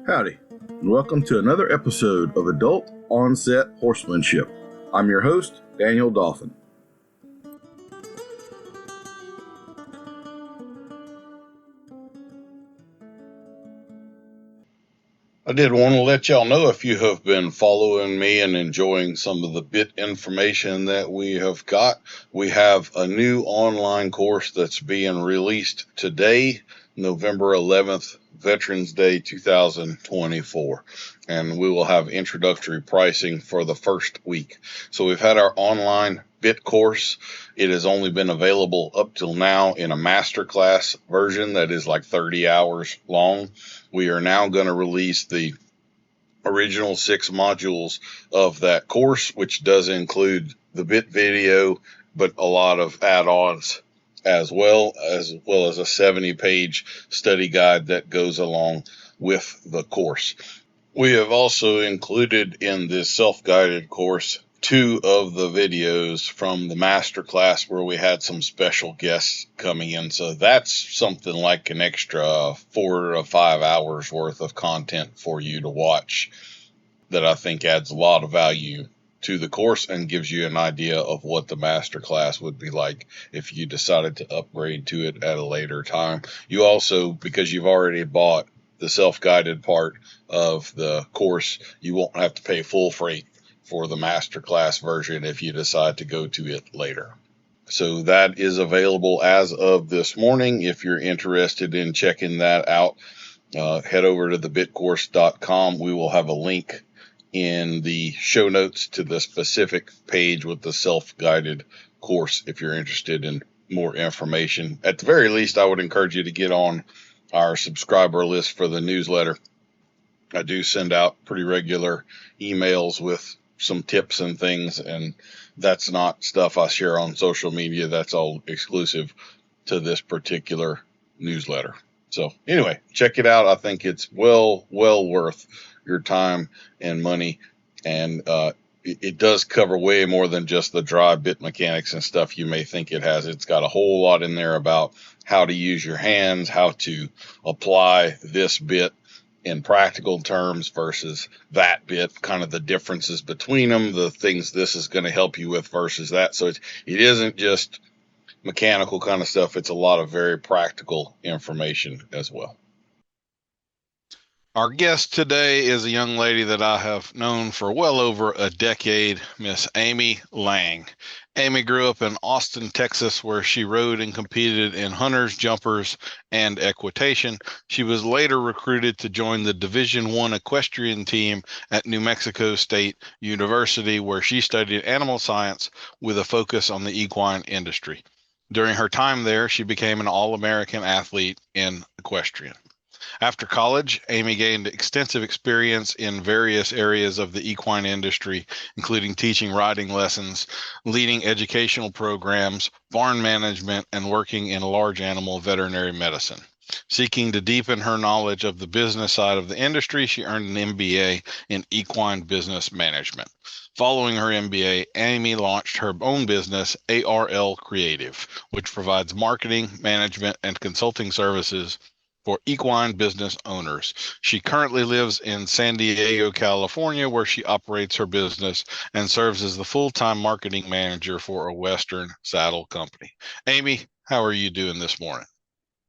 Howdy, and welcome to another episode of Adult Onset Horsemanship. I'm your host, Daniel Dauphin. I did want to let y'all know, if you have been following me and enjoying some of the bit information that we have got, we have a new online course that's being released today, November 11th, Veterans Day 2024. And we will have introductory pricing for the first week. So we've had our online bit course. It has only been available up till now in a masterclass version that is like 30 hours long. We are now going to release the original 6 modules of that course, which does include the bit video, but a lot of add-ons as well as a 70-page study guide that goes along with the course. We have also included in this self-guided course 2 of the videos from the masterclass where we had some special guests coming in. So that's something like an extra 4 to 5 hours worth of content for you to watch that I think adds a lot of value to the course and gives you an idea of what the masterclass would be like if you decided to upgrade to it at a later time. You also, because you've already bought the self-guided part of the course, you won't have to pay full freight for the masterclass version if you decide to go to it later. So that is available as of this morning. If you're interested in checking that out, head over to thebitcourse.com. We will have a link in the show notes to the specific page with the self-guided course if you're interested in more information. At the very least, I would encourage you to get on our subscriber list for the newsletter. I do send out pretty regular emails with some tips and things, and that's not stuff I share on social media. That's all exclusive to this particular newsletter. So anyway, check it out. I think it's well worth your time and money, and it does cover way more than just the dry bit mechanics and stuff you may think it has. It's got a whole lot in there about how to use your hands, how to apply this bit in practical terms versus that bit, kind of the differences between them, the things this is going to help you with versus that. So it isn't just mechanical kind of stuff. It's a lot of very practical information as well. Our guest today is a young lady that I have known for well over a decade, Miss Amy Lang. Amy grew up in Austin, Texas, where she rode and competed in hunters, jumpers, and equitation. She was later recruited to join the Division I equestrian team at New Mexico State University, where she studied animal science with a focus on the equine industry. During her time there, she became an All-American athlete in equestrian. After college, Amy gained extensive experience in various areas of the equine industry, including teaching riding lessons, leading educational programs, barn management, and working in large animal veterinary medicine. Seeking to deepen her knowledge of the business side of the industry, she earned an MBA in equine business management. Following her MBA, Amy launched her own business, ARL Creative, which provides marketing, management, and consulting services for equine business owners. She currently lives in San Diego, California, where she operates her business and serves as the full-time marketing manager for a Western saddle company. Amy, how are you doing this morning?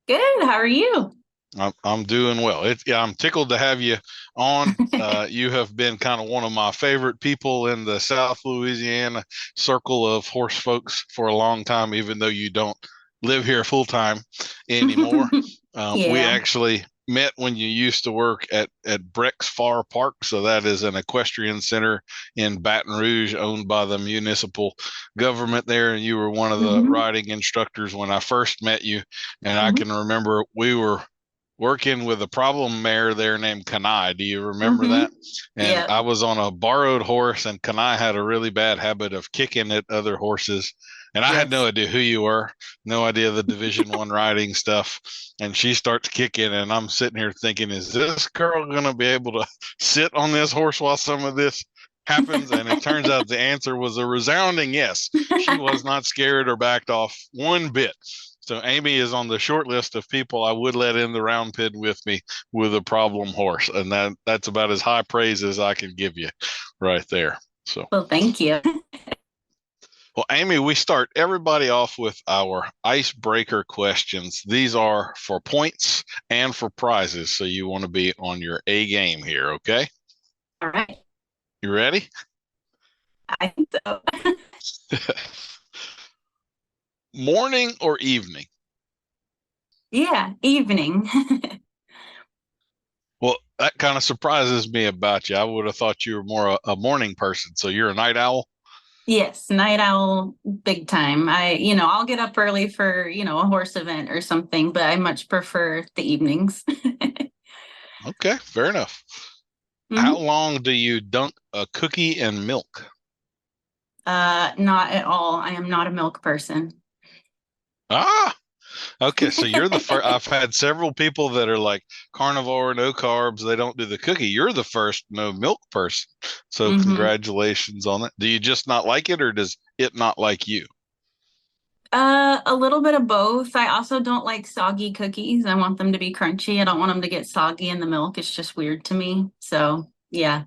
Good. How are you? I'm doing well. I'm tickled to have you on. You have been kind of one of my favorite people in the South Louisiana circle of horse folks for a long time, even though you don't live here full time anymore. We actually met when you used to work at Breck's Far Park. So that is an equestrian center in Baton Rouge owned by the municipal government there. And you were one of the riding instructors when I first met you. And I can remember we were working with a problem mare there named Kanai. Do you remember that? And I was on a borrowed horse, and Kanai had a really bad habit of kicking at other horses. And I had no idea who you were, no idea the Division I riding stuff. And she starts kicking, and I'm sitting here thinking, is this girl going to be able to sit on this horse while some of this happens? And it turns out the answer was a resounding yes. She was not scared or backed off one bit. So Amy is on the short list of people I would let in the round pin with me with a problem horse, and that's about as high praise as I can give you, right there. So, Well, thank you. well, Amy, we start everybody off with our icebreaker questions. These are for points and for prizes, so you want to be on your A game here, okay? All right. You ready? I think so. Morning or evening? Yeah, evening. Well, that kind of surprises me about you. I would have thought you were more a morning person. So you're a night owl? Yes, night owl, big time. I'll get up early for, a horse event or something, but I much prefer the evenings. Okay, fair enough. How Mhm. long do you dunk a cookie in milk? Not at all. I am not a milk person. Ah, okay. So you're the first. I've had several people that are like carnivore, no carbs. They don't do the cookie. You're the first no milk person. So hmm congratulations on that. Do you just not like it, or does it not like you? A little bit of both. I also don't like soggy cookies. I want them to be crunchy. I don't want them to get soggy in the milk. It's just weird to me. So, yeah.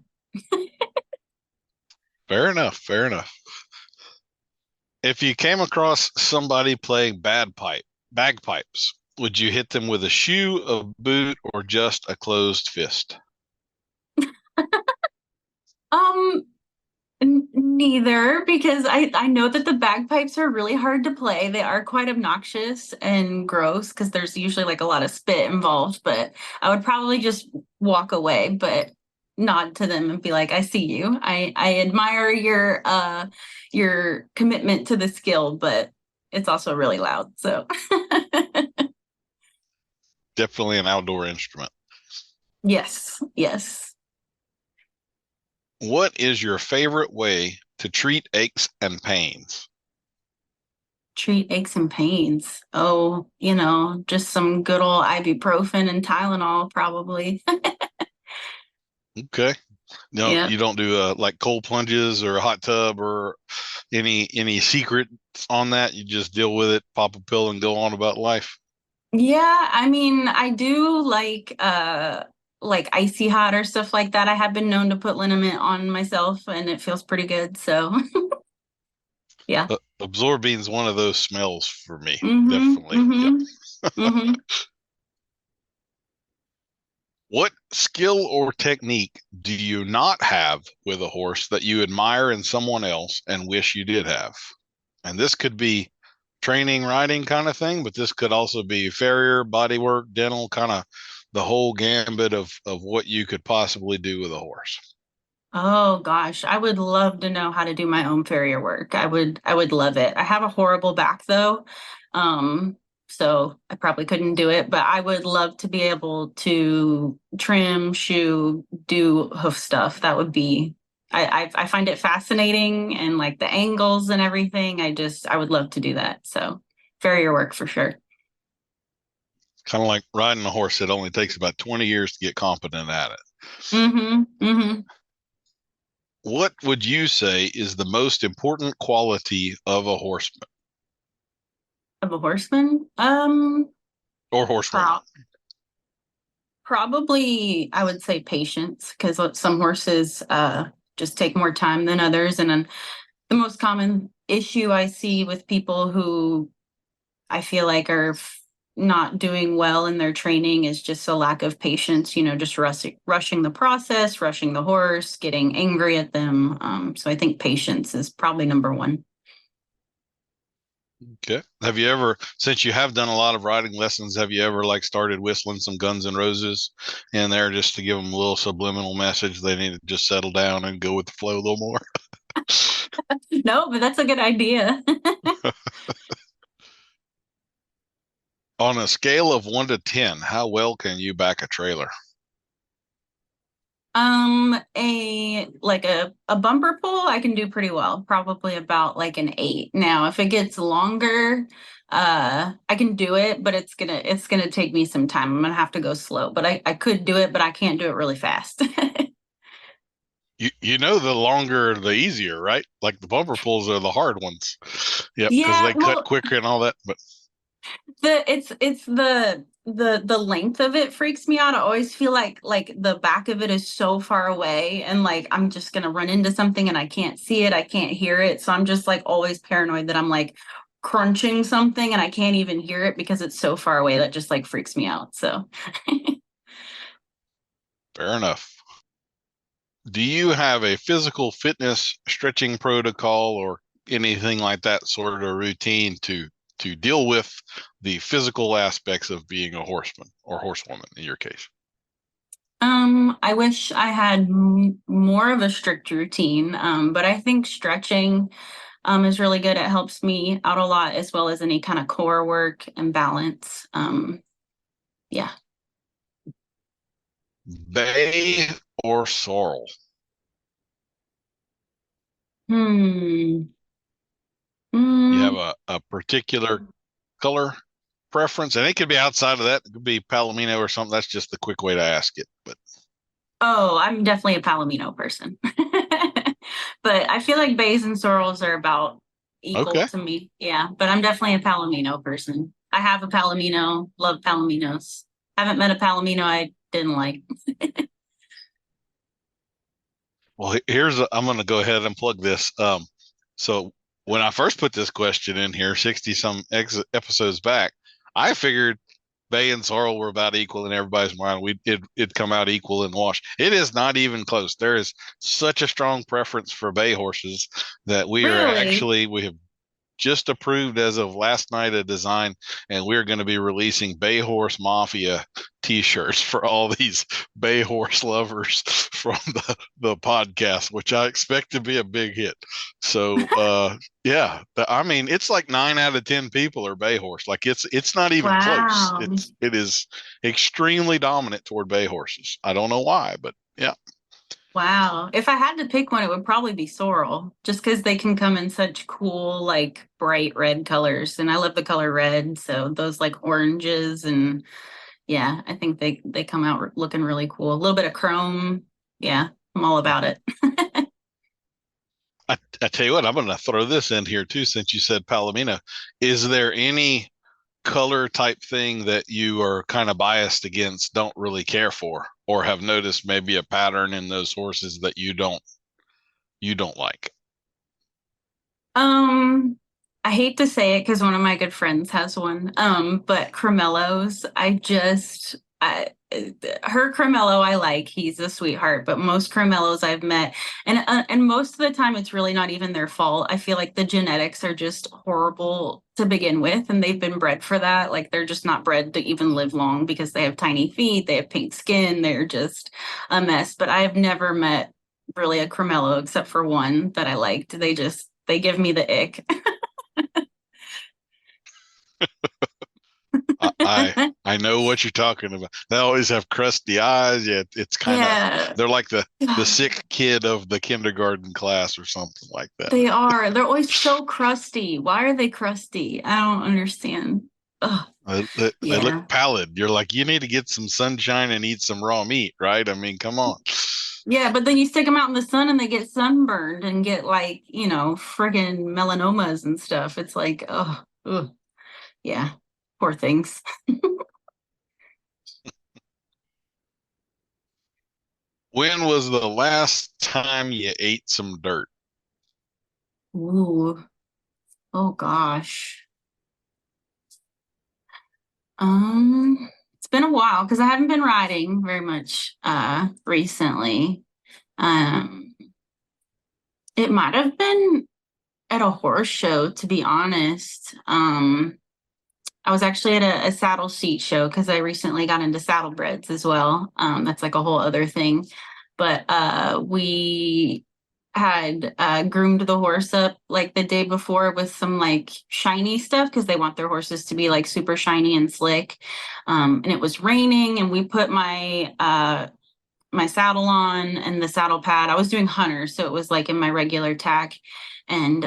Fair enough. Fair enough. If you came across somebody playing bagpipes, would you hit them with a shoe, a boot, or just a closed fist? Um, Neither, because I know that the bagpipes are really hard to play. They are quite obnoxious and gross because there's usually like a lot of spit involved, but I would probably just walk away, but nod to them and be like, I see you. I admire your commitment to the skill, but it's also really loud. So Definitely an outdoor instrument. yes, yes. What is your favorite way to treat aches and pains? Treat aches and pains. Oh, just some good old ibuprofen and Tylenol, probably. Okay. No, Yeah. you don't do like cold plunges or a hot tub or any secrets on that. You just deal with it, pop a pill, and go on about life. Yeah, I mean, I do like icy hot or stuff like that. I have been known to put liniment on myself and it feels pretty good. So, yeah. Absorbine's one of those smells for me. Mm-hmm. Definitely. Yeah. Mm-hmm. Mm-hmm. What skill or technique do you not have with a horse that you admire in someone else and wish you did have? And this could be training, riding kind of thing, but this could also be farrier, bodywork, dental, kind of the whole gambit of what you could possibly do with a horse. Oh gosh, I would love to know how to do my own farrier work. I would love it. I have a horrible back though. Um, so I probably couldn't do it, but I would love to be able to trim, shoe, do hoof stuff. That would be I find it fascinating and like the angles and everything. I would love to do that. So farrier work for sure. Kind of like riding a horse. It only takes about 20 years to get competent at it. Mm-hmm. Mm-hmm. What would you say is the most important quality of a horseman Of a horseman? or horsewoman? Probably, I would say patience, because some horses just take more time than others. And then the most common issue I see with people who I feel like are not doing well in their training is just a lack of patience, just rushing the process, rushing the horse, getting angry at them. So I think patience is probably number one. Okay. Have you ever, since you have done a lot of riding lessons, have you ever like started whistling some Guns N' Roses in there just to give them a little subliminal message they need to just settle down and go with the flow a little more? No, but that's a good idea. On a scale of 1 to 10, how well can you back a trailer? A bumper pull I can do pretty well, probably about like an 8. Now, if it gets longer, I can do it, but it's gonna take me some time. I'm gonna have to go slow, but I could do it, but I can't do it really fast. You know the longer the easier, right? Like the bumper pulls are the hard ones. Yep, because Yeah, they cut well, quicker and all that. But It's the length of it freaks me out. I always feel like the back of it is so far away, and like I'm just gonna run into something and I can't see it, I can't hear it. So I'm just like always paranoid that I'm like crunching something and I can't even hear it because it's so far away. That just like freaks me out. So Fair enough. Do you have a physical fitness stretching protocol or anything like that sort of routine to deal with the physical aspects of being a horseman or horsewoman in your case? I wish I had more of a strict routine, but I think stretching is really good. It helps me out a lot, as well as any kind of core work and balance. Yeah. Bay or sorrel? Hmm. You have Mm. a particular color preference, and it could be outside of that. It could be Palomino or something. That's just the quick way to ask it. But Oh, I'm definitely a Palomino person. But I feel like bays and sorrels are about equal okay. to me. Yeah, but I'm definitely a Palomino person. I have a Palomino, love Palominos. Haven't met a Palomino I didn't like. Well, I'm going to go ahead and plug this. So when I first put this question in here, 60 some episodes back, I figured Bay and Sorrel were about equal in everybody's mind. It'd come out equal in wash. It is not even close. There is such a strong preference for Bay horses that we Really? have just approved as of last night a design, and we're going to be releasing Bay Horse Mafia t-shirts for all these Bay Horse lovers from the podcast, which I expect to be a big hit. So yeah, I mean, it's like 9 out of 10 people are Bay Horse. Like it's not even close. Wow. It is extremely dominant toward Bay horses. I don't know why, but yeah. Wow. If I had to pick one, it would probably be sorrel, just because they can come in such cool, like bright red colors. And I love the color red. So those like oranges and yeah, I think they come out looking really cool. A little bit of chrome. Yeah, I'm all about it. I tell you what, I'm going to throw this in here too, since you said Palomino. Is there any color type thing that you are kind of biased against, don't really care for, or have noticed maybe a pattern in those horses that you don't like? Um, I hate to say it because one of my good friends has one. But Cremellos, her Cremello I like. He's a sweetheart, but most Cremellos I've met, and most of the time it's really not even their fault. I feel like the genetics are just horrible to begin with, and they've been bred for that. Like they're just not bred to even live long because they have tiny feet, they have pink skin, they're just a mess. But I have never met really a Cremello except for one that I liked. They give me the ick. I know what you're talking about. They always have crusty eyes. Yeah, it's kind of, Yeah. they're like the sick kid of the kindergarten class or something like that. They are. They're always so crusty. Why are they crusty? I don't understand. Ugh. They look Yeah. pallid. You're like, you need to get some sunshine and eat some raw meat, right? I mean, come on. Yeah, but then you stick them out in the sun and they get sunburned and get like, friggin' melanomas and stuff. It's like, oh, ugh. Yeah. Poor things. When was the last time you ate some dirt? Ooh. Oh gosh. It's been a while because I haven't been riding very much recently. Um, it might have been at a horse show, to be honest. I was actually at a saddle seat show because I recently got into saddlebreds as well. That's like a whole other thing. But we had groomed the horse up like the day before with some like shiny stuff because they want their horses to be like super shiny and slick. And it was raining, and we put my saddle on and the saddle pad. I was doing hunter, so it was like in my regular tack. And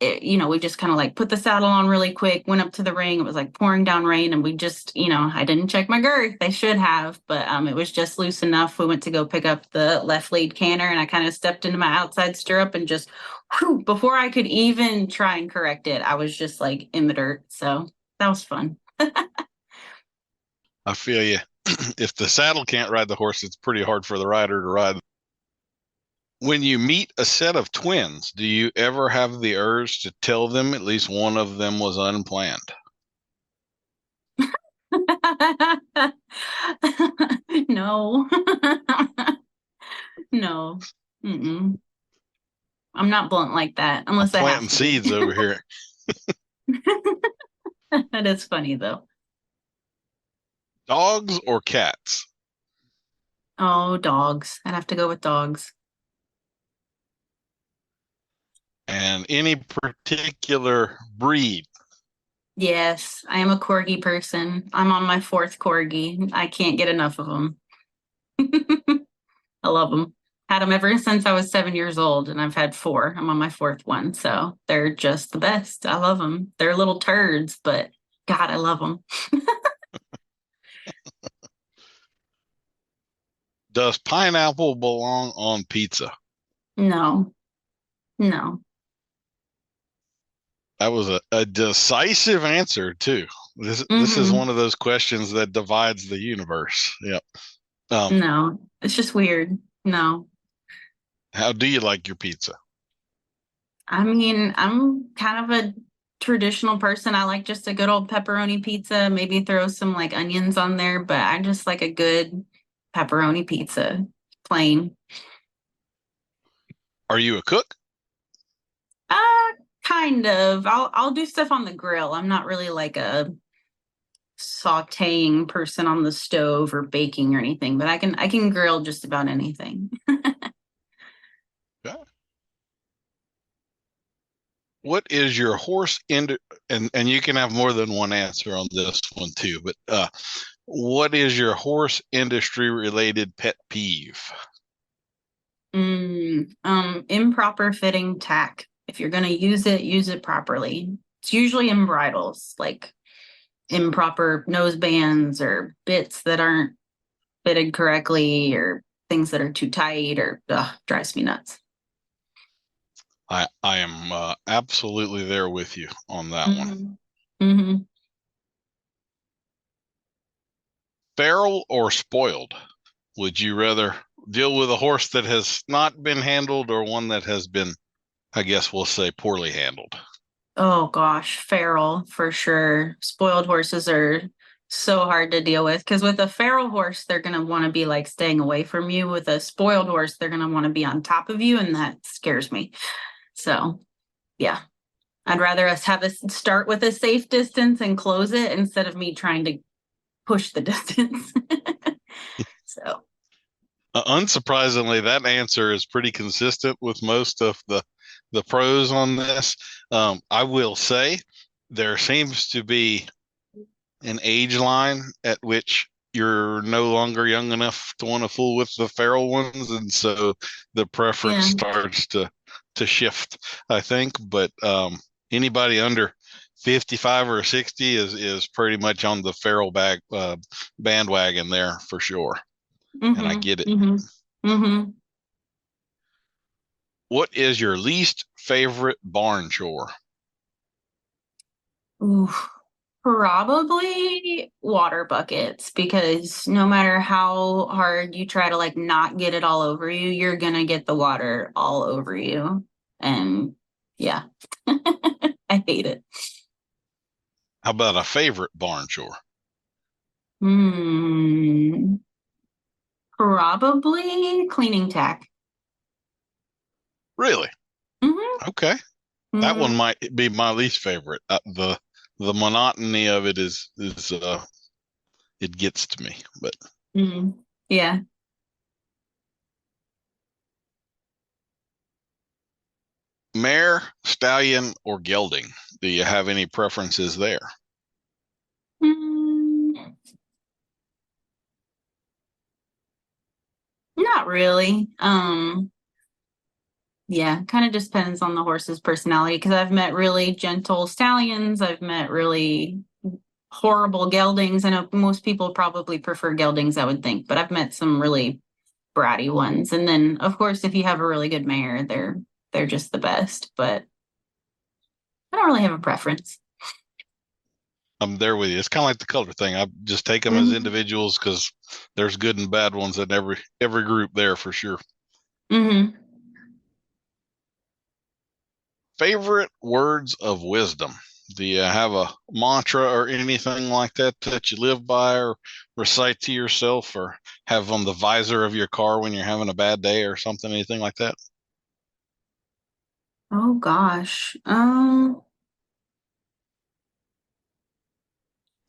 we just kind of like put the saddle on really quick, went up to the ring. It was like pouring down rain, and we just, I didn't check my girth. I should have, but it was just loose enough. We went to go pick up the left lead canter, and I kind of stepped into my outside stirrup and just, whew, before I could even try and correct it, I was just like in the dirt. So That was fun. I feel you. If the saddle can't ride the horse, it's pretty hard for the rider to ride. When you meet a set of twins, do you ever have the urge to tell them at least one of them was unplanned? No. No. Mm-mm. I'm not blunt like that I'm unless I have planting to seeds be. over here. That is funny though. Dogs or cats? Oh, dogs. I'd have to go with dogs. And any particular breed? Yes, I am a corgi person. I'm on my fourth corgi. I can't get enough of them. I love them. Had them ever since I was 7 years old, and I've had four. I'm on my fourth one, so they're just the best. I love them. They're little turds, but God, I love them. Does pineapple belong on pizza? No, no. That was a decisive answer too. This is Hmm. one of those questions that divides the universe. Yep. No, it's just weird. No. How do you like your pizza? I mean, I'm kind of a traditional person. I like just a good old pepperoni pizza, maybe throw some like onions on there, but I just like a good pepperoni pizza, plain. Are you a cook? Uh, kind of. I'll do stuff on the grill. I'm not really like a sautéing person on the stove or baking or anything, but I can grill just about anything. Yeah. What is your horse and you can have more than one answer on this one too, but what is your horse industry related pet peeve? Improper fitting tack. If you're gonna use it properly. It's usually in bridles, like improper nose bands or bits that aren't fitted correctly or things that are too tight or drives me nuts. I am absolutely there with you on that one. Hmm. Hmm. Feral or spoiled? Would you rather deal with a horse that has not been handled or one that has been, I guess we'll say, poorly handled? Oh gosh, feral for sure. Spoiled horses are so hard to deal with because with a feral horse, they're gonna want to be like staying away from you. With a spoiled horse, they're gonna want to be on top of you, and that scares me. So yeah, I'd rather us have us start with a safe distance and close it instead of me trying to push the distance. So Unsurprisingly, that answer is pretty consistent with most of the pros on this. I will say there seems to be an age line at which you're no longer young enough to want to fool with the feral ones, and so the preference yeah. starts to shift, I think. But anybody under 55 or 60 is pretty much on the feral bandwagon there for sure, and I Mm-hmm. get it. Mm-hmm. Mm-hmm. What is your least favorite barn chore? Ooh, probably water buckets because no matter how hard you try to like not get it all over you, you're gonna get the water all over you. And yeah, I hate it. How about a favorite barn chore? Hmm, probably cleaning tack. Really? Mm-hmm. Okay. That one Mm-hmm. might be my least favorite. The monotony of it is it gets to me. But Mm-hmm. Yeah. mare, stallion, or gelding? Do you have any preferences there? Mm, not really. Yeah, kind of just depends on the horse's personality because I've met really gentle stallions. I've met really horrible geldings. I know most people probably prefer geldings, I would think, but I've met some really bratty ones. And then, of course, if you have a really good mare, they're just the best. But I don't really have a preference. I'm there with you. It's kind of like the color thing. I just take them as individuals because there's good and bad ones in every group there for sure. Mm-hmm. Favorite words of wisdom? Do you have a mantra or anything like that that you live by or recite to yourself or have on the visor of your car when you're having a bad day or something, anything like that? Oh gosh.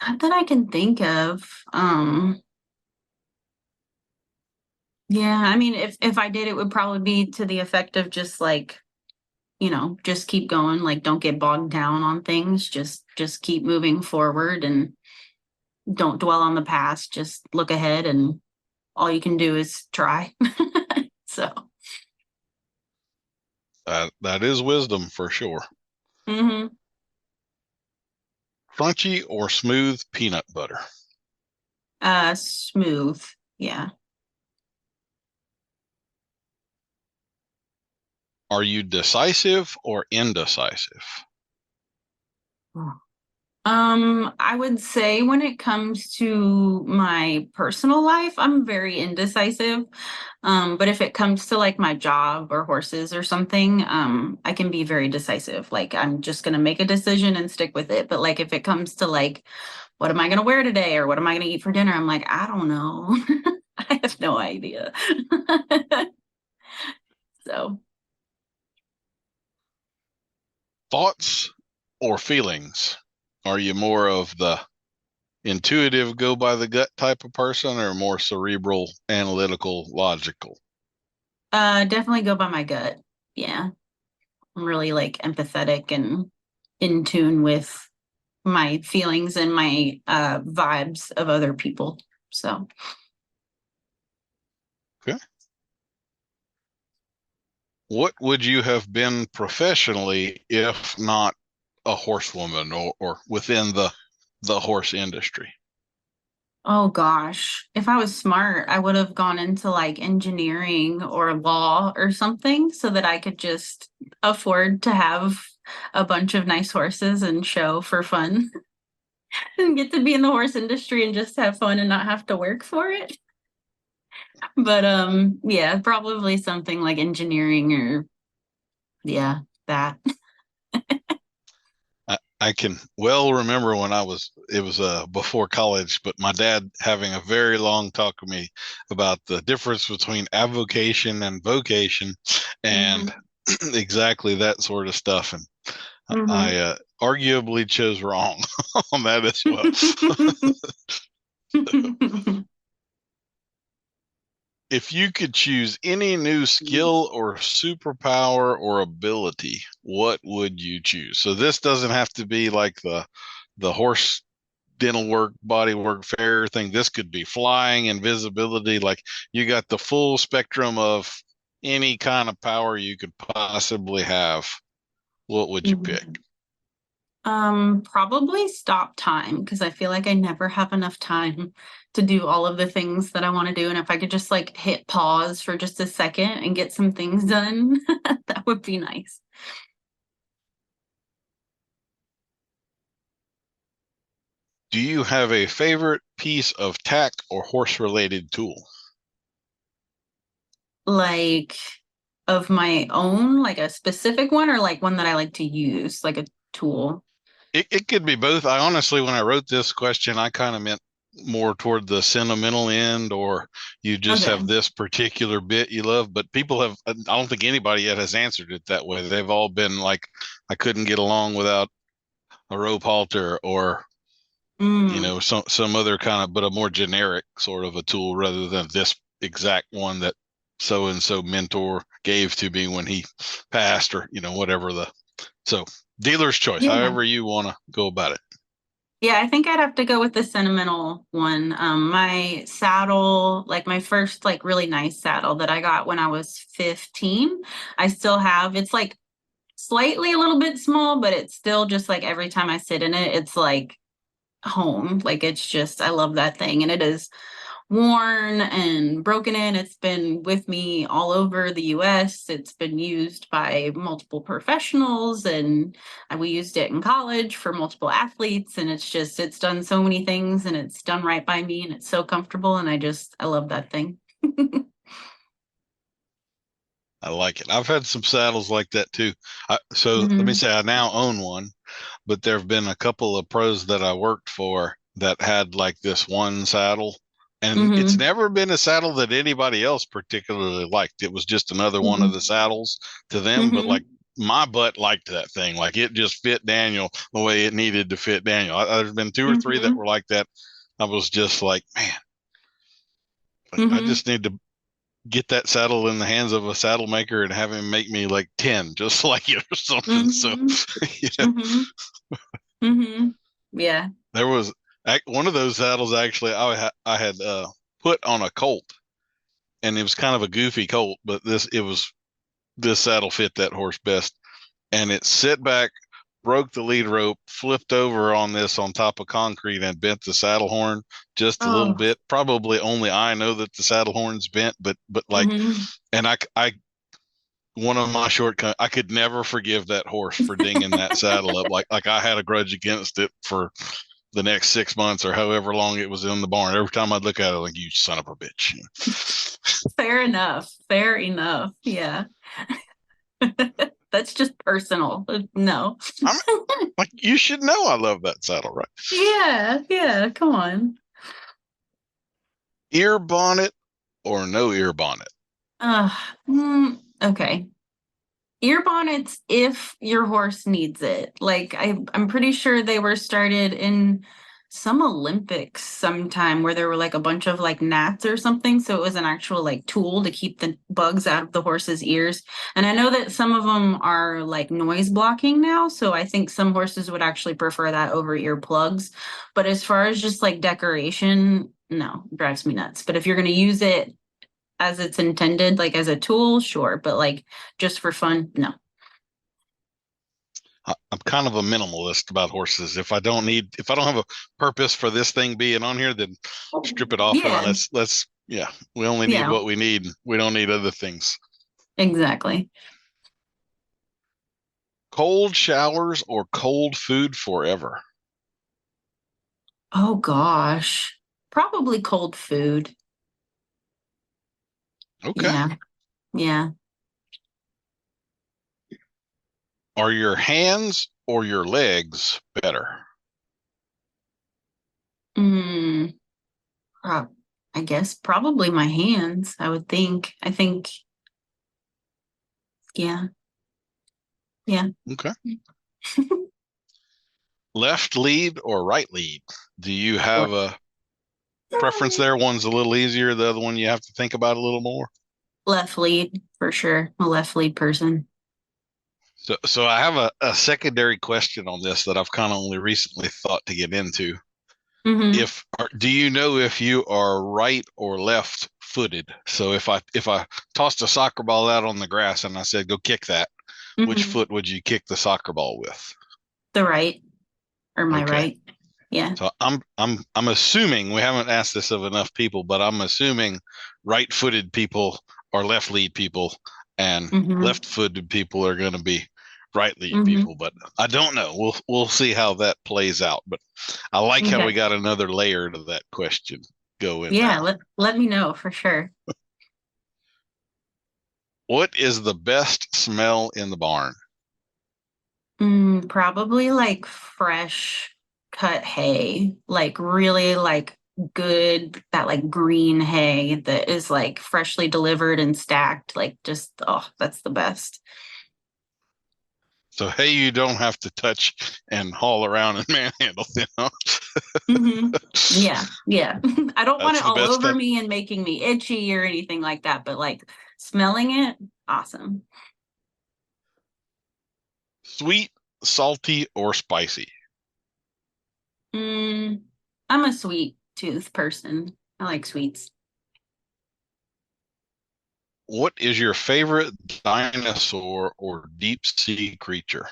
Not that I can think of. Yeah, I mean, if I did, it would probably be to the effect of just like, just keep going, like don't get bogged down on things, just keep moving forward and don't dwell on the past, just look ahead and all you can do is try. So, That is wisdom for sure. hmm Crunchy or smooth peanut butter? Smooth. Yeah. Are you decisive or indecisive? I would say when it comes to my personal life, I'm very indecisive. But if it comes to like my job or horses or something, I can be very decisive. Like I'm just gonna make a decision and stick with it. But like if it comes to like, what am I gonna wear today or what am I gonna eat for dinner? I'm like, I don't know. I have no idea. So, Thoughts or feelings? Are you more of the intuitive, go by the gut type of person or more cerebral, analytical, logical? definitely go by my gut. Yeah. I'm really like empathetic and in tune with my feelings and my vibes of other people. So, Okay. What would you have been professionally if not a horsewoman or within the horse industry? oh gosh, if I was smart, I would have gone into like engineering or law or something so that I could just afford to have a bunch of nice horses and show for fun and get to be in the horse industry and just have fun and not have to work for it. But yeah, probably something like engineering or yeah, that. I can well remember when it was before college, but my dad having a very long talk with me about the difference between avocation and vocation and Mhm. exactly that sort of stuff. And Mhm. I arguably chose wrong on that as well. If you could choose any new skill or superpower or ability, what would you choose? So this doesn't have to be like the horse dental work, body work, fair thing. This could be flying, invisibility. Like you got the full spectrum of any kind of power you could possibly have. What would you pick? Mhm. Probably stop time because I feel like I never have enough time to do all of the things that I want to do. And if I could just like hit pause for just a second and get some things done, that would be nice. Do you have a favorite piece of tack or horse related tool? Like of my own, like a specific one or like one that I like to use, like a tool. It could be both. I honestly, when I wrote this question, I kind of meant more toward the sentimental end, or you just Okay. have this particular bit you love. But people have, I don't think anybody yet has answered it that way. They've all been like, I couldn't get along without a rope halter or, Mm. some other kind of, but a more generic sort of a tool rather than this exact one that so and so mentor gave to me when he passed or, whatever so dealer's choice, Yeah. however you want to go about it. Yeah, I think I'd have to go with the sentimental one. My saddle, like my first like really nice saddle that I got when I was 15, I still have. It's like slightly a little bit small, but it's still just like every time I sit in it, it's like home. Like it's just I love that thing and it is worn and broken in. It's been with me all over the US. It's been used by multiple professionals, and we used it in college for multiple athletes. And it's done so many things, and it's done right by me, and it's so comfortable. And I love that thing. I like it. I've had some saddles like that too. Let me say I now own one, but there have been a couple of pros that I worked for that had like this one saddle, and it's never been a saddle that anybody else particularly liked. It was just another one of the saddles to them, but like my butt liked that thing. Like it just fit Daniel the way it needed to fit Daniel. There's been two or three that were like that. I was just like, man, I just need to get that saddle in the hands of a saddle maker and have him make me like 10 just like it or something. So yeah, there was one of those saddles actually I had put on a colt, and it was kind of a goofy colt, but this saddle fit that horse best, and it sit back, broke the lead rope, flipped over on top of concrete, and bent the saddle horn just a little bit. Probably only I know that the saddle horn's bent, but like, and I one of my shortcuts, I could never forgive that horse for dinging that saddle up. Like I had a grudge against it for the next 6 months or however long it was in the barn. Every time I'd look at it, like, you son of a bitch. Fair enough. Fair enough. Yeah. That's just personal. No. Like, you should know I love that saddle, right? Yeah. Yeah. Come on. Ear bonnet or no ear bonnet? Okay. Ear bonnets if your horse needs it. Like I'm pretty sure they were started in some Olympics sometime where there were like a bunch of like gnats or something. So it was an actual like tool to keep the bugs out of the horse's ears. And I know that some of them are like noise blocking now. So I think some horses would actually prefer that over earplugs. But as far as just like decoration, no, it drives me nuts. But if you're going to use it as it's intended, like as a tool, sure. But like just for fun, no. I'm kind of a minimalist about horses. If I don't have a purpose for this thing being on here, then strip it off and let's we only need what we need. We don't need other things. Exactly. Cold showers or cold food forever? Oh gosh. Probably cold food. Okay. Yeah. Are your hands or your legs better? I guess probably my hands, I would think. Yeah. Okay. Left lead or right lead? Do you have a preference there? One's a little easier, the other one you have to think about a little more. Left lead for sure. I'm a left lead person. So I have a secondary question on this that I've kind of only recently thought to get into. Do you know if you are right or left footed? So if I tossed a soccer ball out on the grass and I said, go kick that, which foot would you kick the soccer ball with? The right, or my right. Yeah. So I'm assuming, we haven't asked this of enough people, but I'm assuming right-footed people are left lead people and left-footed people are going to be right lead people, but I don't know. We'll see how that plays out. But I like how we got another layer to that question go in. Yeah, let me know for sure. What is the best smell in the barn? Probably like fresh cut hay, like really like good, that like green hay that is like freshly delivered and stacked, like just, oh, that's the best. So, hey, you don't have to touch and haul around and manhandle, you know? Yeah. I don't want it all over me and making me itchy or anything like that, but like smelling it, awesome. Sweet, salty, or spicy? I'm a sweet tooth person. I like sweets. What is your favorite dinosaur or deep sea creature?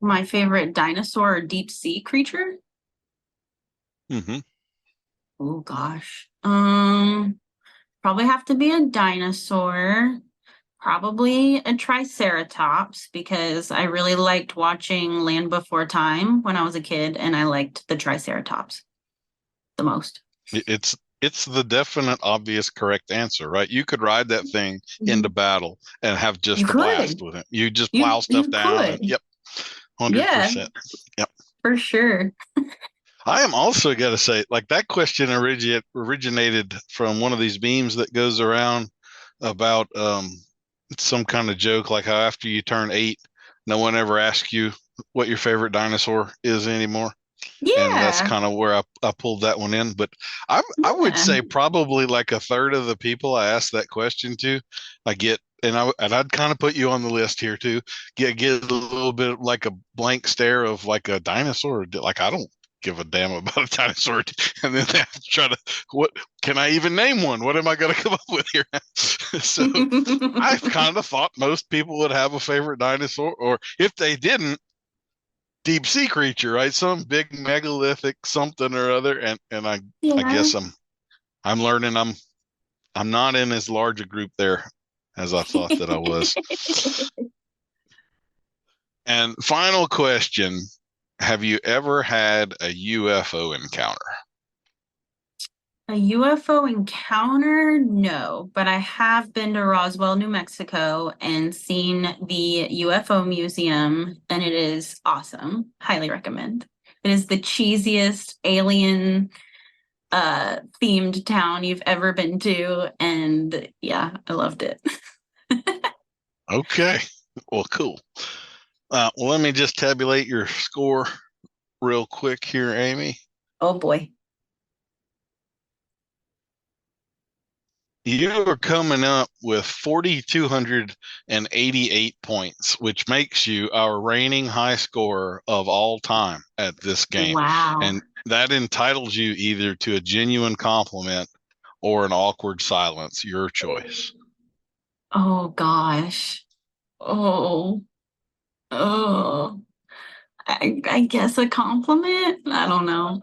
My favorite dinosaur or deep sea creature? Oh gosh. Probably have to be a dinosaur. Probably a triceratops because I really liked watching Land Before Time when I was a kid, and I liked the triceratops the most. It's the definite, obvious, correct answer, right? You could ride that thing into battle and have You just a blast could. with it. You just plow stuff You down and could. yep, Yeah, 100%. Yep. for sure. I am also going to say, like that question originated from one of these memes that goes around about some kind of joke, like how after you turn 8, no one ever asks you what your favorite dinosaur is anymore. And that's Yeah. kind of where I pulled that one in. But I would Yeah. say probably like a third of the people I ask that question to, I get, and I'd kind of put you on the list here too. Get a little bit like a blank stare of like a dinosaur. Like I don't give a damn about a dinosaur, and then they have to try to what can I even name one? What am I going to come up with here? So I kind of thought most people would have a favorite dinosaur, or if they didn't, deep sea creature, right? Some big megalithic something or other. And I Yeah. guess I'm learning I'm not in as large a group there as I thought that I was. And final question, have you ever had a UFO encounter? A UFO encounter? No, but I have been to Roswell, New Mexico and seen the UFO museum, and it is awesome. Highly recommend. It is the cheesiest alien themed town you've ever been to, and yeah, I loved it. Okay. Well, cool. Well, let me just tabulate your score real quick here, Amy. Oh boy. You are coming up with 4,288 points, which makes you our reigning high scorer of all time at this game. Wow. And that entitles you either to a genuine compliment or an awkward silence, your choice. Oh gosh. Oh. Oh. I guess a compliment? I don't know.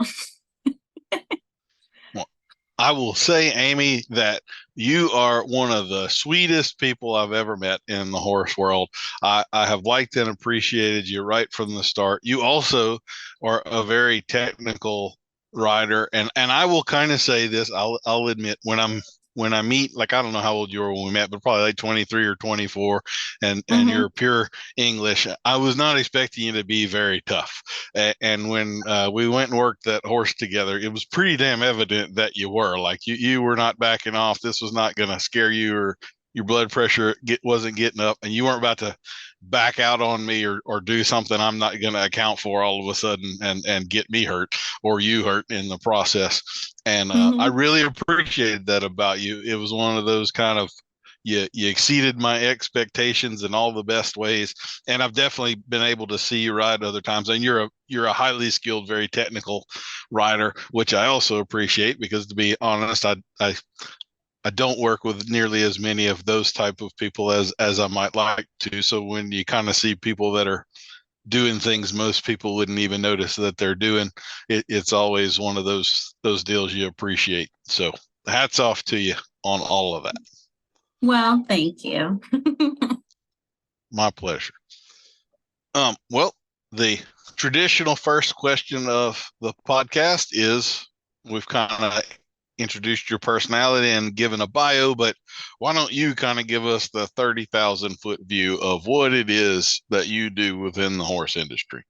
Well, I will say, Amy, that you are one of the sweetest people I've ever met in the horse world. I have liked and appreciated you right from the start. You also are a very technical rider, and I will kind of say this. I'll admit when I meet, like I don't know how old you were when we met, but probably like 23 or 24, and you're pure English. I was not expecting you to be very tough. And when we went and worked that horse together, it was pretty damn evident that you were. Like you were not backing off. This was not going to scare you, or your blood pressure wasn't getting up, and you weren't about to back out on me or do something I'm not going to account for all of a sudden and get me hurt or you hurt in the process. And I really appreciated that about you. It was one of those kind of you exceeded my expectations in all the best ways, and I've definitely been able to see you ride other times. And you're a highly skilled, very technical rider, which I also appreciate because, to be honest, I don't work with nearly as many of those type of people as I might like to. So when you kind of see people that are doing things most people wouldn't even notice that they're doing, it's always one of those deals you appreciate. So hats off to you on all of that. Well, thank you. My pleasure. Well, the traditional first question of the podcast is, we've kind of introduced your personality and given a bio, but why don't you kind of give us the 30,000 foot view of what it is that you do within the horse industry?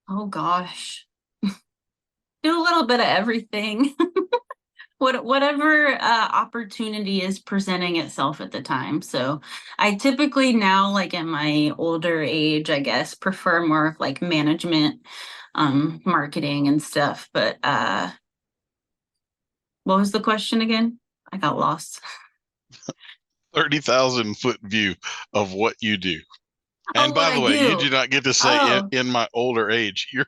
Oh gosh. Do a little bit of everything. Whatever opportunity is presenting itself at the time. So I typically now, like in my older age, I guess, prefer more of like management, marketing and stuff. But what was the question again? I got lost. 30,000 foot view of what you do. And Oh, by what the I way, you do. do not get to say in my older age. You're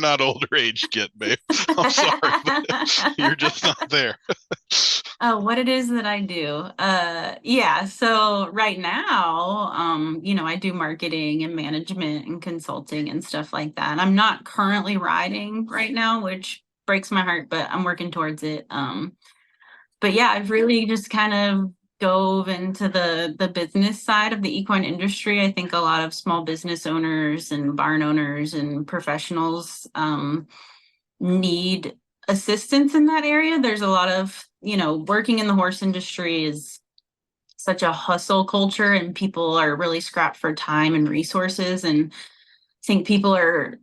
not older age yet, babe. I'm sorry, but you're just not there. Oh, what it is that I do. Yeah, so right now, I do marketing and management and consulting and stuff like that. I'm not currently riding right now, which breaks my heart, but I'm working towards it. But yeah, I've really just kind of dove into the business side of the equine industry. I think a lot of small business owners and barn owners and professionals need assistance in that area. There's a lot of, working in the horse industry is such a hustle culture, and people are really scrapped for time and resources. And I think people are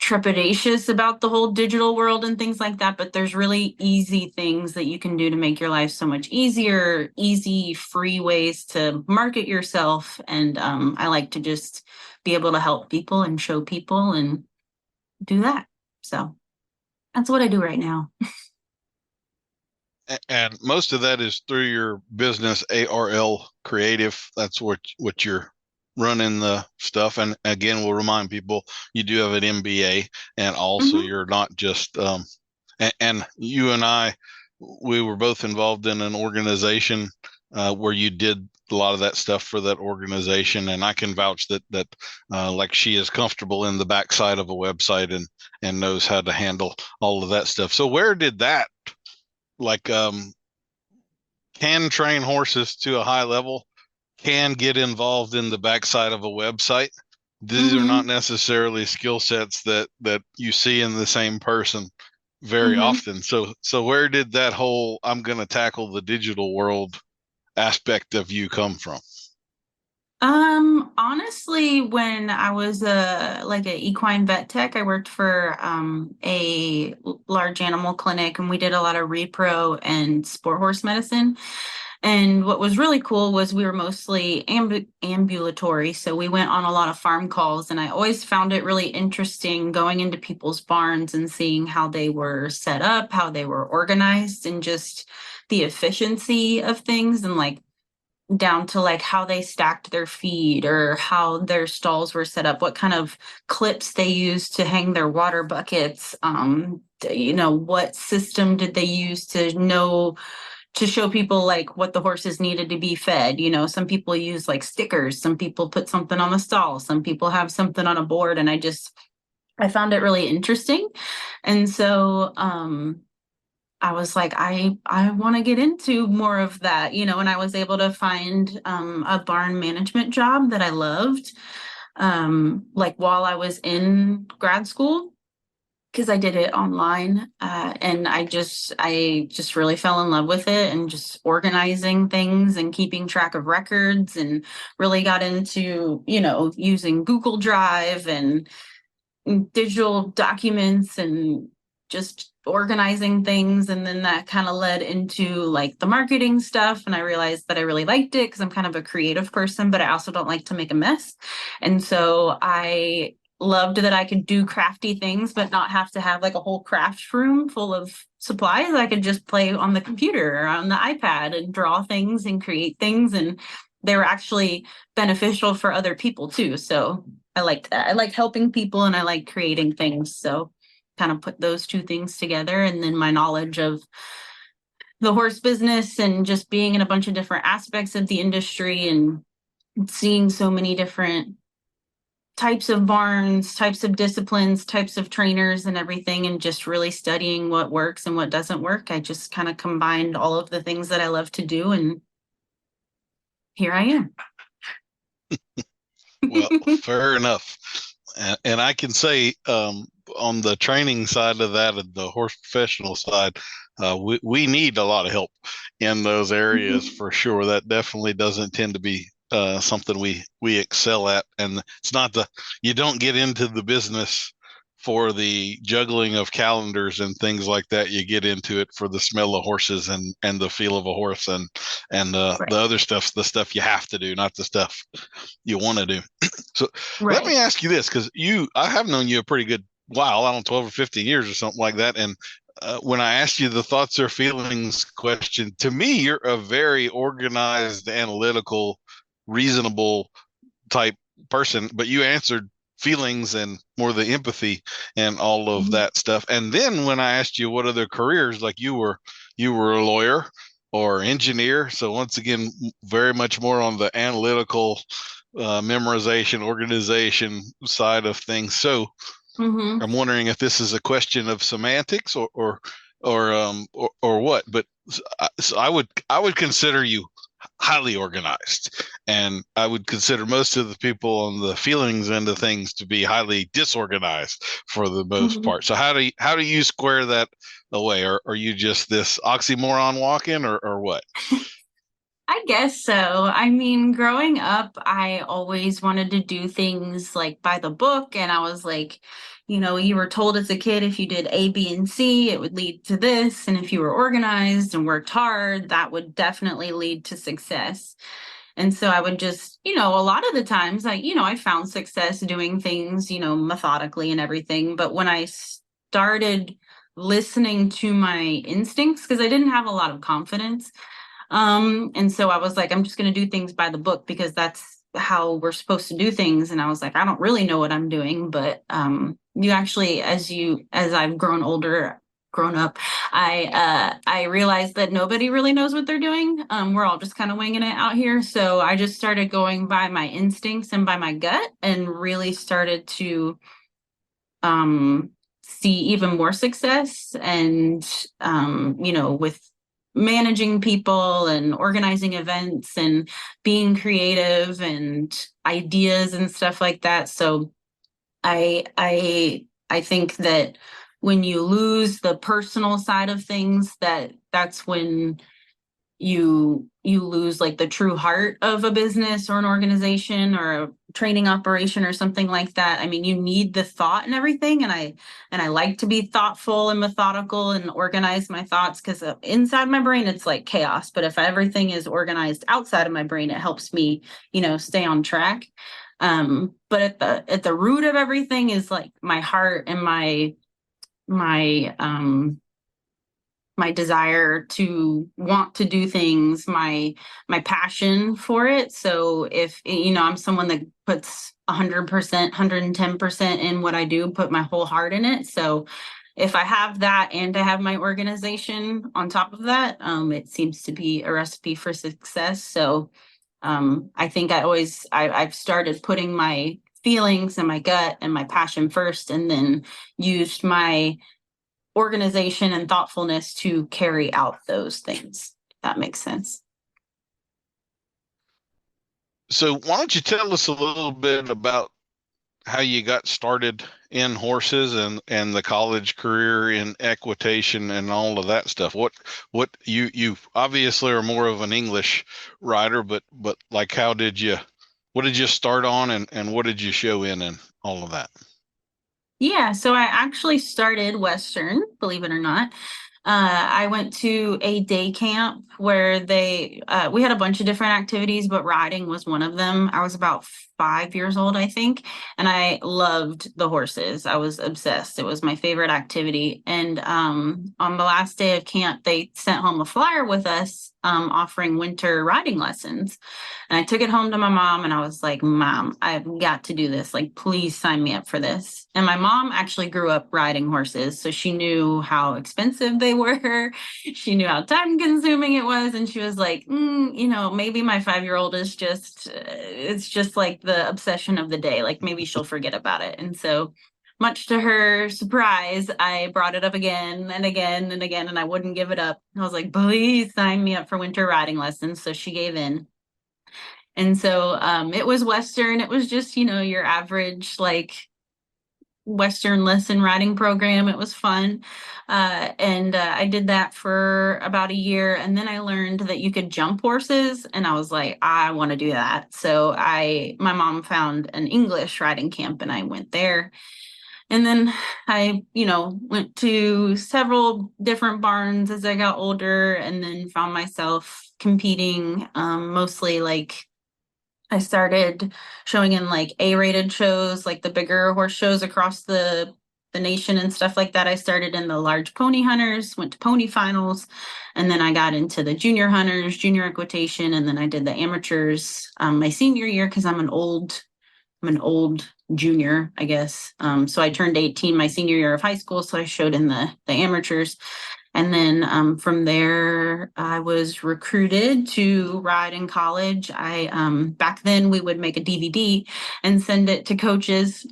trepidatious about the whole digital world and things like that, but there's really easy things that you can do to make your life so much easier, easy, free ways to market yourself. And I like to just be able to help people and show people and do that. So that's what I do right now. And most of that is through your business, ARL Creative. That's what you're running the stuff. And again, we'll remind people you do have an MBA, and also you're not just and you and I, we were both involved in an organization where you did a lot of that stuff for that organization, and I can vouch that like she is comfortable in the backside of a website and knows how to handle all of that stuff. So where did that, like, can train horses to a high level, can get involved in the backside of a website? These are not necessarily skill sets that you see in the same person very often. So where did that whole I'm going to tackle the digital world aspect of you come from? Honestly, when I was like an equine vet tech, I worked for a large animal clinic, and we did a lot of repro and sport horse medicine. And what was really cool was we were mostly ambulatory, so we went on a lot of farm calls, and I always found it really interesting going into people's barns and seeing how they were set up, how they were organized, and just the efficiency of things, and like down to like how they stacked their feed or how their stalls were set up, what kind of clips they used to hang their water buckets. What system did they use to show people like what the horses needed to be fed. Some people use like stickers, some people put something on the stall, some people have something on a board. And I found it really interesting. And so I was like, I want to get into more of that, and I was able to find a barn management job that I loved, like while I was in grad school, because I did it online, and I just really fell in love with it, and just organizing things and keeping track of records, and really got into, using Google Drive and digital documents and just organizing things. And then that kind of led into like the marketing stuff, and I realized that I really liked it because I'm kind of a creative person, but I also don't like to make a mess. And so I loved that I could do crafty things but not have to have like a whole craft room full of supplies. I could just play on the computer or on the iPad and draw things and create things, and they were actually beneficial for other people too. So I liked that. I like helping people and I like creating things. So kind of put those two things together. And then my knowledge of the horse business and just being in a bunch of different aspects of the industry and seeing so many different types of barns, types of disciplines, types of trainers and everything, and just really studying what works and what doesn't work. I just kind of combined all of the things that I love to do, and here I am. Well, fair enough. And I can say on the training side of that, of the horse professional side, we need a lot of help in those areas for sure. That definitely doesn't tend to be something we excel at. And it's not you don't get into the business for the juggling of calendars and things like that. You get into it for the smell of horses and the feel of a horse and Right. the other stuff, the stuff you have to do, not the stuff you want to do. So Right. let me ask you this, because I have known you a pretty good while, I don't know, 12 or 15 years or something like that. And when I asked you the thoughts or feelings question, to me, you're a very organized, analytical, reasonable type person, but you answered feelings and more the empathy and all of that stuff. And then when I asked you what other careers, like you were a lawyer or engineer. So once again, very much more on the analytical, memorization, organization side of things. So Mm-hmm. I'm wondering if this is a question of semantics or what. But so I would consider you highly organized, and I would consider most of the people on the feelings end of things to be highly disorganized for the most Mm-hmm. part. So how do you square that away? Or are you just this oxymoron walking, or what? I guess so. I mean, growing up, I always wanted to do things like by the book. And I was like, you were told as a kid if you did A, B, and C, it would lead to this. And if you were organized and worked hard, that would definitely lead to success. And so I would just, a lot of the times I found success doing things, methodically and everything. But when I started listening to my instincts, because I didn't have a lot of confidence, and so I was like, I'm just going to do things by the book because that's how we're supposed to do things. And I was like, I don't really know what I'm doing, but you actually, as I've grown up, I realized that nobody really knows what they're doing. We're all just kind of winging it out here. So I just started going by my instincts and by my gut, and really started to see even more success. And with managing people and organizing events and being creative and ideas and stuff like that. So I think that when you lose the personal side of things, that's when you lose like the true heart of a business or an organization or a training operation or something like that. I mean, you need the thought and everything, and I like to be thoughtful and methodical and organize my thoughts, because inside my brain it's like chaos, but if everything is organized outside of my brain, it helps me stay on track. But at the root of everything is like my heart and my desire to want to do things, my passion for it. So if I'm someone that puts 100%, 110% in what I do, put my whole heart in it. So if I have that and I have my organization on top of that, it seems to be a recipe for success. So I think I've started putting my feelings and my gut and my passion first, and then used my organization and thoughtfulness to carry out those things. If that makes sense. So why don't you tell us a little bit about how you got started in horses and the college career in equitation and all of that stuff? What you obviously are more of an English rider, but like what did you start on, and what did you show in and all of that? Yeah, so I actually started Western, believe it or not. I went to a day camp where we had a bunch of different activities, but riding was one of them. I was about 5 years old, I think, and I loved the horses. I was obsessed. It was my favorite activity. And on the last day of camp, they sent home a flyer with us offering winter riding lessons. And I took it home to my mom, and I was like, Mom, I've got to do this. Like, please sign me up for this. And my mom actually grew up riding horses, so she knew how expensive they were. She knew how time consuming it was. And she was like, maybe my 5-year-old is it's just like the obsession of the day. Like, maybe she'll forget about it. And so, much to her surprise, I brought it up again and again and again, and I wouldn't give it up. I was like, please sign me up for winter riding lessons. So she gave in. And so it was Western. It was just, your average like Western lesson riding program. It was fun. And I did that for about a year. And then I learned that you could jump horses. And I was like, I want to do that. So my mom found an English riding camp, and I went there. And then I, went to several different barns as I got older, and then found myself competing, mostly like I started showing in like A-rated shows, like the bigger horse shows across the nation and stuff like that. I started in the large pony hunters, went to pony finals, and then I got into the junior hunters, junior equitation, and then I did the amateurs my senior year, because I'm an old junior, I guess. So I turned 18 my senior year of high school, so I showed in the amateurs. And then from there, I was recruited to ride in college. Back then we would make a DVD and send it to coaches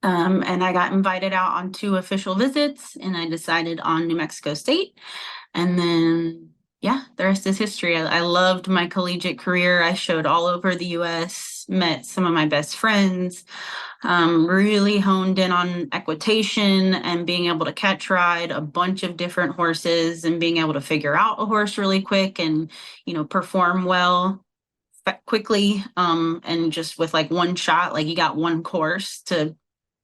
And I got invited out on 2 official visits, and I decided on New Mexico State. And then, yeah, the rest is history. I loved my collegiate career. I showed all over the US, met some of my best friends, really honed in on equitation and being able to catch ride a bunch of different horses and being able to figure out a horse really quick and, perform well quickly. And just with like one shot, like you got one course to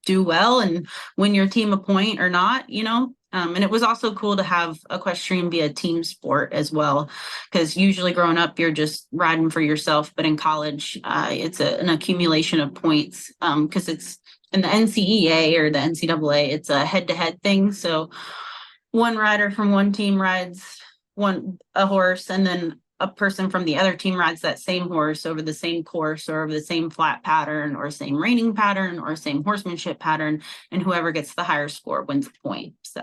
do well and win your team a point or not. And it was also cool to have equestrian be a team sport as well, because usually growing up, you're just riding for yourself. But in college, it's an accumulation of points because it's in the NCEA or the NCAA, it's a head-to-head thing. So one rider from one team rides a horse, and then a person from the other team rides that same horse over the same course or over the same flat pattern or same reining pattern or same horsemanship pattern, and whoever gets the higher score wins the point. So.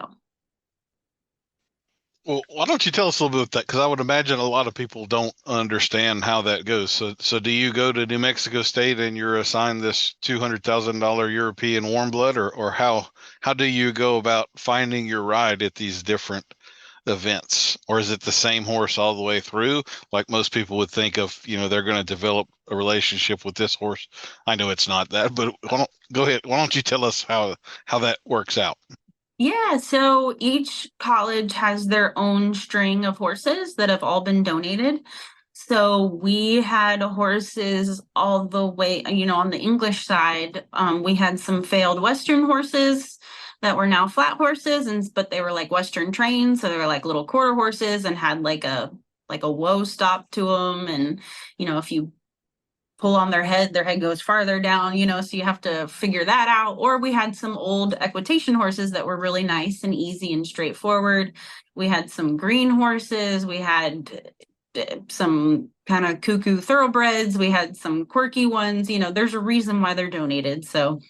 Well, why don't you tell us a little bit about that? Because I would imagine a lot of people don't understand how that goes. So do you go to New Mexico State and you're assigned this $200,000 European warm blood, or how do you go about finding your ride at these different events? Or is it the same horse all the way through? Like most people would think of, they're going to develop a relationship with this horse. I know it's not that, but go ahead. Why don't you tell us how that works out? Yeah, so each college has their own string of horses that have all been donated. So we had horses all the way, on the English side, we had some failed Western horses that were now flat horses, but they were like Western trained, so they were like little quarter horses and had like a whoa stop to them. And if you pull on their head goes farther down, so you have to figure that out. Or we had some old equitation horses that were really nice and easy and straightforward. We had some green horses. We had some kind of cuckoo thoroughbreds. We had some quirky ones. There's a reason why they're donated. So,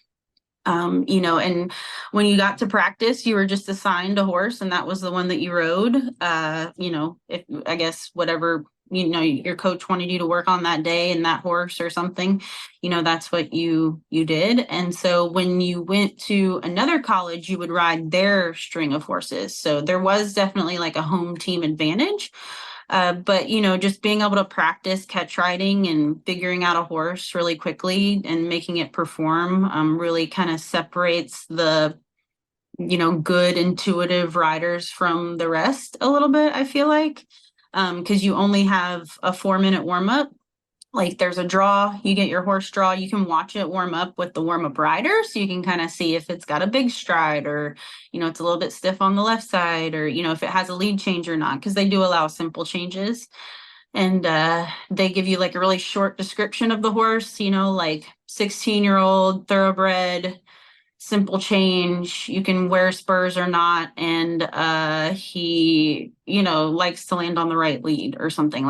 and when you got to practice, you were just assigned a horse, and that was the one that you rode. If I guess whatever your coach wanted you to work on that day and that horse or something, that's what you did. And so when you went to another college, you would ride their string of horses. So there was definitely like a home team advantage. But just being able to practice catch riding and figuring out a horse really quickly and making it perform really kind of separates the good intuitive riders from the rest a little bit, I feel like. Because you only have a 4-minute warm up. Like there's a draw, you get your horse draw, you can watch it warm up with the warm up rider. So you can kind of see if it's got a big stride or, it's a little bit stiff on the left side or, if it has a lead change or not, because they do allow simple changes. And they give you like a really short description of the horse, like 16-year-old thoroughbred, simple change, you can wear spurs or not, and he likes to land on the right lead or something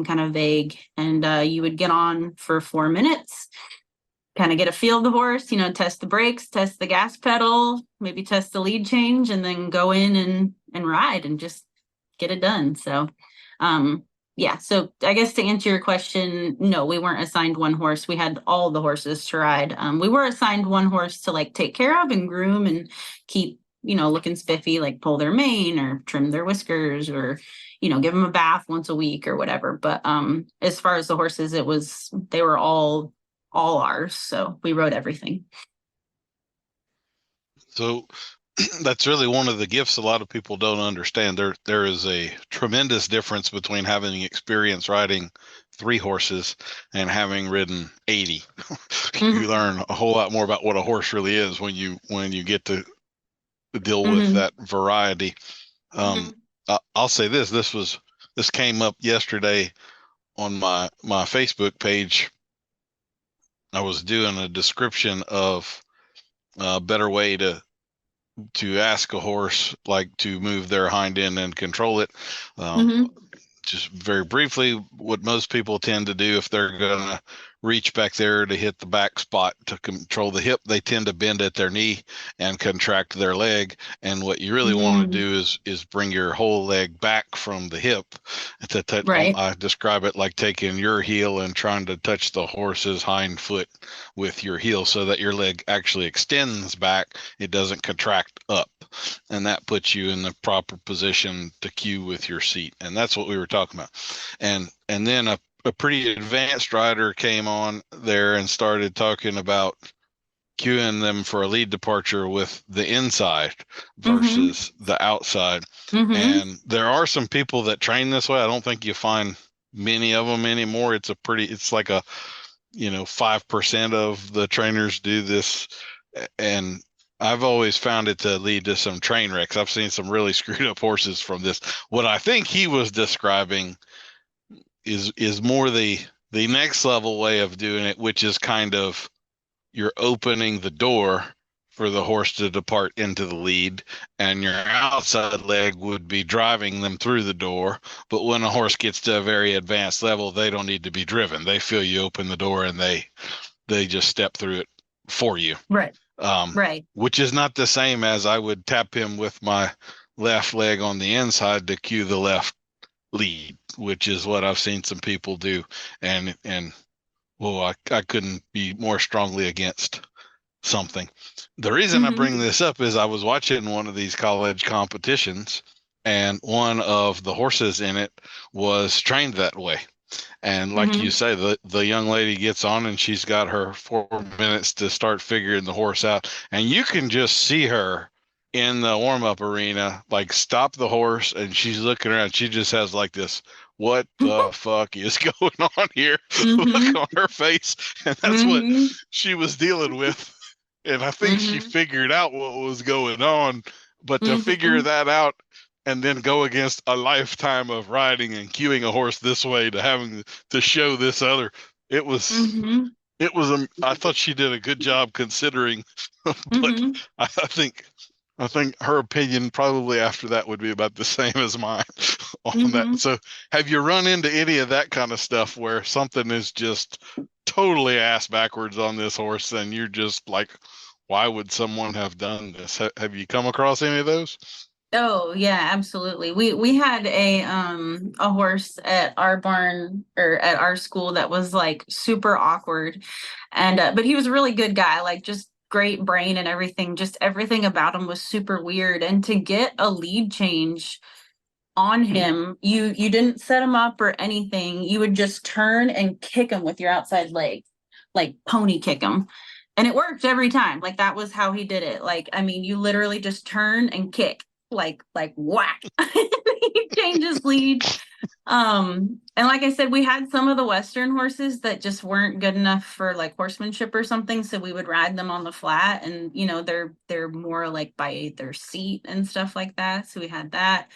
kind of vague. And you would get on for 4 minutes, kind of get a feel of the horse, test the brakes, test the gas pedal, maybe test the lead change, and then go in and ride and just get it done. So yeah, so I guess to answer your question, no, we weren't assigned one horse. We had all the horses to ride. We were assigned one horse to like take care of and groom and keep, looking spiffy, like pull their mane or trim their whiskers or, give them a bath once a week or whatever. But as far as the horses, they were all ours. So we rode everything. So that's really one of the gifts a lot of people don't understand. There is a tremendous difference between having experience riding 3 horses and having ridden 80. You learn a whole lot more about what a horse really is when you get to deal with that variety. I'll say this came up yesterday on my Facebook page. I was doing a description of a better way to ask a horse like to move their hind end and control it. Just very briefly, what most people tend to do if they're going to reach back there to hit the back spot to control the hip. They tend to bend at their knee and contract their leg. And what you really want to do is bring your whole leg back from the hip. Right. I describe it like taking your heel and trying to touch the horse's hind foot with your heel so that your leg actually extends back. It doesn't contract up. And that puts you in the proper position to cue with your seat. And that's what we were talking about. And then a pretty advanced rider came on there and started talking about cueing them for a lead departure with the inside versus the outside. And there are some people that train this way. I don't think you find many of them anymore. It's like a, 5% of the trainers do this. And I've always found it to lead to some train wrecks. I've seen some really screwed up horses from this. What I think he was describing is more the next level way of doing it, which is kind of you're opening the door for the horse to depart into the lead, and your outside leg would be driving them through the door. But when a horse gets to a very advanced level, they don't need to be driven. They feel you open the door and they just step through it for you. Right. Right. Which is not the same as I would tap him with my left leg on the inside to cue the left lead, which is what I've seen some people do. And well, I couldn't be more strongly against something. The reason I bring this up is I was watching one of these college competitions, and one of the horses in it was trained that way. And like you say, the young lady gets on and she's got her 4 minutes to start figuring the horse out. And you can just see her in the warm-up arena, like stop the horse, and she's looking around. She just has like this, what the fuck is going on here? Look on her face. And that's what she was dealing with. And I think she figured out what was going on. But to figure that out and then go against a lifetime of riding and cueing a horse this way to having to show this other, it was, I thought she did a good job considering, but I think her opinion probably after that would be about the same as mine on that. So have you run into any of that kind of stuff where something is just totally ass backwards on this horse and you're just like, why would someone have done this? Have you come across any of those? Oh yeah, absolutely. We had a horse at our barn or at our school that was like super awkward, and but he was a really good guy, like just great brain and everything. Just everything about him was super weird. And to get a lead change on him, you didn't set him up or anything. You would just turn and kick him with your outside leg, like pony kick him. And it worked every time. Like that was how he did it. Like, I mean, you literally just turn and kick. Like whack. He changes lead. And like I said, we had some of the Western horses that just weren't good enough for like horsemanship or something, so we would ride them on the flat, and they're more like by their seat and stuff like that, so we had that.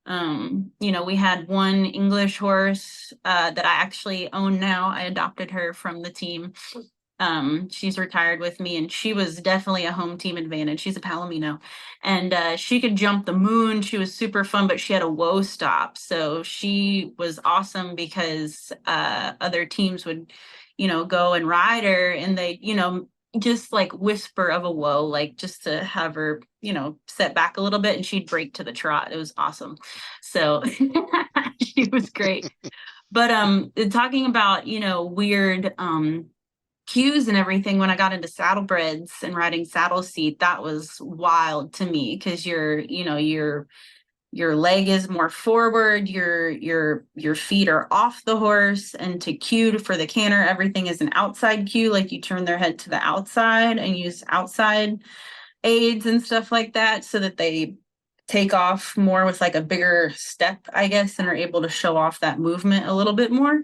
We had one English horse that I actually own now. I adopted her from the team. She's retired with me, and she was definitely a home team advantage. She's a Palomino, and she could jump the moon. She was super fun, but she had a woe stop, so she was awesome because other teams would go and ride her, and they just like whisper of a woe, like just to have her set back a little bit, and she'd break to the trot. It was awesome. So she was great. But talking about weird cues and everything, when I got into Saddlebreds and riding saddle seat, that was wild to me because your leg is more forward, your feet are off the horse, and to cue for the canter, everything is an outside cue, like you turn their head to the outside and use outside aids and stuff like that so that they take off more with like a bigger step, I guess, and are able to show off that movement a little bit more.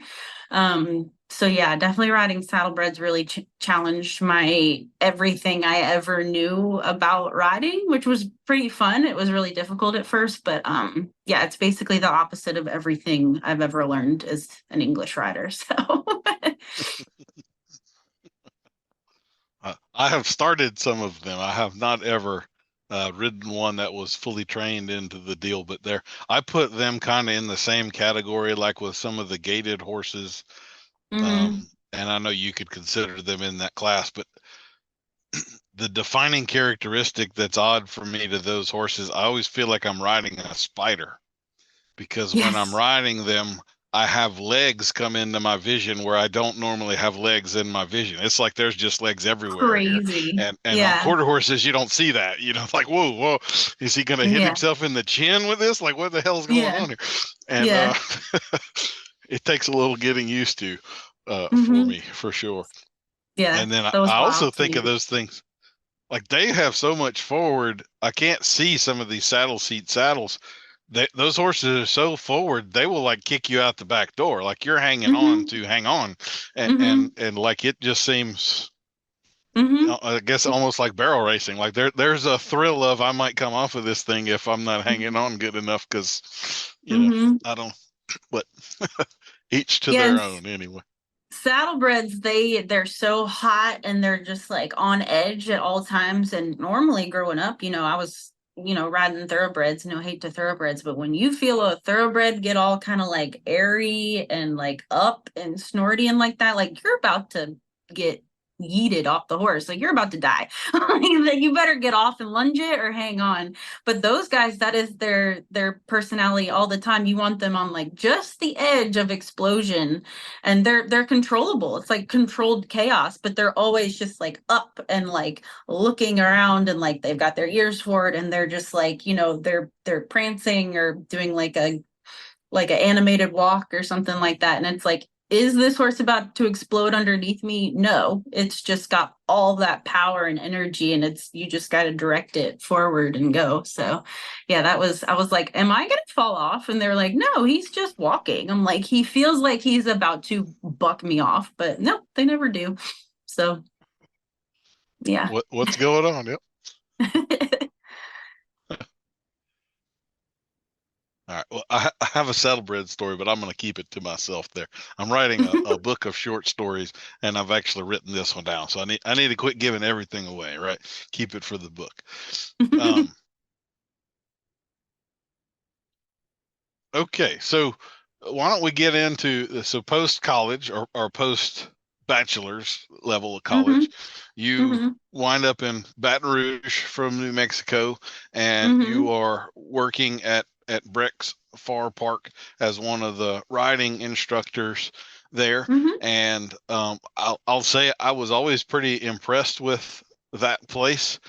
So yeah, definitely riding Saddlebreds really challenged my everything I ever knew about riding, which was pretty fun. It was really difficult at first, but yeah, it's basically the opposite of everything I've ever learned as an English rider. So I have started some of them. I have not ever ridden one that was fully trained into the deal, but I put them kind of in the same category, like with some of the gaited horses. and I know you could consider them in that class, but the defining characteristic that's odd for me to those horses, I always feel like I'm riding a spider, because when I'm Yes. riding them, I have legs come into my vision where I don't normally have legs in my vision. It's like there's just legs everywhere here. Crazy. And on Yeah. quarter horses, you don't see that. Like, whoa, is he going to hit Yeah. himself in the chin with this? Like, what the hell's going Yeah. on here? And Yeah. it takes a little getting used to for Hmm. me, for sure. Yeah. And then That was I also wild to think of me. those things. Like, they have so much forward. I can't see some of these saddle seat saddles. Those horses are so forward, they will like kick you out the back door. Like, you're hanging on Hmm. to hang on. And, Hmm. and like, it just seems, Hmm. I guess, almost like barrel racing. Like, there's a thrill of, I might come off of this thing if I'm not hanging on good enough. Cause Hmm. I don't, but each to Yeah. their And own anyway. Saddlebreds, they're so hot and they're just like on edge at all times. And normally growing up, I was, riding thoroughbreds, no hate to thoroughbreds, but when you feel a thoroughbred get all kind of like airy and like up and snorty and like that, like you're about to get yeeted off the horse, like you're about to die. Like, you better get off and lunge it or hang on. But those guys, that is their personality all the time. You want them on like just the edge of explosion, and they're controllable. It's like controlled chaos, but they're always just like up and like looking around, and like they've got their ears forward, and they're just like, they're prancing or doing like an animated walk or something like that. And it's like, is this horse about to explode underneath me? No, it's just got all that power and energy, and you just got to direct it forward and go. So yeah, I was like, am I going to fall off? And they're like, no, he's just walking. I'm like, he feels like he's about to buck me off, but no, they never do. So yeah. What's going on? Yep. All right. Well, I have a saddlebred story, but I'm going to keep it to myself there. I'm writing a book of short stories, and I've actually written this one down. So I need to quit giving everything away, right? Keep it for the book. Okay. So why don't we get into, so post college, or post bachelor's level of Hmm. college, you Hmm. wind up in Baton Rouge from New Mexico, and you Hmm. are working at Breck's Far Park as one of the riding instructors there. Hmm. And I'll say I was always pretty impressed with that place.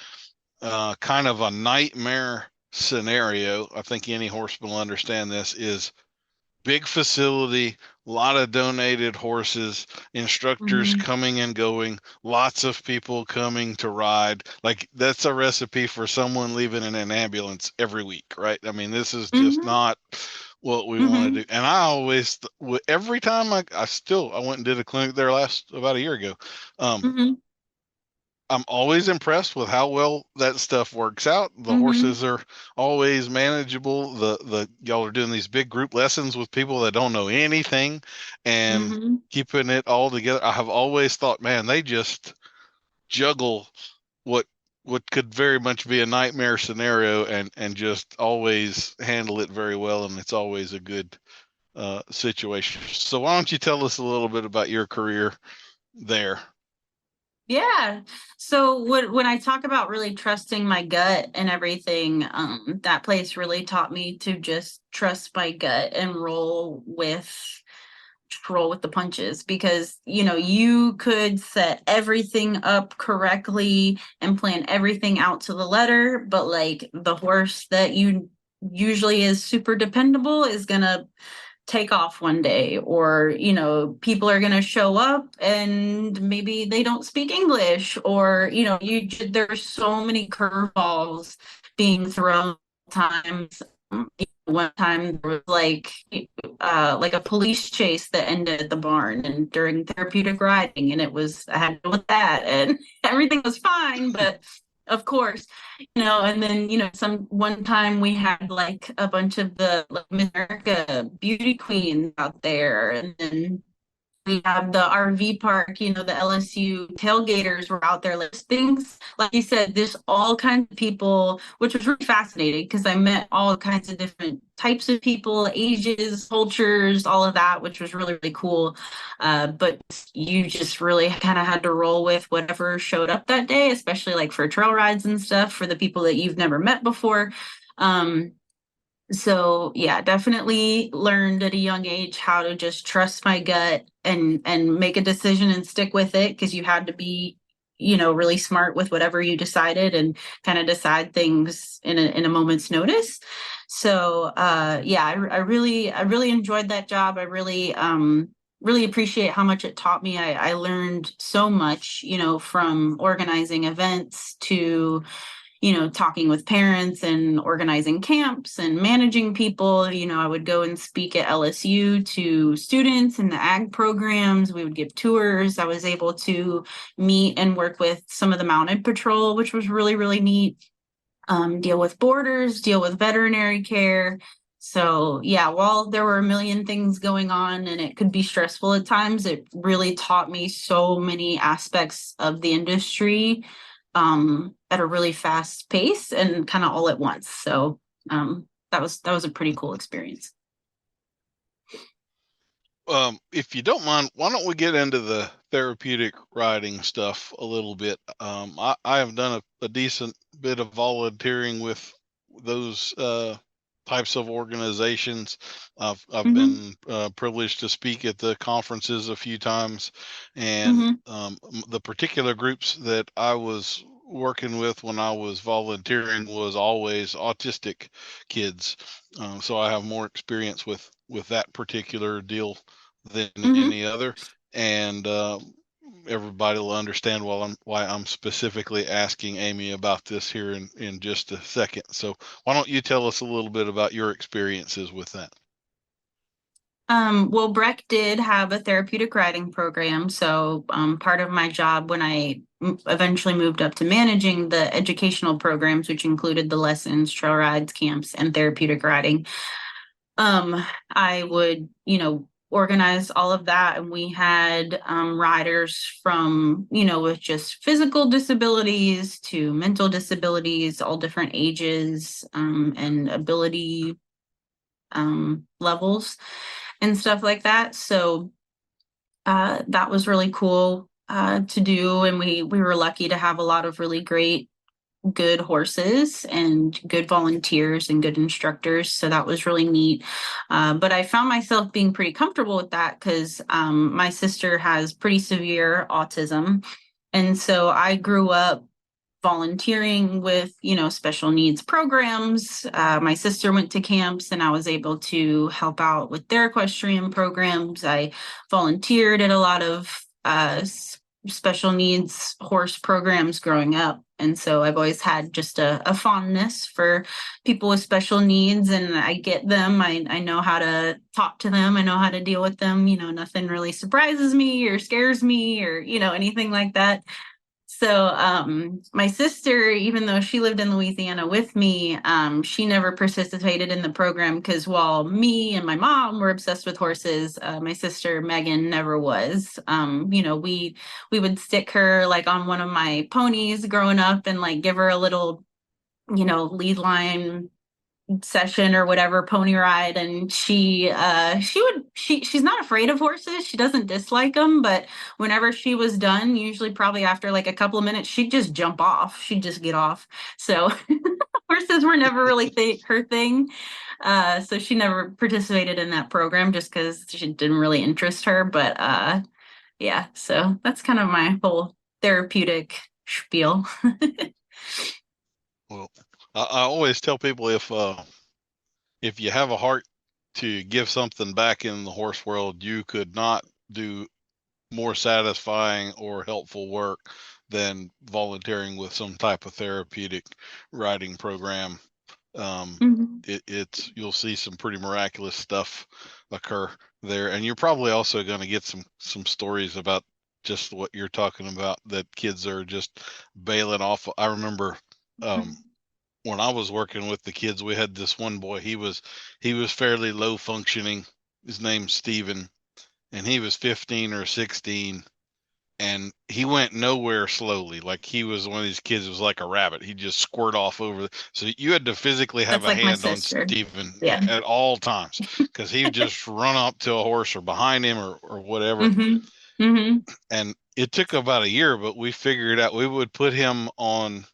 Kind of a nightmare scenario. I think any horseman will understand this. Is big facility, a lot of donated horses, instructors Hmm. coming and going, lots of people coming to ride. Like, that's a recipe for someone leaving in an ambulance every week, right? I mean, this is just Hmm. not what we want Hmm. to do. And I always, every time I went and did a clinic there about a year ago. Hmm. I'm always impressed with how well that stuff works out. The Hmm. horses are always manageable. Y'all are doing these big group lessons with people that don't know anything and Hmm. keeping it all together. I have always thought, man, they just juggle what could very much be a nightmare scenario, and just always handle it very well, and it's always a good situation. So why don't you tell us a little bit about your career there? Yeah. So when I talk about really trusting my gut and everything, that place really taught me to just trust my gut and roll with the punches, because you could set everything up correctly and plan everything out to the letter, but like the horse that you usually is super dependable is gonna take off one day, or people are going to show up and maybe they don't speak English, or there's so many curveballs being thrown times. One time there was like a police chase that ended at the barn and during therapeutic riding, and I had to deal with that, and everything was fine, but of course, and then some one time we had like a bunch of the like Miss America beauty queens out there, and then we have the RV park, you know, the LSU tailgaters were out there like things. Like you said, there's all kinds of people, which was really fascinating because I met all kinds of different types of people, ages, cultures, all of that, which was really, really cool. But you just really kind of had to roll with whatever showed up that day, especially like for trail rides and stuff for the people that you've never met before. So yeah, definitely learned at a young age how to just trust my gut and make a decision and stick with it, because you had to be, you know, really smart with whatever you decided and kind of decide things in a moment's notice. So yeah, I really enjoyed that job. I really appreciate how much it taught me. I learned so much, you know, from organizing events to, you know, talking with parents and organizing camps and managing people. You know, I would go and speak at LSU to students in the ag programs. We would give tours. I was able to meet and work with some of the mounted patrol, which was really, really neat. Deal with borders, deal with veterinary care. So yeah, while there were a million things going on and it could be stressful at times, it really taught me so many aspects of the industry at a really fast pace and kind of all at once. So that was a pretty cool experience. If you don't mind, why don't we get into the therapeutic riding stuff a little bit? I have done a decent bit of volunteering with those types of organizations. I've been privileged to speak at the conferences a few times, and the particular groups that I was working with when I was volunteering was always autistic kids. So I have more experience with that particular deal than any other, and everybody will understand why I'm specifically asking Amy about this here in just a second. So why don't you tell us a little bit about your experiences with that? Well, Breck did have a therapeutic riding program. So part of my job when I eventually moved up to managing the educational programs, which included the lessons, trail rides, camps, and therapeutic riding, I would, you know, organize all of that. And we had riders from, you know, with just physical disabilities to mental disabilities, all different ages and ability levels and stuff like that. So that was really cool to do. And we were lucky to have a lot of really great, good horses and good volunteers and good instructors. So that was really neat. But I found myself being pretty comfortable with that because my sister has pretty severe autism. And so I grew up volunteering with, you know, special needs programs. My sister went to camps and I was able to help out with their equestrian programs. I volunteered at a lot of special needs horse programs growing up. And so I've always had just a fondness for people with special needs, and I get them. I know how to talk to them. I know how to deal with them. You know, nothing really surprises me or scares me or, you know, anything like that. So my sister, even though she lived in Louisiana with me, she never participated in the program because while me and my mom were obsessed with horses, my sister Megan never was. You know, we would stick her like on one of my ponies growing up and like give her a little, you know, lead line session or whatever, pony ride, and she's not afraid of horses. She doesn't dislike them, but whenever she was done, usually probably after like a couple of minutes, she'd just jump off. She'd just get off. So horses were never really her thing. So she never participated in that program just because she didn't really interest her. But yeah, so that's kind of my whole therapeutic spiel. Well, I always tell people if you have a heart to give something back in the horse world, you could not do more satisfying or helpful work than volunteering with some type of therapeutic riding program. It's you'll see some pretty miraculous stuff occur there, and you're probably also going to get some stories about just what you're talking about, that kids are just bailing off. I remember when I was working with the kids, we had this one boy. He was fairly low functioning. His name's Steven, and he was 15 or 16, and he went nowhere slowly. Like he was one of these kids who was like a rabbit. He just squirt off over. So you had to physically have That's a like my hand on sister. Stephen Yeah. at all times, because he would just run up to a horse or behind him or whatever. Mm-hmm. Mm-hmm. And it took about a year, but we figured out we would put him on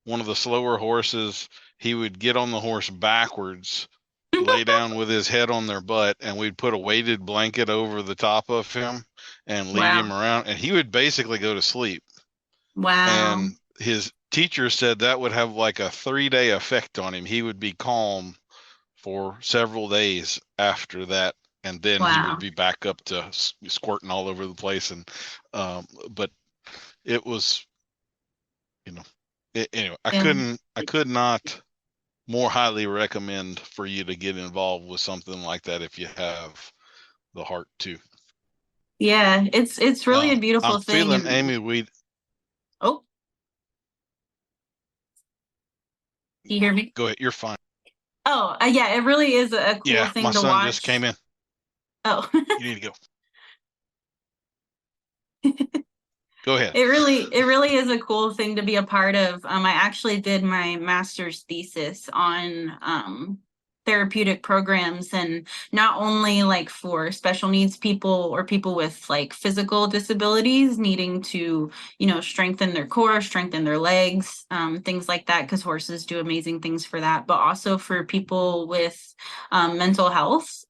one of the slower horses. He would get on the horse backwards, lay down with his head on their butt, and we'd put a weighted blanket over the top of him and lead him Wow. around, and he would basically go to sleep. Wow. And his teacher said that would have like a 3-day effect on him. He would be calm for several days after that, and then he would Wow. be back up to squirting all over the place. And but it was, you know, anyway, Yeah. I could not more highly recommend for you to get involved with something like that if you have the heart to. Yeah. It's really a I'm beautiful thing. feeling, And Amy, we oh, do you hear me? go ahead. You're fine. Oh, yeah, it really is a cool Yeah, my thing to son just came watch. in. Oh. You need to go. Go ahead. It really is a cool thing to be a part of. I actually did my master's thesis on therapeutic programs, and not only like for special needs people or people with like physical disabilities needing to, strengthen their core, strengthen their legs, things like that, because horses do amazing things for that, but also for people with mental health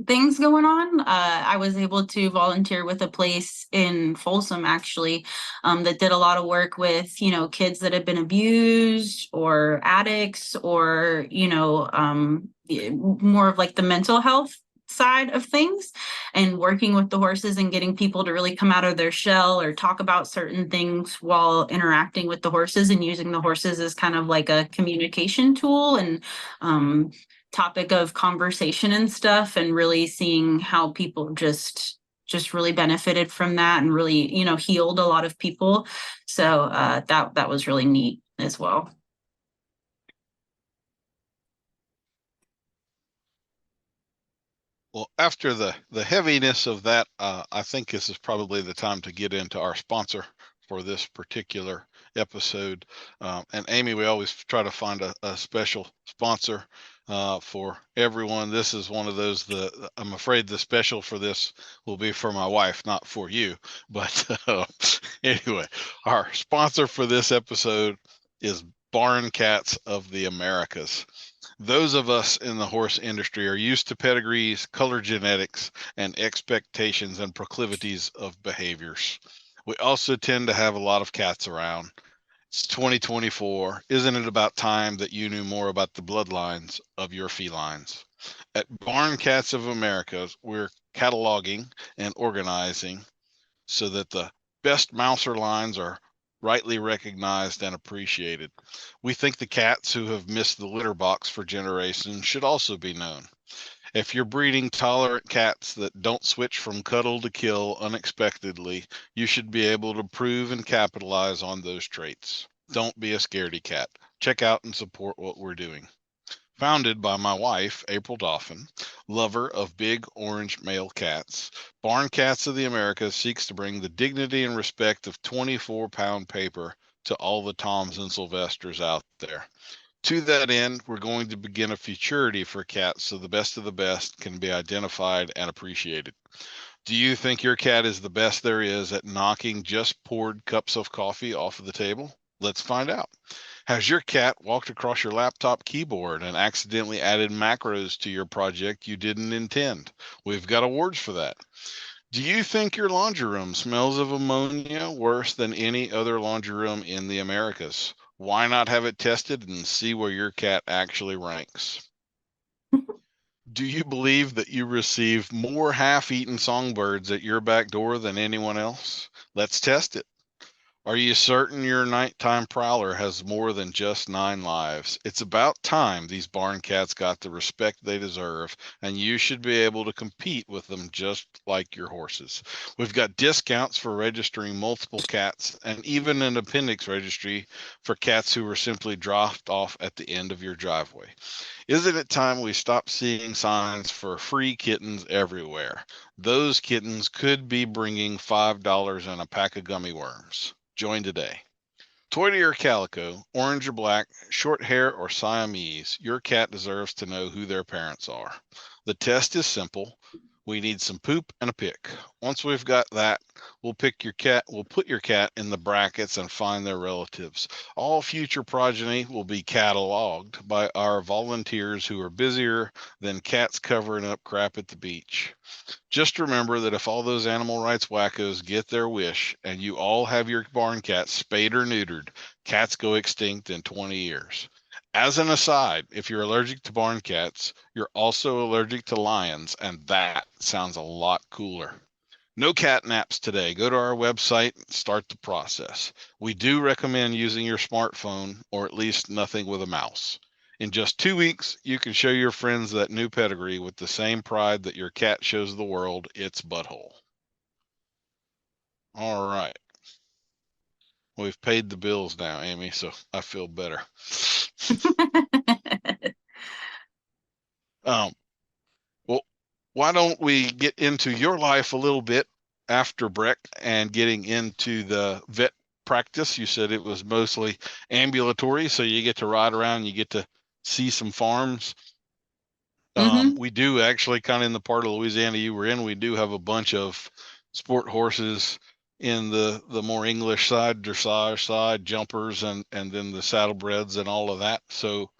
things going on. I was able to volunteer with a place in Folsom, actually, that did a lot of work with, kids that have been abused or addicts or, more of like the mental health side of things, and working with the horses and getting people to really come out of their shell or talk about certain things while interacting with the horses, and using the horses as kind of like a communication tool and topic of conversation and stuff, and really seeing how people just really benefited from that, and really, healed a lot of people. So that was really neat as well. Well, after the heaviness of that, I think this is probably the time to get into our sponsor for this particular episode. And Amy, we always try to find a special sponsor for everyone. This is one of those. I'm afraid the special for this will be for my wife, not for you. But anyway, our sponsor for this episode is Barn Cats of the Americas. Those of us in the horse industry are used to pedigrees, color genetics, and expectations and proclivities of behaviors. We also tend to have a lot of cats around. It's 2024. Isn't it about time that you knew more about the bloodlines of your felines? At Barn Cats of America, we're cataloging and organizing so that the best mouser lines are rightly recognized and appreciated. We think the cats who have missed the litter box for generations should also be known. If you're breeding tolerant cats that don't switch from cuddle to kill unexpectedly, you should be able to prove and capitalize on those traits. Don't be a scaredy cat. Check out and support what we're doing. Founded by my wife, April Dauphin, lover of big orange male cats, Barn Cats of the Americas seeks to bring the dignity and respect of 24-pound paper to all the Toms and Sylvesters out there. To that end, we're going to begin a futurity for cats so the best of the best can be identified and appreciated. Do you think your cat is the best there is at knocking just poured cups of coffee off of the table? Let's find out. Has your cat walked across your laptop keyboard and accidentally added macros to your project you didn't intend? We've got awards for that. Do you think your laundry room smells of ammonia worse than any other laundry room in the Americas? Why not have it tested and see where your cat actually ranks? Do you believe that you receive more half-eaten songbirds at your back door than anyone else? Let's test it. Are you certain your nighttime prowler has more than just 9 lives? It's about time these barn cats got the respect they deserve, and you should be able to compete with them just like your horses. We've got discounts for registering multiple cats and even an appendix registry for cats who were simply dropped off at the end of your driveway. Isn't it time we stop seeing signs for free kittens everywhere? Those kittens could be bringing $5 and a pack of gummy worms. Join today. Toy or calico, orange or black, short hair or Siamese, your cat deserves to know who their parents are. The test is simple. We need some poop and a pick. Once we've got that, we'll put your cat in the brackets and find their relatives. All future progeny will be cataloged by our volunteers who are busier than cats covering up crap at the beach. Just remember that if all those animal rights wackos get their wish and you all have your barn cat spayed or neutered, cats go extinct in 20 years. As an aside, if you're allergic to barn cats, you're also allergic to lions, and that sounds a lot cooler. No cat naps today. Go to our website and start the process. We do recommend using your smartphone or at least nothing with a mouse. In just 2 weeks, you can show your friends that new pedigree with the same pride that your cat shows the world its butthole. All right. We've paid the bills now, Amy, so I feel better. Well, why don't we get into your life a little bit after Breck and getting into the vet practice? You said it was mostly ambulatory, so you get to ride around, you get to see some farms. We do actually, kind of in the part of Louisiana you were in, we do have a bunch of sport horses in the more English side, dressage side, jumpers, and then the saddlebreds and all of that. So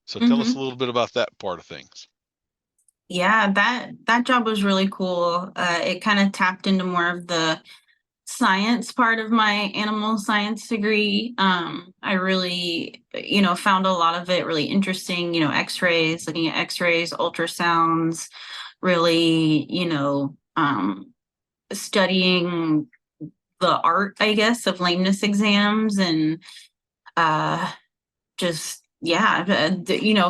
tell us a little bit about that part of things. Yeah, that job was really cool. It kind of tapped into more of the science part of my animal science degree. I really, found a lot of it really interesting, x-rays, looking at x-rays, ultrasounds, really, studying the art, I guess, of lameness exams and just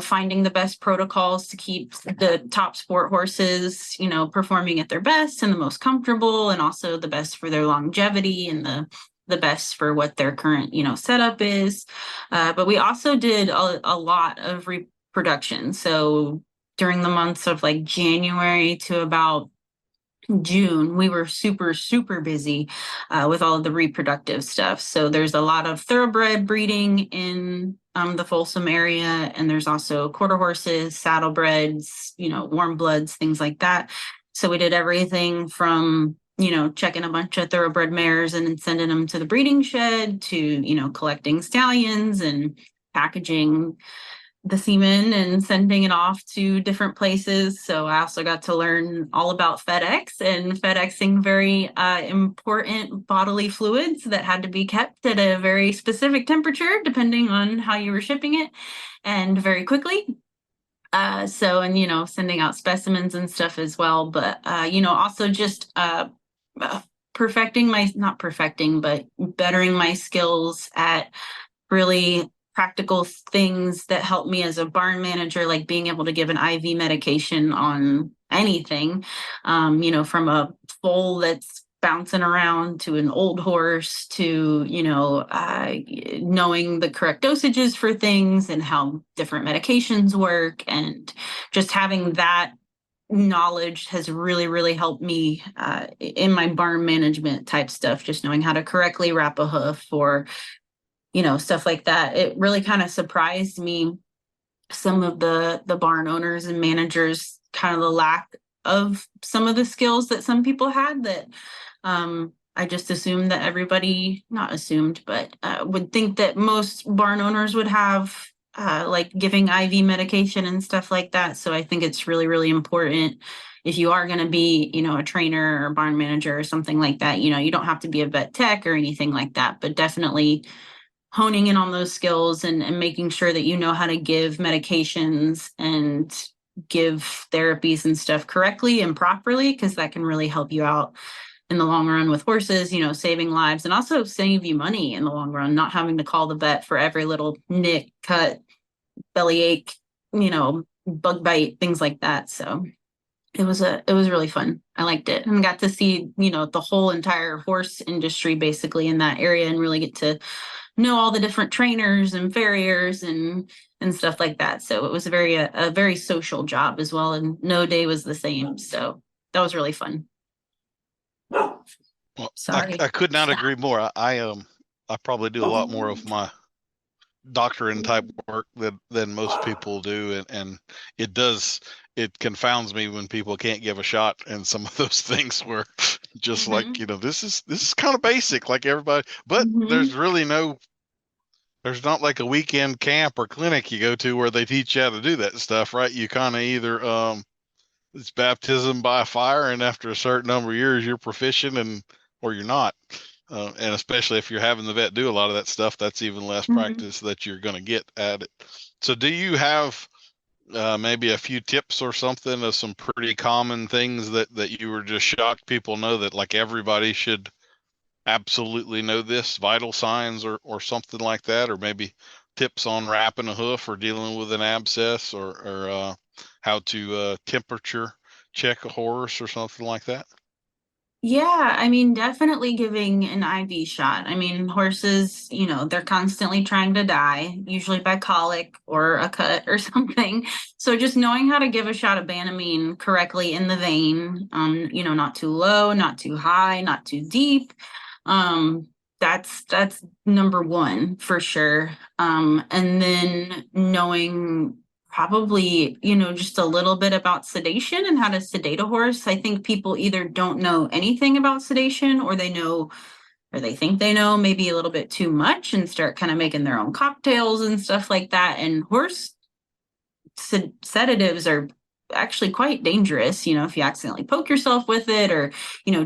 finding the best protocols to keep the top sport horses, performing at their best and the most comfortable, and also the best for their longevity and the best for what their current, setup is. But we also did a lot of reproduction. So during the months of like January to about June, we were super, super busy with all of the reproductive stuff. So there's a lot of thoroughbred breeding in the Folsom area, and there's also quarter horses, saddlebreds, warm bloods, things like that. So we did everything from, checking a bunch of thoroughbred mares and then sending them to the breeding shed to, collecting stallions and packaging the semen and sending it off to different places. So I also got to learn all about FedEx and FedExing very important bodily fluids that had to be kept at a very specific temperature depending on how you were shipping it, and very quickly. Sending out specimens and stuff as well. But, also just bettering my skills at really practical things that help me as a barn manager, like being able to give an IV medication on anything, from a foal that's bouncing around to an old horse to, knowing the correct dosages for things and how different medications work. And just having that knowledge has really, really helped me in my barn management type stuff, just knowing how to correctly wrap a hoof or stuff like that. It really kind of surprised me, some of the barn owners and managers, kind of the lack of some of the skills that some people had that I just assumed that not assumed, but would think that most barn owners would have, like giving IV medication and stuff like that. So I think it's really, really important if you are going to be, a trainer or barn manager or something like that. You don't have to be a vet tech or anything like that, but definitely honing in on those skills and making sure that you know how to give medications and give therapies and stuff correctly and properly, because that can really help you out in the long run with horses, saving lives and also save you money in the long run, not having to call the vet for every little nick, cut, bellyache, bug bite, things like that. So it was really fun. I liked it and got to see, the whole entire horse industry basically in that area and really get to know all the different trainers and farriers and stuff like that. So it was a very social job as well, and no day was the same. So that was really fun. Well, Sorry. I could not agree more. I probably do a lot more of my doctoring type work than most people do, and it confounds me when people can't give a shot and some of those things where just like this is kind of basic like everybody, but there's not like a weekend camp or clinic you go to where they teach you how to do that stuff, right? You kind of either it's baptism by fire, and after a certain number of years you're proficient or you're not. And especially if you're having the vet do a lot of that stuff, that's even less practice that you're going to get at it. So do you have maybe a few tips or something of some pretty common things that you were just shocked people know that like everybody should absolutely know this, vital signs or something like that, or maybe tips on wrapping a hoof or dealing with an abscess or how to temperature check a horse or something like that? Yeah, I mean, definitely giving an IV shot. I mean, horses, they're constantly trying to die, usually by colic or a cut or something. So just knowing how to give a shot of Banamine correctly in the vein, not too low, not too high, not too deep. That's number one for sure. And then knowing probably, just a little bit about sedation and how to sedate a horse. I think people either don't know anything about sedation or they think they know maybe a little bit too much and start kind of making their own cocktails and stuff like that. And horse sedatives are actually quite dangerous, if you accidentally poke yourself with it or,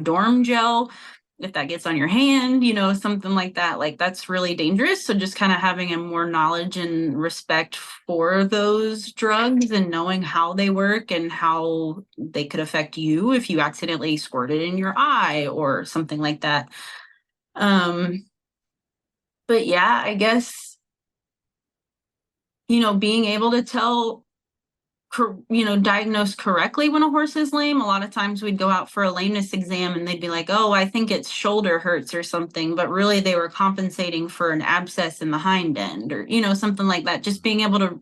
dorm gel, if that gets on your hand, something like that, like that's really dangerous. So just kind of having a more knowledge and respect for those drugs and knowing how they work and how they could affect you if you accidentally squirt it in your eye or something like that. But yeah, I guess, being able to diagnose correctly when a horse is lame. A lot of times we'd go out for a lameness exam and they'd be like, oh, I think it's shoulder hurts or something, but really they were compensating for an abscess in the hind end or, something like that. Just being able to,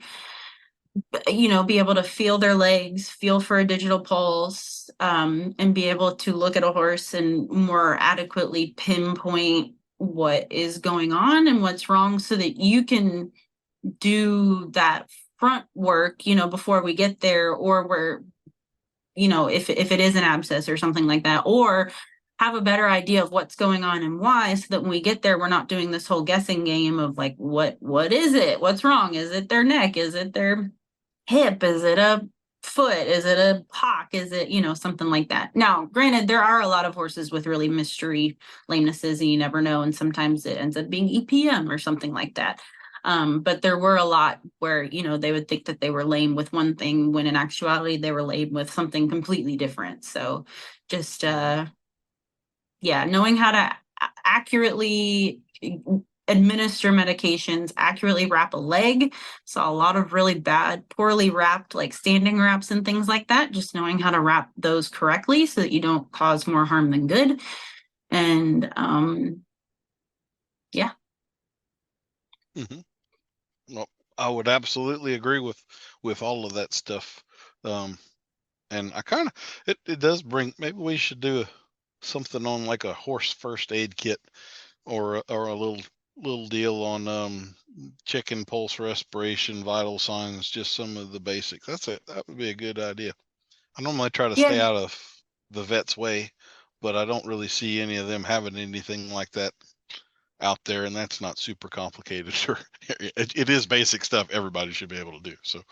be able to feel their legs, feel for a digital pulse, and be able to look at a horse and more adequately pinpoint what is going on and what's wrong so that you can do that front work, before we get there, or where, if it is an abscess or something like that, or have a better idea of what's going on and why, so that when we get there, we're not doing this whole guessing game of like, what is it? What's wrong? Is it their neck? Is it their hip? Is it a foot? Is it a hock? Is it, something like that? Now, granted, there are a lot of horses with really mystery lamenesses and you never know. And sometimes it ends up being EPM or something like that. But there were a lot where, they would think that they were lame with one thing when in actuality they were lame with something completely different. So just, knowing how to accurately administer medications, accurately wrap a leg. Saw a lot of really bad, poorly wrapped, like standing wraps and things like that. Just knowing how to wrap those correctly so that you don't cause more harm than good. And, yeah. Well, I would absolutely agree with all of that stuff. And I kind of it does bring, maybe we should do something on like a horse first aid kit or a little deal on checking pulse, respiration, vital signs, just some of the basics. That would be a good idea. I normally try to stay out of the vet's way, but I don't really see any of them having anything like that out there, and that's not super complicated. Sure, it is basic stuff everybody should be able to do. So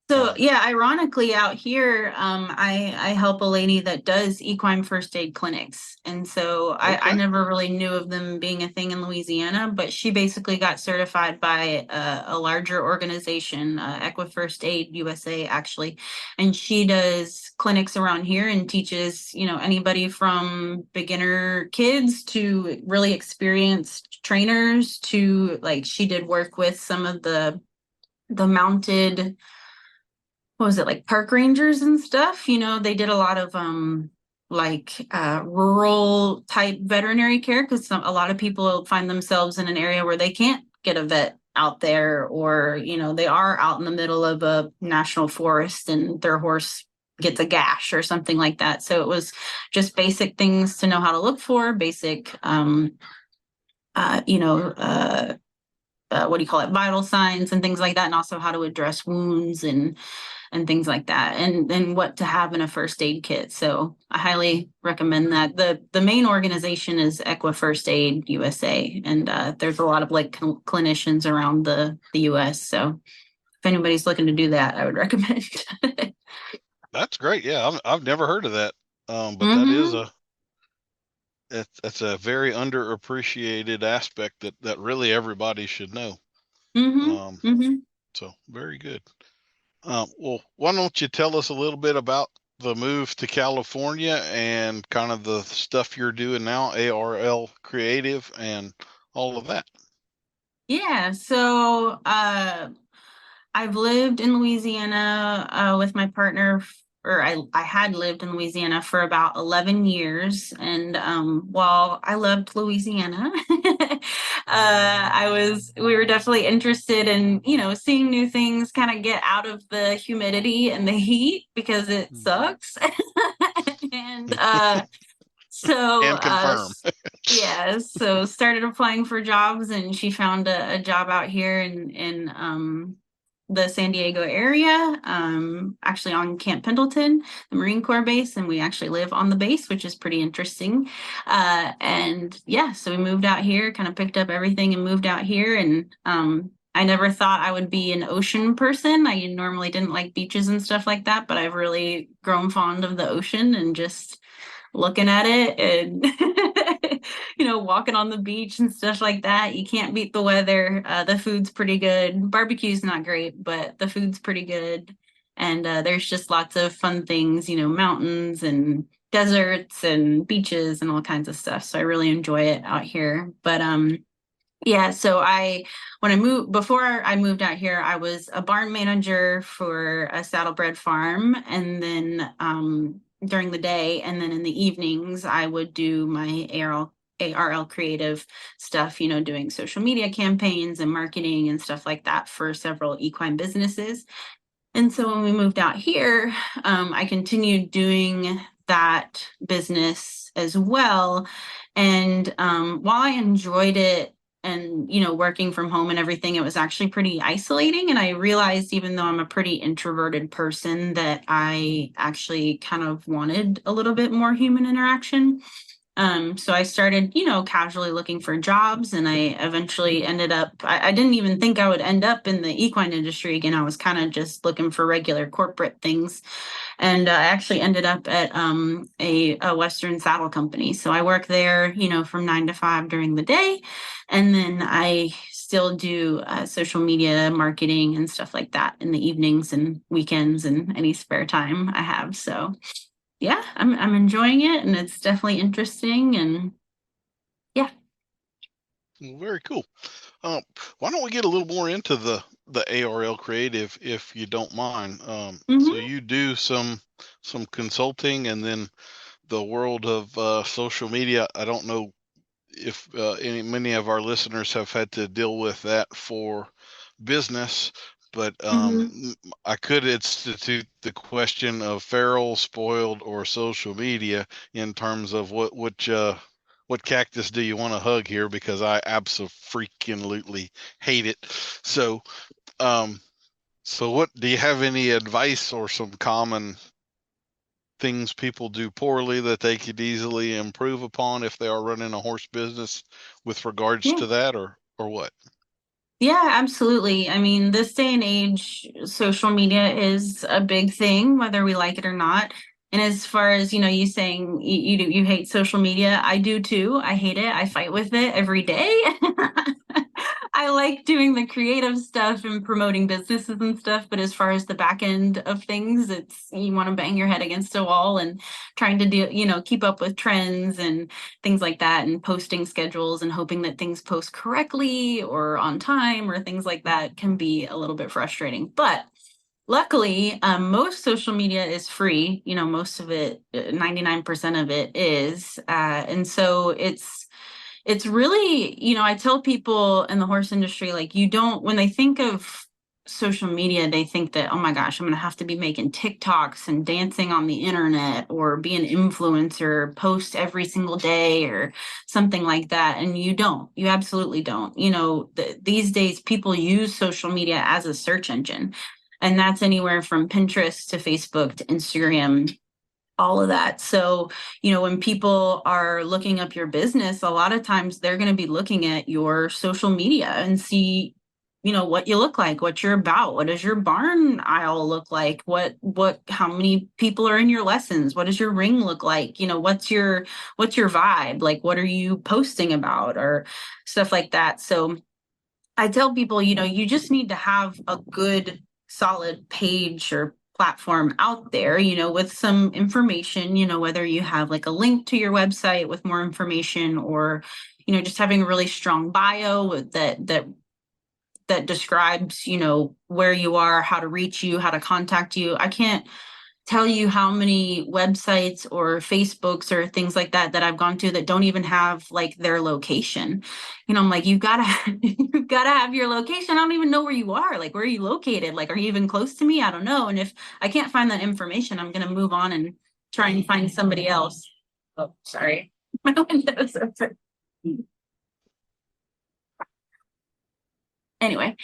So yeah, ironically out here, I help a lady that does equine first aid clinics. And so I Okay. never really knew of them being a thing in Louisiana, but she basically got certified by a larger organization, Equi First Aid USA actually. And she does clinics around here and teaches, anybody from beginner kids to really experienced trainers to like she did work with some of the mounted, what was it, like park rangers and stuff. They did a lot of rural type veterinary care because a lot of people find themselves in an area where they can't get a vet out there, or they are out in the middle of a national forest and their horse gets a gash or something like that. So it was just basic things to know how to look for, basic uh, you know uh what do you call it, vital signs and things like that, and also how to address wounds and things like that, and what to have in a first aid kit. So I highly recommend that. The main organization is Equi First Aid USA, and there's a lot of like clinicians around the US. So if anybody's looking to do that, I would recommend. That's great. Yeah, I've never heard of that. But that is Mm-hmm. that's a very underappreciated aspect that really everybody should know. Mm-hmm. Um, Mm-hmm. so very good. Well, why don't you tell us a little bit about the move to California and kind of the stuff you're doing now, ARL Creative and all of that? Yeah. So I've lived in Louisiana with my partner, or I had lived in Louisiana for about 11 years. And while I loved Louisiana, we were definitely interested in, seeing new things, kind of get out of the humidity and the heat because it sucks. And so, And confirm. yeah, so started applying for jobs, and she found a job out here in the San Diego area, actually on Camp Pendleton, the Marine Corps base, and we actually live on the base, which is pretty interesting. And yeah, so we moved out here, kind of picked up everything and moved out here, and I never thought I would be an ocean person. I normally didn't like beaches and stuff like that, but I've really grown fond of the ocean and just looking at it and walking on the beach and stuff like that. You can't beat the weather. The food's pretty good. Barbecue's not great, but the food's pretty good. And there's just lots of fun things, mountains and deserts and beaches and all kinds of stuff. So I really enjoy it out here. But yeah, so before I moved out here, I was a barn manager for a saddlebred farm, and then during the day, and then in the evenings, I would do my ARL creative stuff, doing social media campaigns and marketing and stuff like that for several equine businesses. And so when we moved out here, I continued doing that business as well. And while I enjoyed it and, working from home and everything, it was actually pretty isolating. And I realized, even though I'm a pretty introverted person, that I actually kind of wanted a little bit more human interaction. So I started, casually looking for jobs, and I eventually ended up, I didn't even think I would end up in the equine industry again. I was kind of just looking for regular corporate things. And I actually ended up at a Western saddle company. So I work there, from 9 to 5 during the day. And then I still do social media marketing and stuff like that in the evenings and weekends and any spare time I have. So yeah, I'm enjoying it, and it's definitely interesting, and yeah. Well, very cool. Why don't we get a little more into the ARL Creative, if you don't mind? So Mm-hmm. you do some consulting, and then the world of social media. I don't know if many of our listeners have had to deal with that for business, but Mm-hmm. I could institute the question of feral, spoiled, or social media in terms of what cactus do you want to hug here, because I absolutely hate it. So, um, so what do you have any advice or some common things people do poorly that they could easily improve upon if they are running a horse business with regards Yeah. to that, or what? Yeah, absolutely. I mean, this day and age, social media is a big thing, whether we like it or not. And as far as, you saying you hate social media, I do too. I hate it. I fight with it every day. I like doing the creative stuff and promoting businesses and stuff, but as far as the back end of things, it's you want to bang your head against a wall and trying to do, keep up with trends and things like that, and posting schedules and hoping that things post correctly or on time or things like that can be a little bit frustrating. But luckily, most social media is free. Most of it, 99% of it is. And so it's really, I tell people in the horse industry, like, when they think of social media, they think that, oh my gosh, I'm going to have to be making TikToks and dancing on the internet or be an influencer, post every single day or something like that. And you absolutely don't. These days people use social media as a search engine, and that's anywhere from Pinterest to Facebook to Instagram, all of that. So, when people are looking up your business, a lot of times they're going to be looking at your social media and see, what you look like, what you're about, what does your barn aisle look like, how many people are in your lessons, what does your ring look like, what's your vibe, like, what are you posting about, or stuff like that. So I tell people, you just need to have a good, solid page or platform out there, with some information, whether you have like a link to your website with more information, or, just having a really strong bio that describes, where you are, how to reach you, how to contact you. I can't tell you how many websites or Facebooks or things like that I've gone to that don't even have like their location. I'm like, you gotta you gotta have your location. I don't even know where you are. Like, where are you located? Like, are you even close to me? I don't know. And if I can't find that information, I'm gonna move on and try and find somebody else. Oh, sorry. My window's open. Anyway,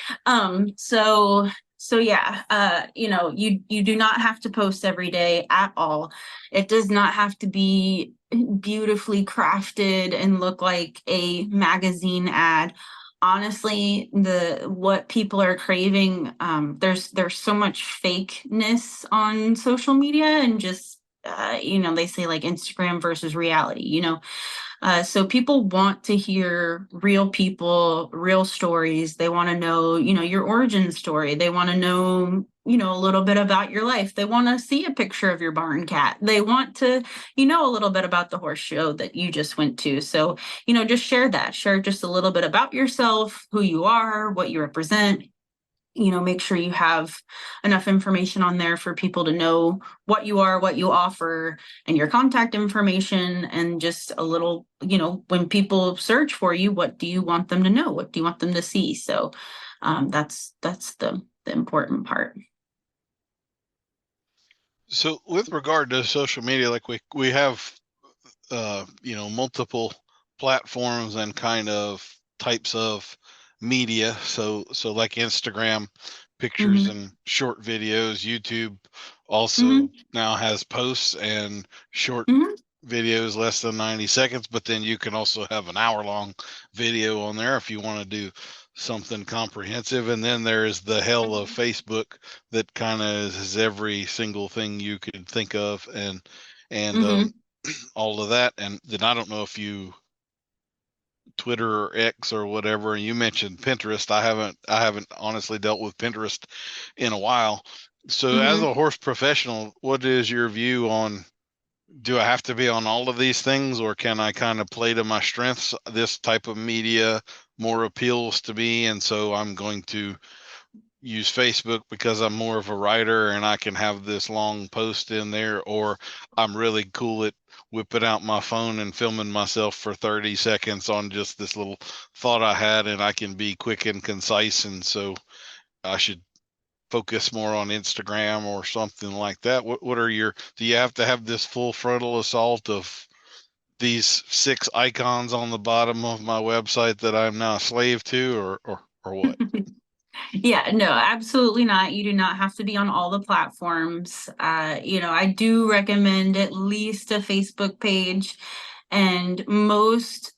so yeah, you do not have to post every day at all. It does not have to be beautifully crafted and look like a magazine ad. Honestly, what people are craving, there's so much fakeness on social media, and just they say like Instagram versus reality, so people want to hear real people, real stories. They want to know, your origin story. They want to know, a little bit about your life. They want to see a picture of your barn cat. They want to, a little bit about the horse show that you just went to. So, just share that. Share just a little bit about yourself, who you are, what you represent. Make sure you have enough information on there for people to know what you are, what you offer, and your contact information, and just a little, when people search for you, what do you want them to know? What do you want them to see? So that's the important part. So with regard to social media, like we have multiple platforms and kind of types of media. So like Instagram, pictures Mm-hmm. and short videos. YouTube also Mm-hmm. now has posts and short Mm-hmm. videos less than 90 seconds, but then you can also have an hour-long video on there if you want to do something comprehensive. And then there's the hell of Facebook that kind of is every single thing you could think of, and Mm-hmm. all of that. And then I don't know if you Twitter or X or whatever. You mentioned Pinterest. I haven't honestly dealt with Pinterest in a while. So as Mm-hmm. a horse professional, what is your view on, do I have to be on all of these things, or can I kind of play to my strengths? This type of media more appeals to me, and so I'm going to use Facebook because I'm more of a writer and I can have this long post in there, or I'm really cool at whipping out my phone and filming myself for 30 seconds on just this little thought I had, and I can be quick and concise, and so I should focus more on Instagram or something like that. What are your, do you have to have this full frontal assault of these 6 icons on the bottom of my website that I'm now a slave to, or what? Yeah, no, absolutely not. You do not have to be on all the platforms. I do recommend at least a Facebook page, and most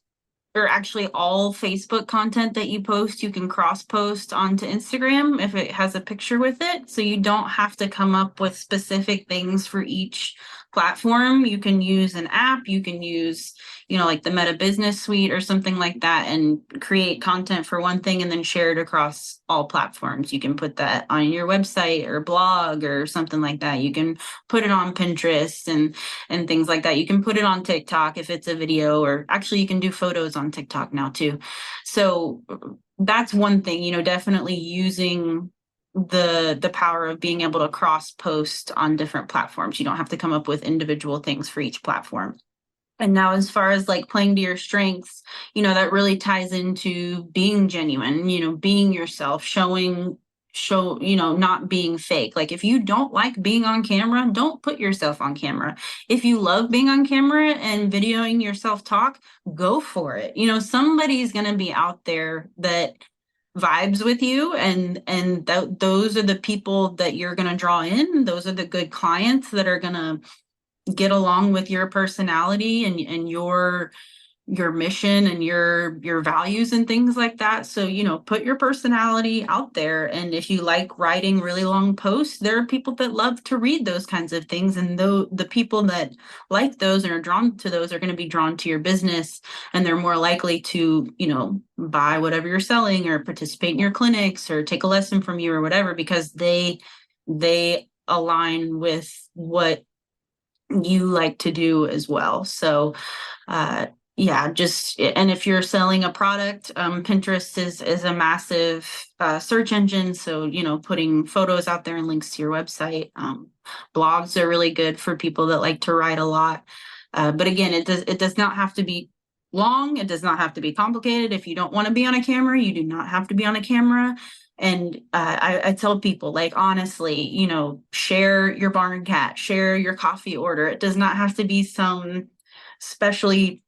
or actually all Facebook content that you post, you can cross post onto Instagram if it has a picture with it. So you don't have to come up with specific things for each platform. You can use an app, you can use, like the Meta Business Suite or something like that, and create content for one thing and then share it across all platforms. You can put that on your website or blog or something like that. You can put it on Pinterest and things like that. You can put it on TikTok if it's a video, or actually you can do photos on TikTok now too. So that's one thing, definitely using the power of being able to cross post on different platforms. You don't have to come up with individual things for each platform. And now, as far as like playing to your strengths, that really ties into being genuine, being yourself, not being fake. Like, if you don't like being on camera, don't put yourself on camera. If you love being on camera and videoing yourself talk, go for it. Somebody's going to be out there that vibes with you, and those are the people that you're going to draw in. Those are the good clients that are going to get along with your personality and your mission and your values and things like that. So, put your personality out there. And if you like writing really long posts, there are people that love to read those kinds of things. And the people that like those and are drawn to those are going to be drawn to your business, and they're more likely to, buy whatever you're selling or participate in your clinics or take a lesson from you or whatever, because they align with what you like to do as well. So, yeah, and if you're selling a product, Pinterest is a massive search engine. So, putting photos out there and links to your website. Blogs are really good for people that like to write a lot. But again, it does not have to be long. It does not have to be complicated. If you don't want to be on a camera, you do not have to be on a camera. And I tell people, like, honestly, share your barn cat, share your coffee order. It does not have to be some specially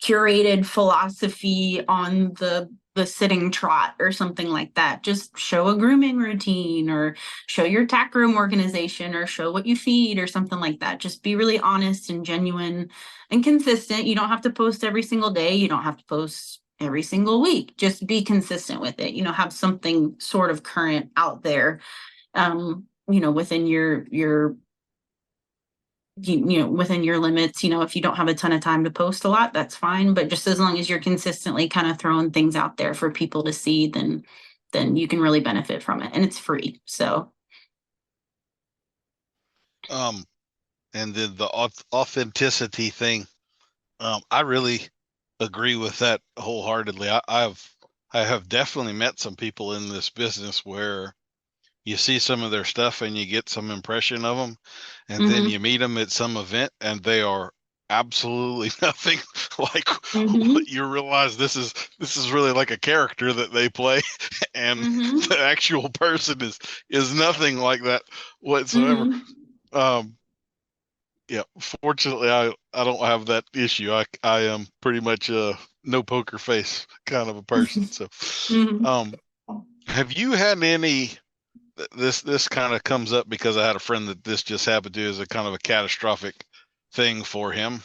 curated philosophy on the sitting trot or something like that. Just show a grooming routine, or show your tack room organization, or show what you feed, or something like that. Just be really honest and genuine and consistent. You don't have to post every single day. You don't have to post every single week. Just be consistent with it. Have something sort of current out there, within your within your limits. If you don't have a ton of time to post a lot, that's fine. But just as long as you're consistently kind of throwing things out there for people to see, then you can really benefit from it, and it's free. So, and then the authenticity thing, I really agree with that wholeheartedly. I have definitely met some people in this business where you see some of their stuff and you get some impression of them, and then you meet them at some event and they are absolutely nothing like what you realize. This is really like a character that they play, and the actual person is nothing like that whatsoever. Yeah, fortunately I don't have that issue. I am pretty much a no poker face kind of a person. So have you had any, this kind of comes up because I had a friend that this just happened to as a kind of a catastrophic thing for him.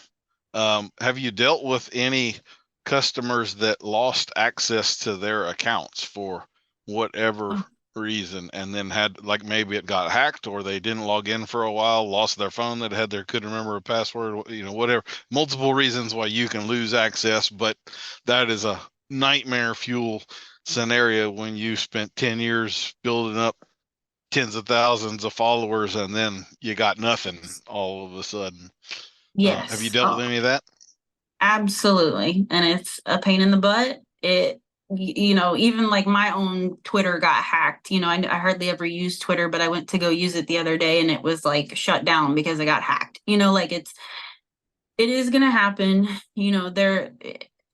Have you dealt with any customers that lost access to their accounts for whatever reason, and then had, like, maybe it got hacked, or they didn't log in for a while, lost their phone that had couldn't remember a password, whatever, multiple reasons why you can lose access, but that is a nightmare fuel scenario when you spent 10 years building up tens of thousands of followers and then you got nothing all of a sudden. Yes. Have you dealt with any of that? Absolutely. And it's a pain in the butt. Even like my own Twitter got hacked. I hardly ever use Twitter, but I went to go use it the other day and it was like shut down because it got hacked. It is going to happen.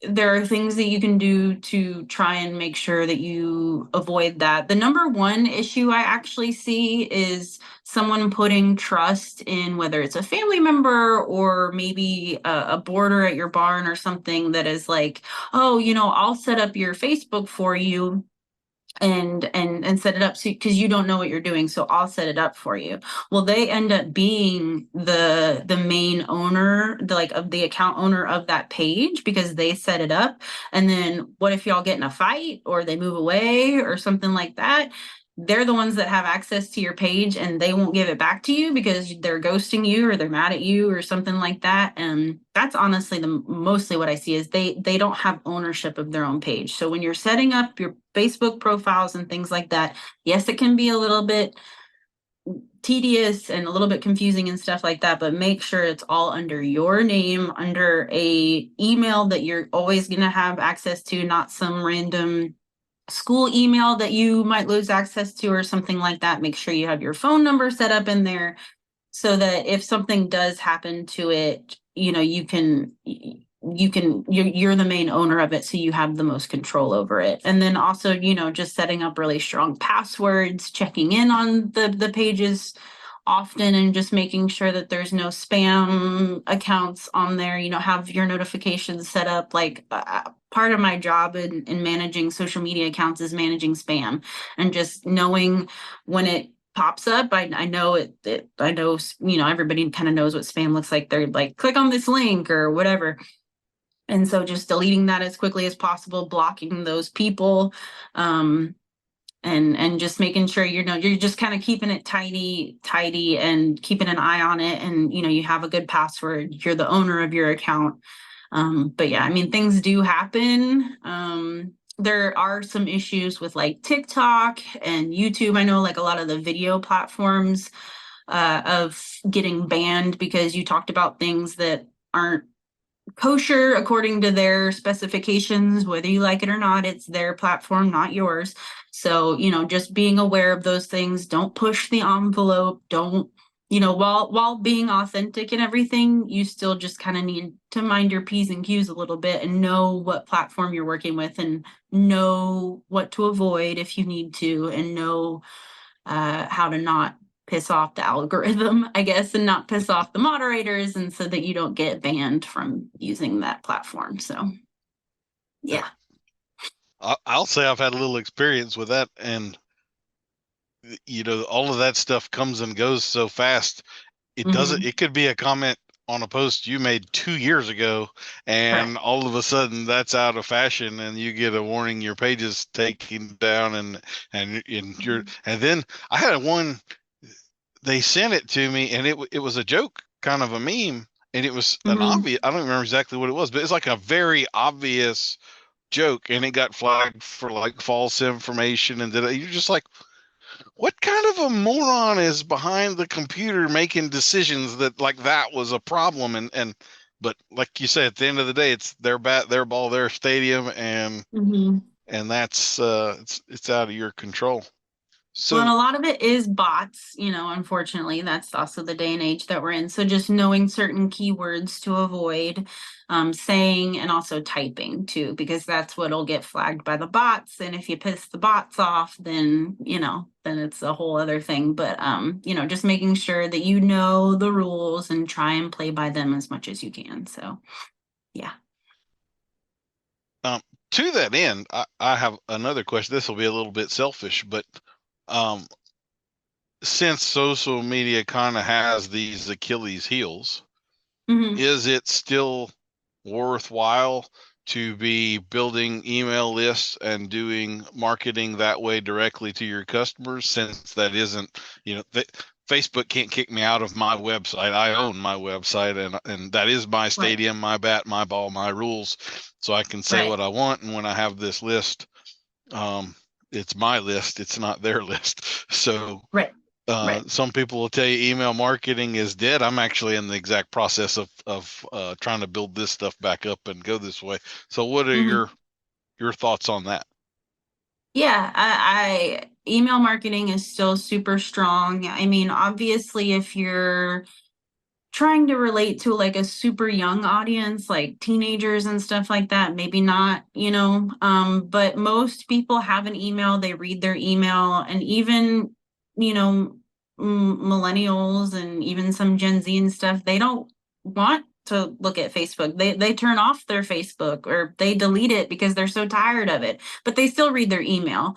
There are things that you can do to try and make sure that you avoid that. The number one issue I actually see is someone putting trust in, whether it's a family member or maybe a boarder at your barn or something, that is like, oh, I'll set up your Facebook for you, and set it up, so because you don't know what you're doing, so I'll set it up for you. Well, they end up being the main owner, of the account owner of that page, because they set it up. And then what if y'all get in a fight or they move away or something like that? They're the ones that have access to your page, and they won't give it back to you because they're ghosting you or they're mad at you or something like that. And that's honestly mostly what I see is they don't have ownership of their own page. So when you're setting up your Facebook profiles and things like that, yes, it can be a little bit tedious and a little bit confusing and stuff like that, but make sure it's all under your name, under a email that you're always going to have access to, not some random school email that you might lose access to or something like that. Make sure you have your phone number set up in there so that if something does happen to it, you're the main owner of it, so you have the most control over it. And then also, just setting up really strong passwords, checking in on the pages often, and just making sure that there's no spam accounts on there. Have your notifications set up. Part of my job in managing social media accounts is managing spam, and just knowing when it pops up. I know I know, everybody kind of knows what spam looks like. They're like, click on this link or whatever. And so just deleting that as quickly as possible, blocking those people, and just making sure you're just kind of keeping it tidy and keeping an eye on it. And you have a good password. You're the owner of your account. But yeah, I mean, things do happen. There are some issues with like TikTok and YouTube. I know like a lot of the video platforms of getting banned because you talked about things that aren't kosher according to their specifications. Whether you like it or not, it's their platform, not yours. So just being aware of those things. Don't push the envelope. Don't, while being authentic and everything, you still just kind of need to mind your P's and Q's a little bit and know what platform you're working with, and know what to avoid if you need to, and know how to not piss off the algorithm, I guess, and not piss off the moderators, and so that you don't get banned from using that platform. So yeah. I'll say I've had a little experience with that, and all of that stuff comes and goes so fast. It doesn't, it could be a comment on a post you made 2 years ago, and all of a sudden that's out of fashion, and you get a warning your page is taken down, and then I had one, they sent it to me, and it was a joke, kind of a meme, and it was an obvious, I don't remember exactly what it was, but it's like a very obvious joke, and it got flagged for like false information. And you're just like, what kind of a moron is behind the computer making decisions that like that was a problem? But like you say, at the end of the day, it's their bat, their ball, their stadium, and that's it's out of your control. So, well, and a lot of it is bots, unfortunately. That's also the day and age that we're in. So just knowing certain keywords to avoid, saying, and also typing too, because that's what'll get flagged by the bots. And if you piss the bots off, then, then it's a whole other thing. But, just making sure that you know the rules and try and play by them as much as you can. So, yeah. To that end, I have another question. This will be a little bit selfish, but since social media kind of has these Achilles heels, is it still worthwhile to be building email lists and doing marketing that way directly to your customers, since that isn't, Facebook can't kick me out of my website. I own my website, and that is my stadium, my bat, my ball, my rules. So I can say what I want. And when I have this list, it's my list. It's not their list. So some people will tell you email marketing is dead. I'm actually in the exact process of trying to build this stuff back up and go this way. So what are your thoughts on that? Yeah, I email marketing is still super strong. I mean, obviously, if you're trying to relate to like a super young audience, like teenagers and stuff like that, maybe not, but most people have an email, they read their email, and even, millennials and even some Gen Z and stuff, they don't want to look at Facebook. They turn off their Facebook, or they delete it because they're so tired of it, but they still read their email.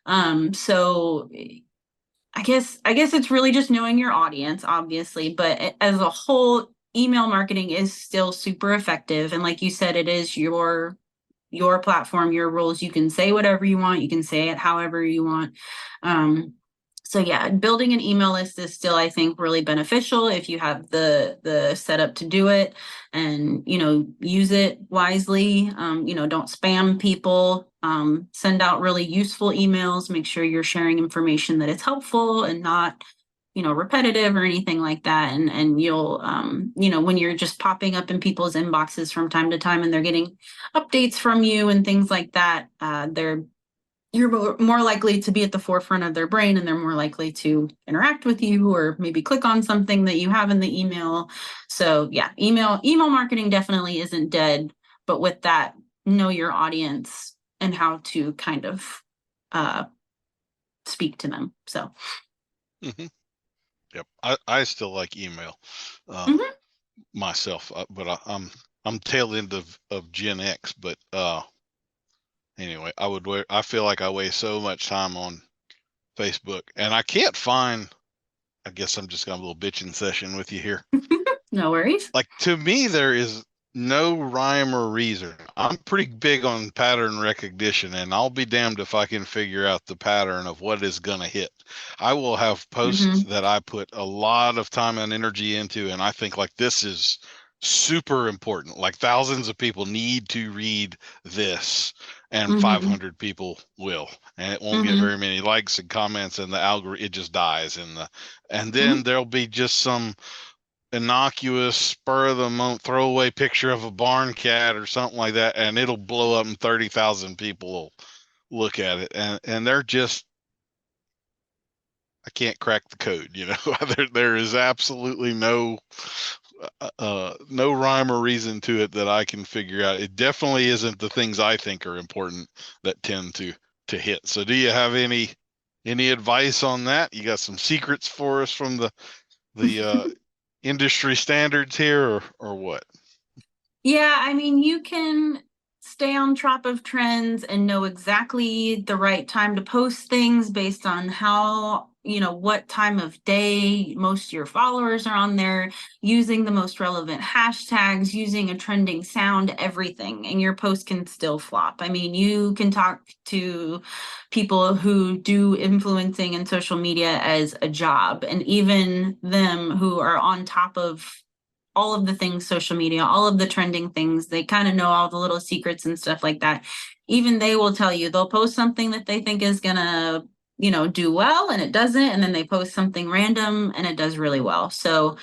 So I guess it's really just knowing your audience, obviously, but as a whole, email marketing is still super effective. And like you said, it is your platform, your rules. You can say whatever you want. You can say it however you want. So yeah, building an email list is still, I think, really beneficial if you have the setup to do it, and use it wisely. Don't spam people. Send out really useful emails. Make sure you're sharing information that is helpful and not repetitive or anything like that. And you'll when you're just popping up in people's inboxes from time to time and they're getting updates from you and things like that, you're more likely to be at the forefront of their brain, and they're more likely to interact with you or maybe click on something that you have in the email. So yeah, email marketing definitely isn't dead, but with that, know your audience and how to kind of speak to them. So Mm-hmm. Yep. I still like email myself, but I'm tail end of Gen X, but anyway, I feel like I waste so much time on Facebook, and I can't find. I guess I'm just gonna have a little bitching session with you here. No worries. Like, to me, there is no rhyme or reason. I'm pretty big on pattern recognition, and I'll be damned if I can figure out the pattern of what is gonna hit. I will have posts that I put a lot of time and energy into, and I think like this is super important. Like thousands of people need to read this, and 500 people will, and it won't get very many likes and comments, and the algorithm, it just dies and then there'll be just some innocuous spur of the moment throwaway picture of a barn cat or something like that, and it'll blow up and 30,000 people will look at it, and they're just, I can't crack the code, there is absolutely no rhyme or reason to it that I can figure out. It definitely isn't the things I think are important that tend to hit. So do you have any advice on that? You got some secrets for us from the industry standards here, or what? Yeah, I mean, you can stay on top of trends and know exactly the right time to post things based on how, what time of day most of your followers are on there, using the most relevant hashtags, using a trending sound, everything, and your post can still flop. I mean, you can talk to people who do influencing and social media as a job, and even them who are on top of all of the things, social media, all of the trending things, they kind of know all the little secrets and stuff like that. Even they will tell you, they'll post something that they think is gonna do well, and it doesn't, and then they post something random and it does really well. So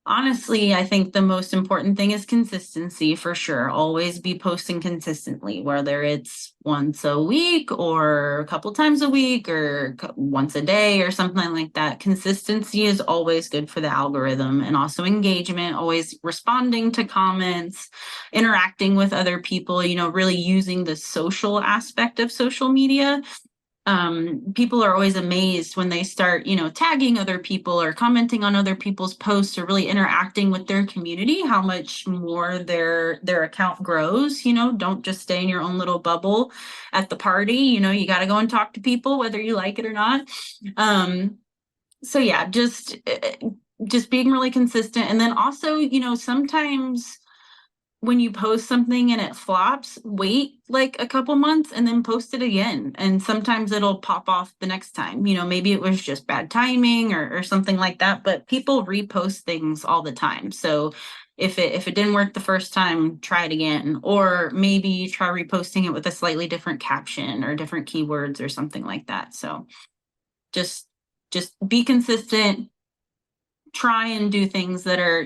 honestly, I think the most important thing is consistency, for sure. Always be posting consistently, whether it's once a week or a couple times a week or once a day or something like that. Consistency is always good for the algorithm, and also engagement, always responding to comments, interacting with other people, really using the social aspect of social media. People are always amazed when they start, tagging other people or commenting on other people's posts or really interacting with their community, how much more their account grows. Don't just stay in your own little bubble at the party. You got to go and talk to people, whether you like it or not. So yeah, just being really consistent. And then also, sometimes when you post something and it flops, wait like a couple months and then post it again. And sometimes it'll pop off the next time. Maybe it was just bad timing or something like that, but people repost things all the time. So if it didn't work the first time, try it again, or maybe try reposting it with a slightly different caption or different keywords or something like that. So just be consistent. Try and do things that are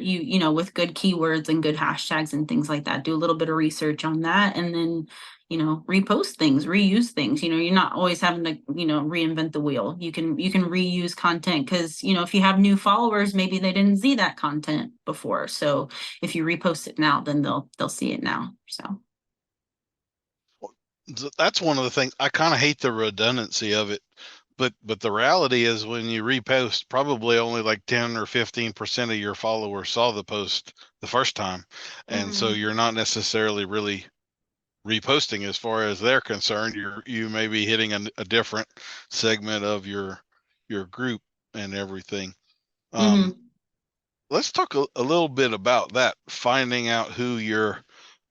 with good keywords and good hashtags and things like that. Do a little bit of research on that, and then repost things, reuse things. You're not always having to reinvent the wheel. You can reuse content, because if you have new followers, maybe they didn't see that content before. So if you repost it now, then they'll see it now. So That's one of the things I kind of hate, the redundancy of it. But the reality is, when you repost, probably only like 10 or 15% of your followers saw the post the first time. And so you're not necessarily really reposting as far as they're concerned. You may be hitting a different segment of your group and everything. Let's talk a little bit about that, finding out who your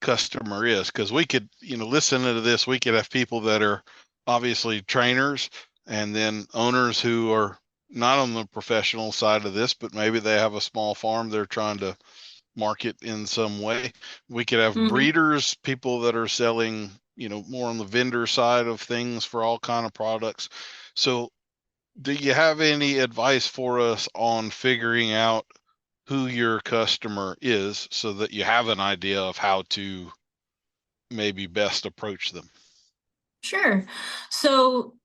customer is, because we could, listen to this, we could have people that are obviously trainers, and then owners who are not on the professional side of this, but maybe they have a small farm they're trying to market in some way. We could have breeders, people that are selling, more on the vendor side of things for all kind of products. So do you have any advice for us on figuring out who your customer is so that you have an idea of how to maybe best approach them? Sure. So,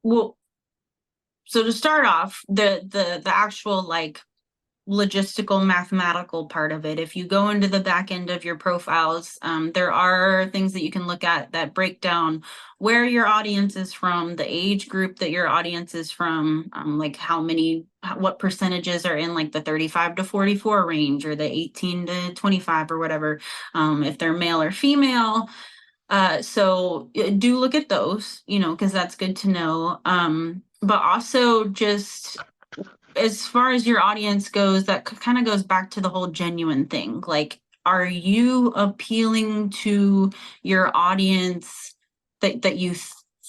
well, so to start off, the actual like logistical mathematical part of it, if you go into the back end of your profiles, there are things that you can look at that break down where your audience is from, the age group that your audience is from, like what percentages are in like the 35 to 44 range, or the 18 to 25 or whatever, if they're male or female. So do look at those, because that's good to know. But also just as far as your audience goes, that kind of goes back to the whole genuine thing. Like, are you appealing to your audience that you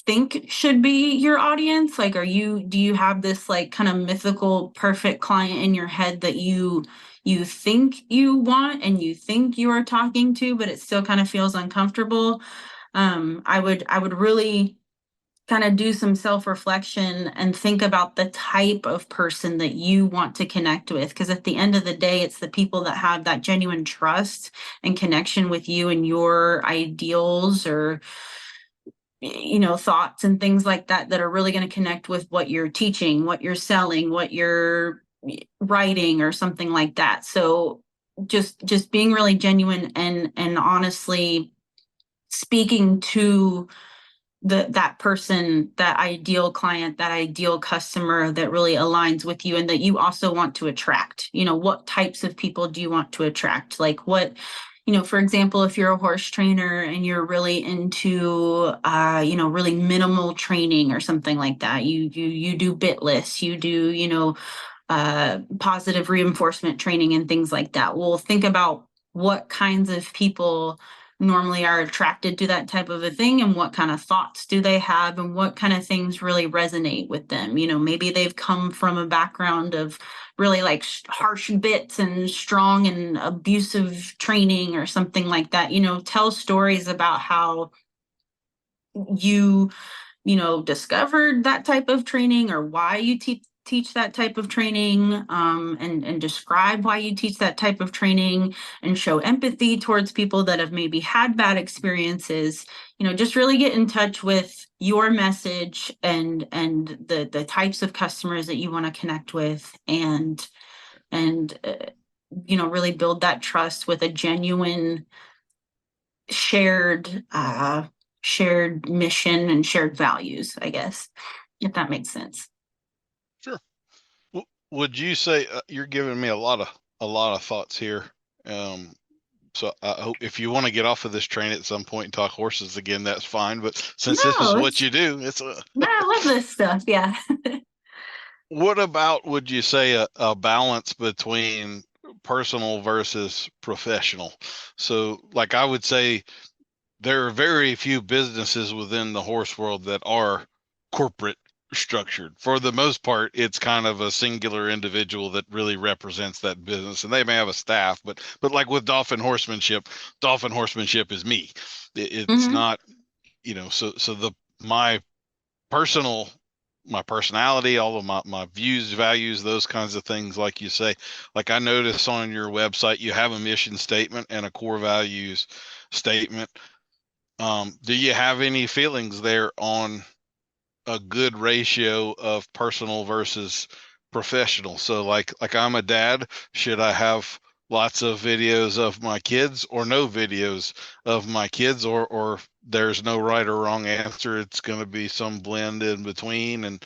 think should be your audience? Like, do you have this like kind of mythical perfect client in your head that you think you want and you think you are talking to, but it still kind of feels uncomfortable? I would really kind of do some self-reflection and think about the type of person that you want to connect with, because at the end of the day, it's the people that have that genuine trust and connection with you and your ideals, or thoughts and things like that, that are really going to connect with what you're teaching, what you're selling, what you're writing, or something like that. So just being really genuine and honestly speaking to that person, that ideal client, that ideal customer that really aligns with you and that you also want to attract. What types of people do you want to attract? Like what, for example, if you're a horse trainer and you're really into really minimal training or something like that, you do bitless, you do positive reinforcement training and things like that. Well, think about what kinds of people normally are attracted to that type of a thing, and what kind of thoughts do they have, and what kind of things really resonate with them. Maybe they've come from a background of really like harsh bits and strong and abusive training or something like that. Tell stories about how you discovered that type of training, or why you teach that type of training, and describe why you teach that type of training, and show empathy towards people that have maybe had bad experiences. Just really get in touch with your message and the types of customers that you want to connect with, and really build that trust with a genuine shared mission and shared values, I guess, if that makes sense. Sure. Would you say you're giving me a lot of thoughts here? So I hope if you want to get off of this train at some point and talk horses again, that's fine. But since this is what you do, I love this stuff. Yeah. What about, would you say, a balance between personal versus professional? So like I would say, there are very few businesses within the horse world that are corporate structured. For the most part, it's kind of a singular individual that really represents that business, and they may have a staff, but like with Dauphin Horsemanship is me. It's not, so my personality, all of my views, values, those kinds of things, like you say. Like I notice on your website, you have a mission statement and a core values statement. Do you have any feelings there on a good ratio of personal versus professional? So like I'm a dad, should I have lots of videos of my kids or no videos of my kids, or there's no right or wrong answer, it's going to be some blend in between, and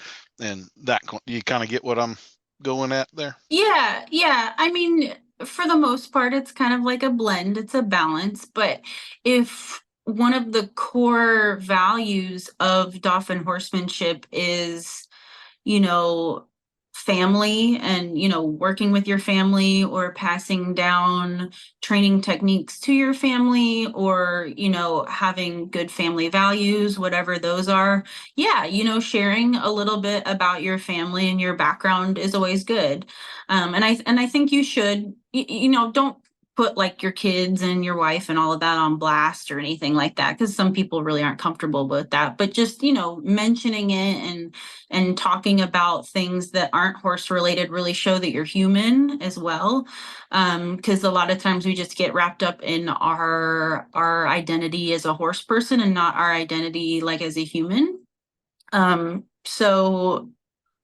that you kind of get what I'm going at there? Yeah. I mean, for the most part, it's kind of like a blend. It's a balance. But if one of the core values of Dauphin horsemanship is, you know, family and, you know, working with your family or passing down training techniques to your family or, you know, having good family values, whatever those are. Yeah, you know, sharing a little bit about your family and your background is always good. And I think you should, you know, don't put like your kids and your wife and all of that on blast or anything like that, because some people really aren't comfortable with that. But just, you know, mentioning it and talking about things that aren't horse related really show that you're human as well. Because a lot of times we just get wrapped up in our identity as a horse person and not our identity like as a human.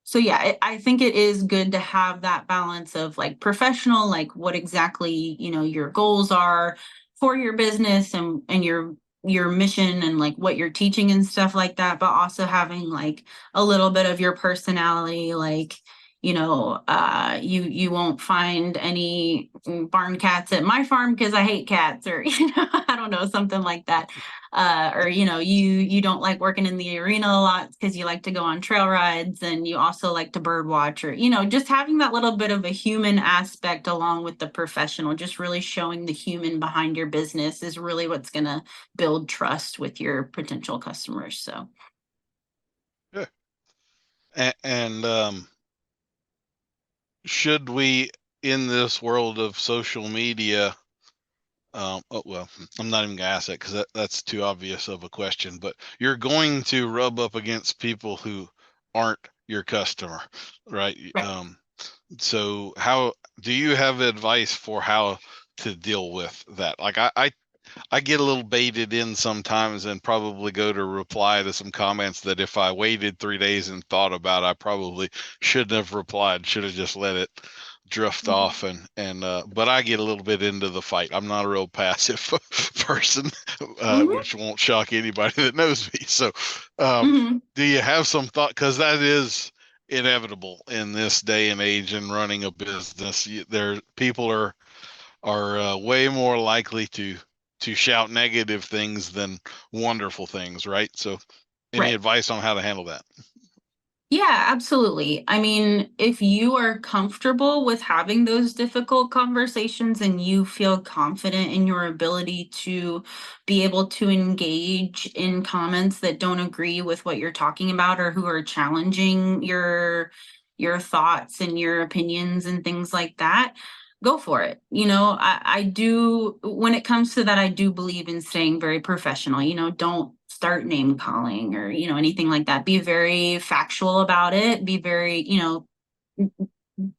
So yeah, I think it is good to have that balance of like professional, like what exactly, you know, your goals are for your business and your mission and like what you're teaching and stuff like that, but also having like a little bit of your personality, like, you know, you won't find any barn cats at my farm because I hate cats, or you know, I don't know, something like that. Or you know, you don't like working in the arena a lot because you like to go on trail rides and you also like to bird watch, or you know, just having that little bit of a human aspect along with the professional, just really showing the human behind your business is really what's going to build trust with your potential customers. So Yeah. And should we, in this world of social media, oh, well, I'm not even gonna ask that because that's too obvious of a question, but you're going to rub up against people who aren't your customer, right? right. So how do you have advice for how to deal with that? Like I get a little baited in sometimes and probably go to reply to some comments that if I waited 3 days and thought about, I probably shouldn't have replied, should have just let it drift off. And but I get a little bit into the fight. I'm not a real passive person, Mhm. which won't shock anybody that knows me. So Mhm. do you have some thought? Because that is inevitable in this day and age in running a business. There people are way more likely to shout negative things than wonderful things, right? So any Right. advice on how to handle that? Yeah, absolutely. I mean, if you are comfortable with having those difficult conversations and you feel confident in your ability to be able to engage in comments that don't agree with what you're talking about or who are challenging your thoughts and your opinions and things like that, go for it. You know, I do, when it comes to that, I do believe in staying very professional. You know, don't start name calling or, you know, anything like that. Be very factual about it. Be very, you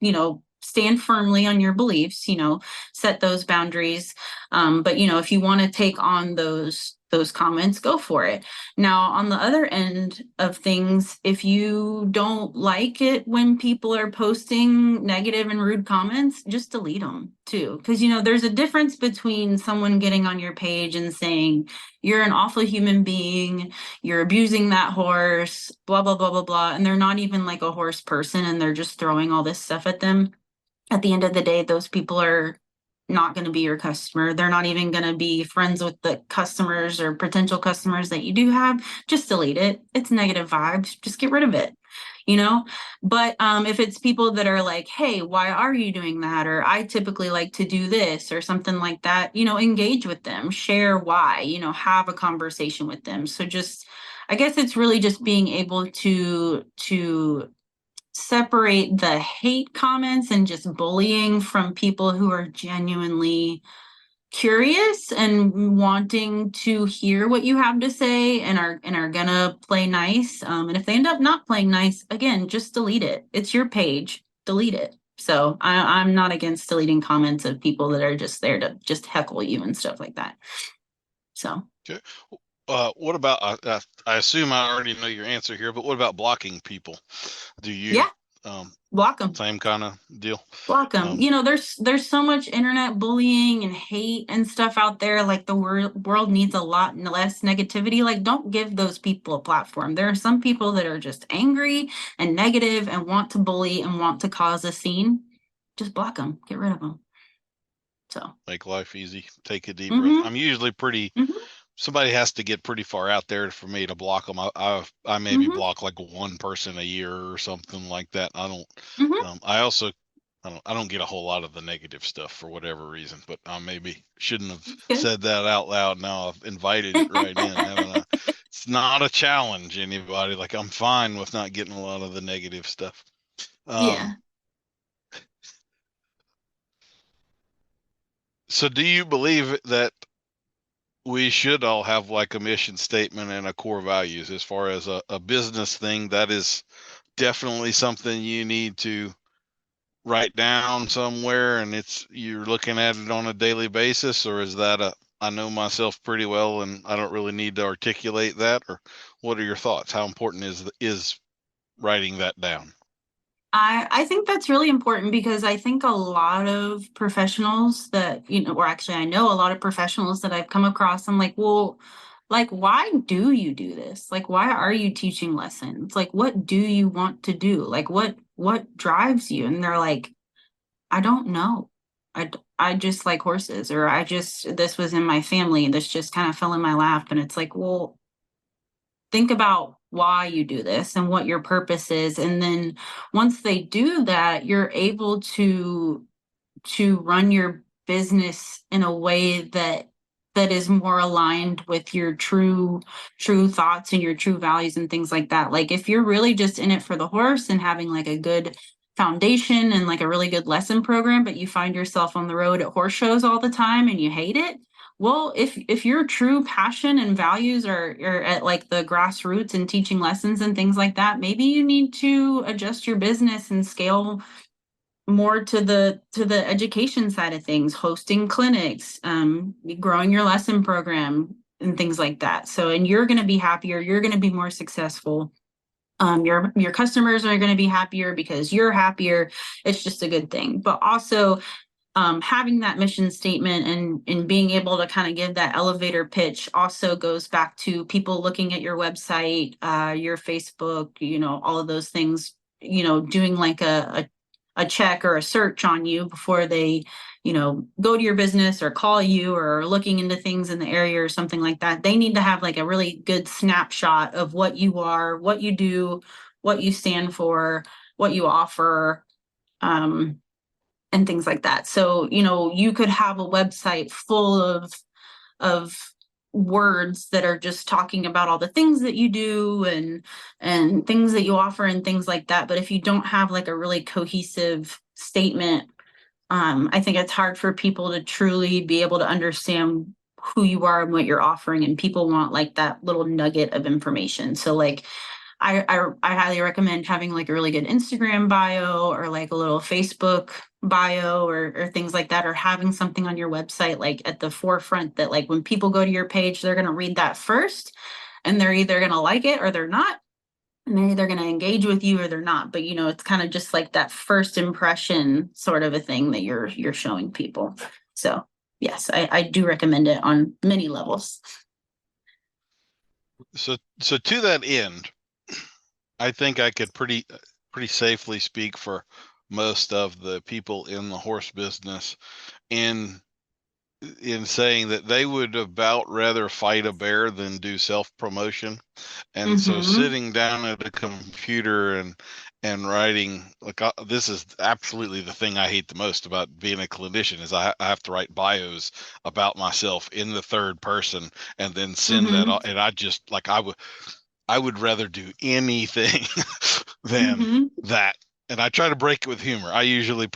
know, stand firmly on your beliefs, you know, set those boundaries. But you know, if you want to take on those comments, go for it. Now, on the other end of things, if you don't like it when people are posting negative and rude comments, just delete them too. Because you know, there's a difference between someone getting on your page and saying you're an awful human being, you're abusing that horse, blah, blah, blah, blah, blah. And they're not even like a horse person and they're just throwing all this stuff at them. At the end of the day, those people are not going to be your customer. They're not even going to be friends with the customers or potential customers that you do have. Just delete it. It's negative vibes. Just get rid of it, you know? But if it's people that are like, hey, why are you doing that? Or I typically like to do this or something like that, you know, engage with them, share why, you know, have a conversation with them. So just, I guess it's really just being able to separate the hate comments and just bullying from people who are genuinely curious and wanting to hear what you have to say and are gonna play nice. And if they end up not playing nice, again, just delete it. It's your page. Delete it. So I'm not against deleting comments of people that are just there to just heckle you and stuff like that. So Okay. What about I assume I already know your answer here, but what about blocking people? Do you yeah, um, block them. same kind of deal? Block them. Um, You know, there's so much internet bullying and hate and stuff out there. Like the world needs a lot less negativity. Like, don't give those people a platform. There are some people that are just angry and negative and want to bully and want to cause a scene. Just block them. Get rid of them. So. make life easy. Take a deep breath. Mm-hmm. I'm usually pretty Mm-hmm. somebody has to get pretty far out there for me to block them. I maybe Mm-hmm. block like one person a year or something like that. I don't. Mm-hmm. I also I don't get a whole lot of the negative stuff for whatever reason, but I maybe shouldn't have Good. said that out loud. Now I've invited it right in, haven't I? It's not a challenge, anybody. Like, I'm fine with not getting a lot of the negative stuff. Yeah. So do you believe that we should all have like a mission statement and a core values as far as a business thing? That is definitely something you need to write down somewhere, and you're looking at it on a daily basis? Or is that I know myself pretty well and I don't really need to articulate that? Or what are your thoughts? How important is writing that down? I think that's really important because I think a lot of professionals that, or actually I know a lot of professionals that I've come across, I'm like, well, like, why do you do this? Like, why are you teaching lessons? Like, what do you want to do? Like, what drives you? And they're like, I don't know. I just like horses, or this was in my family, this just kind of fell in my lap. And it's like, well, think about why you do this and what your purpose is. And then once they do that, you're able to run your business in a way that is more aligned with your true thoughts and your true values and things like that. Like, if you're really just in it for the horse and having like a good foundation and like a really good lesson program, but you find yourself on the road at horse shows all the time and you hate it, well, if your true passion and values are at like the grassroots and teaching lessons and things like that, maybe you need to adjust your business and scale more to the education side of things, hosting clinics, growing your lesson program and things like that. So, and you're going to be happier, you're going to be more successful. Your customers are going to be happier because you're happier. It's just a good thing. But also, having that mission statement and being able to kind of give that elevator pitch also goes back to people looking at your website, your Facebook, all of those things, doing like a check or a search on you before they, go to your business or call you or are looking into things in the area or something like that. They need to have like a really good snapshot of what you are, what you do, what you stand for, what you offer. And things like that. So, you could have a website full of words that are just talking about all the things that you do and things that you offer and things like that. But if you don't have like a really cohesive statement, I think it's hard for people to truly be able to understand who you are and what you're offering. And people want like that little nugget of information. So like, I highly recommend having like a really good Instagram bio or like a little Facebook bio or things like that, or having something on your website like at the forefront that like when people go to your page, they're going to read that first and they're either going to like it or they're not. And they're either going to engage with you or they're not. But it's kind of just like that first impression sort of a thing that you're showing people. So yes, I do recommend it on many levels. So to that end, I think I could pretty safely speak for most of the people in the horse business in saying that they would about rather fight a bear than do self-promotion. And so sitting down at a computer and writing, like, this is absolutely the thing I hate the most about being a clinician, is I have to write bios about myself in the third person and then send that off. And I just like, I would rather do anything than that. And I try to break it with humor. I usually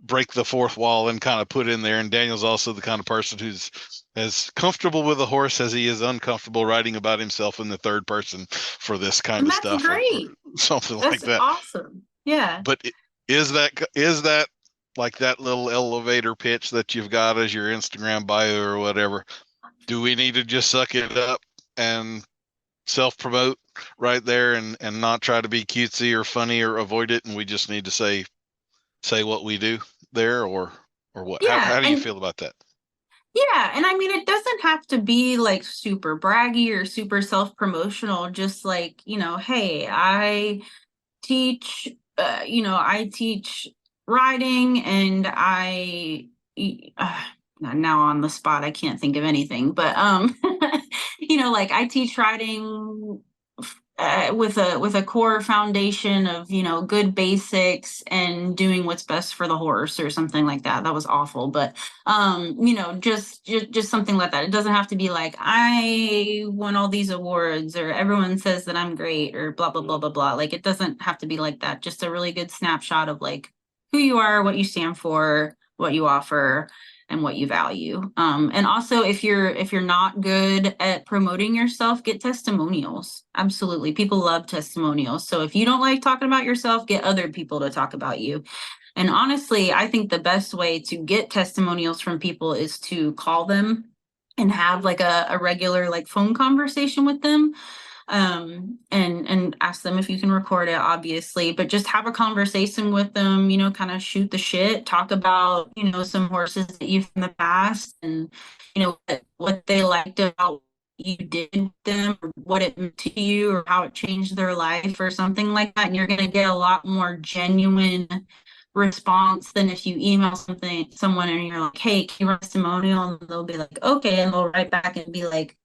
break the fourth wall and kind of put in there. And Daniel's also the kind of person who's as comfortable with a horse as he is uncomfortable writing about himself in the third person for this kind of stuff. Great. Or something That's like that. Awesome. Yeah. But is that like that little elevator pitch that you've got as your Instagram bio or whatever? Do we need to just suck it up and self-promote right there and not try to be cutesy or funny or avoid it, and we just need to say what we do there, or what? Yeah, how do you feel about that? Yeah, and I mean, it doesn't have to be like super braggy or super self-promotional. Just like, hey, I teach I teach riding, and now on the spot, I can't think of anything, but like I teach riding with a core foundation of good basics and doing what's best for the horse or something like that. That was awful, but just something like that. It doesn't have to be like I won all these awards or everyone says that I'm great or blah blah blah blah blah. Like it doesn't have to be like that. Just a really good snapshot of like who you are, what you stand for, what you offer, and what you value. And also if you're not good at promoting yourself, get testimonials. Absolutely. People love testimonials. So if you don't like talking about yourself, get other people to talk about you. And honestly, I think the best way to get testimonials from people is to call them and have like a regular like phone conversation with them, and ask them if you can record it, obviously, but just have a conversation with them, kind of shoot the shit, talk about, some horses that you've in the past and, what they liked about what you did with them, or what it meant to you, or how it changed their life or something like that. And you're going to get a lot more genuine response than if you email someone and you're like, hey, can you write a testimonial? And they'll be like, okay. And they'll write back and be like,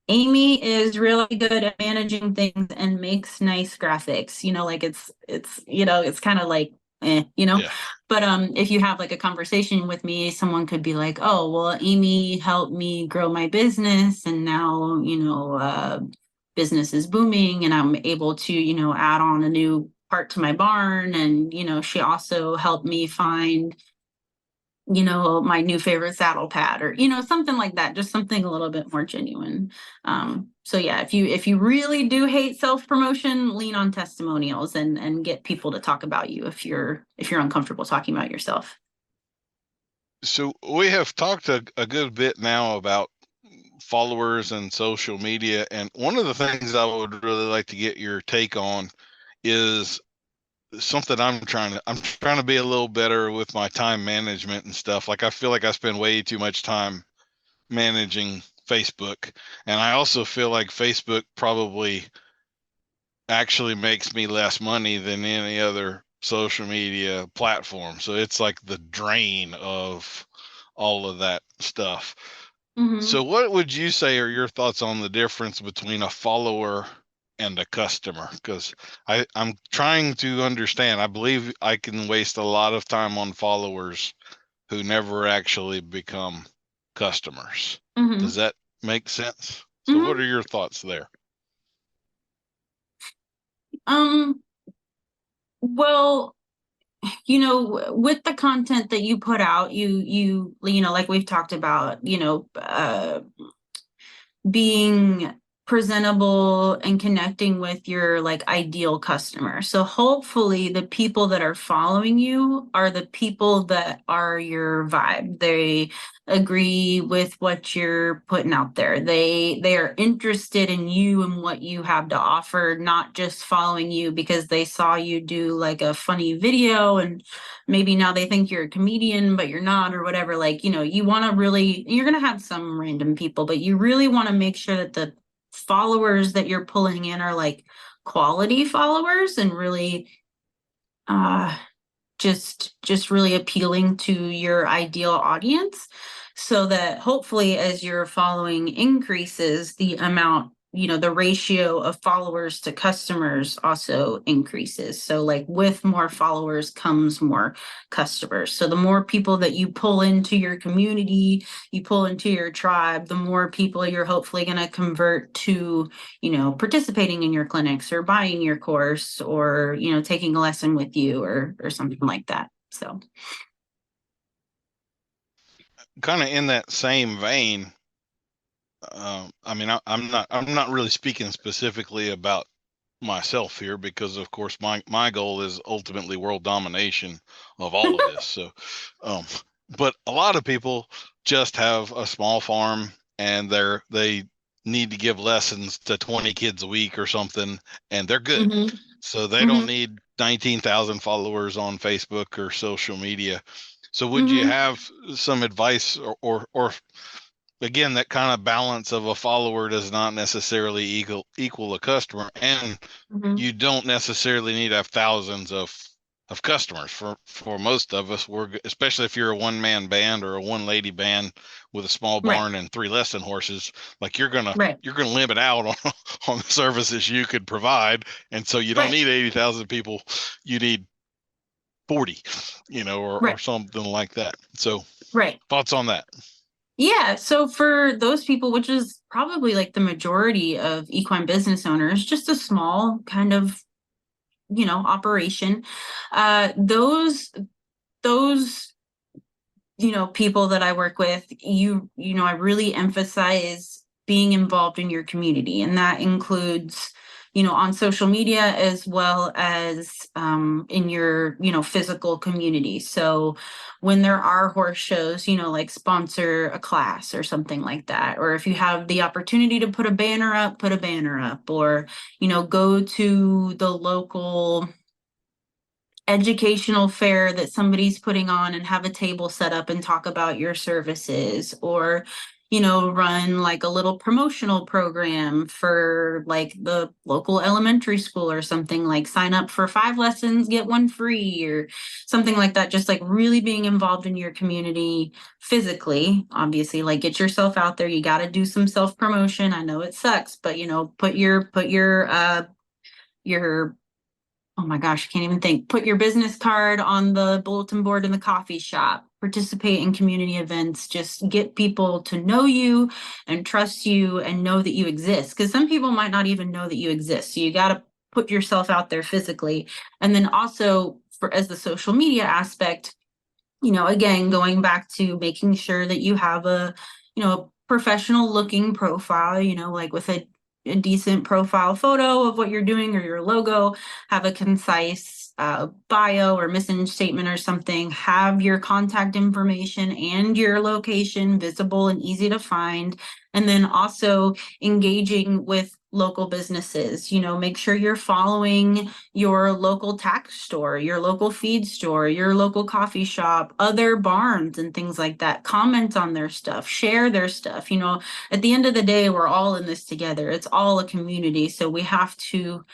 Amy is really good at managing things and makes nice graphics. Like it's kind of like, Yeah. But if you have like a conversation with me, someone could be like, oh, well, Amy helped me grow my business and now, business is booming and I'm able to, add on a new part to my barn. And, she also helped me find my new favorite saddle pad or, something like that, just something a little bit more genuine. So yeah, if you really do hate self-promotion, lean on testimonials and get people to talk about you if you're uncomfortable talking about yourself. So we have talked a good bit now about followers and social media. And one of the things I would really like to get your take on is something I'm trying to be a little better with my time management and stuff. Like I feel like I spend way too much time managing Facebook, and I also feel like Facebook probably actually makes me less money than any other social media platform. So it's like the drain of all of that stuff. Mm-hmm. So what would you say are your thoughts on the difference between a follower and a customer? Because I'm trying to understand. I believe I can waste a lot of time on followers who never actually become customers. Mm-hmm. Does that make sense? So what are your thoughts there? Well, with the content that you put out, you like we've talked about, being presentable and connecting with your like ideal customer. So hopefully the people that are following you are the people that are your vibe. They agree with what you're putting out there. They are interested in you and what you have to offer, not just following you because they saw you do like a funny video and maybe now they think you're a comedian but you're not or whatever. Like, you want to really, you're going to have some random people, but you really want to make sure that the followers that you're pulling in are like quality followers and really just really appealing to your ideal audience, so that hopefully as your following increases, the amount, the ratio of followers to customers also increases. So like with more followers comes more customers. So the more people that you pull into your community, you pull into your tribe, the more people you're hopefully going to convert to, participating in your clinics or buying your course or, taking a lesson with you or something like that. So kind of in that same vein, I mean, I'm not really speaking specifically about myself here because, of course, my goal is ultimately world domination of all of this. So, but a lot of people just have a small farm and they need to give lessons to 20 kids a week or something, and they're good. Mm-hmm. So they don't need 19,000 followers on Facebook or social media. So would you have some advice or again, that kind of balance of a follower does not necessarily equal a customer, and you don't necessarily need to have thousands of of customers. For most of us, especially if you're a one-man band or a one-lady band with a small Right. barn and 3 lesson horses, like you're Right. gonna limit out on the services you could provide, and so you don't Right. need 80,000 people. You need 40, or Right. something like that. So Right. thoughts on that? Yeah, so for those people, which is probably like the majority of equine business owners, just a small kind of, operation. Those people that I work with, I really emphasize being involved in your community, and that includes, on social media as well as in your, physical community. So when there are horse shows, like sponsor a class or something like that, or if you have the opportunity to put a banner up, put a banner up, or, go to the local educational fair that somebody's putting on and have a table set up and talk about your services, or run like a little promotional program for like the local elementary school or something, like sign up for 5 lessons, get one free, or something like that. Just like really being involved in your community physically. Obviously, like, get yourself out there. You got to do some self promotion. I know it sucks, but put your oh my gosh, I can't even think. Put your business card on the bulletin board in the coffee shop. Participate in community events. Just get people to know you and trust you and know that you exist. Because some people might not even know that you exist. So you got to put yourself out there physically. And then also, as the social media aspect, again, going back to making sure that you have a professional looking profile, like with a decent profile photo of what you're doing or your logo, have a concise bio or mission statement or something, have your contact information and your location visible and easy to find. And then also engaging with local businesses, make sure you're following your local tack store, your local feed store, your local coffee shop, other barns and things like that. Comment on their stuff, share their stuff. At the end of the day, we're all in this together. It's all a community. So we have to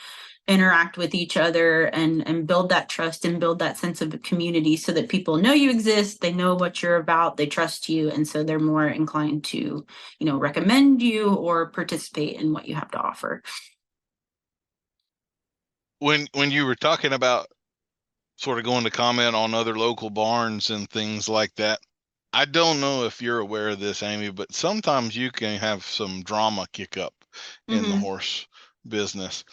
interact with each other and build that trust and build that sense of a community so that people know you exist, they know what you're about, they trust you, and so they're more inclined to, recommend you or participate in what you have to offer. When you were talking about sort of going to comment on other local barns and things like that, I don't know if you're aware of this, Amy, but sometimes you can have some drama kick up in the horse business.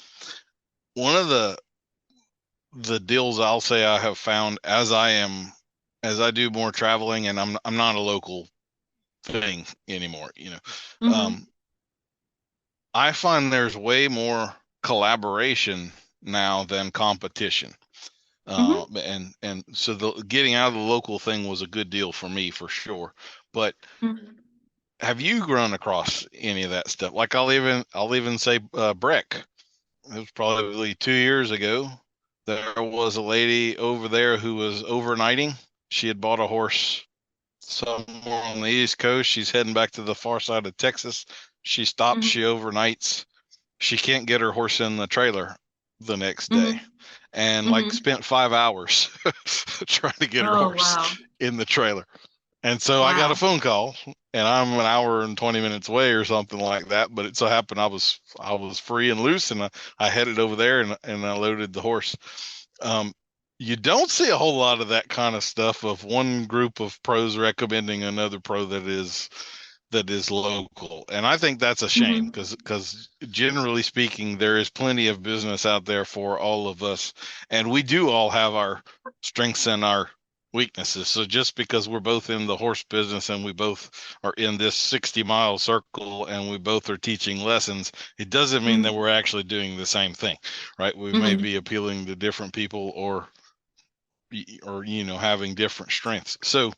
One of the deals I'll say I have found as I do more traveling, and I'm not a local thing anymore, I find there's way more collaboration now than competition. And so getting out of the local thing was a good deal for me, for sure. But have you run across any of that stuff? Like I'll even say Breck. It was probably 2 years ago. There was a lady over there who was overnighting. She had bought a horse somewhere on the East Coast. She's heading back to the far side of Texas. She stops, she overnights. She can't get her horse in the trailer the next day, and like spent 5 hours trying to get her horse in the trailer. And so I got a phone call, and I'm an hour and 20 minutes away or something like that. But it so happened I was free and loose, and I headed over there and I loaded the horse. You don't see a whole lot of that kind of stuff of one group of pros recommending another pro that is local, and I think that's a shame, because generally speaking, there is plenty of business out there for all of us, and we do all have our strengths and our weaknesses. So just because we're both in the horse business and we both are in this 60-mile circle and we both are teaching lessons, it doesn't mean that we're actually doing the same thing, right? We may be appealing to different people or having different strengths. So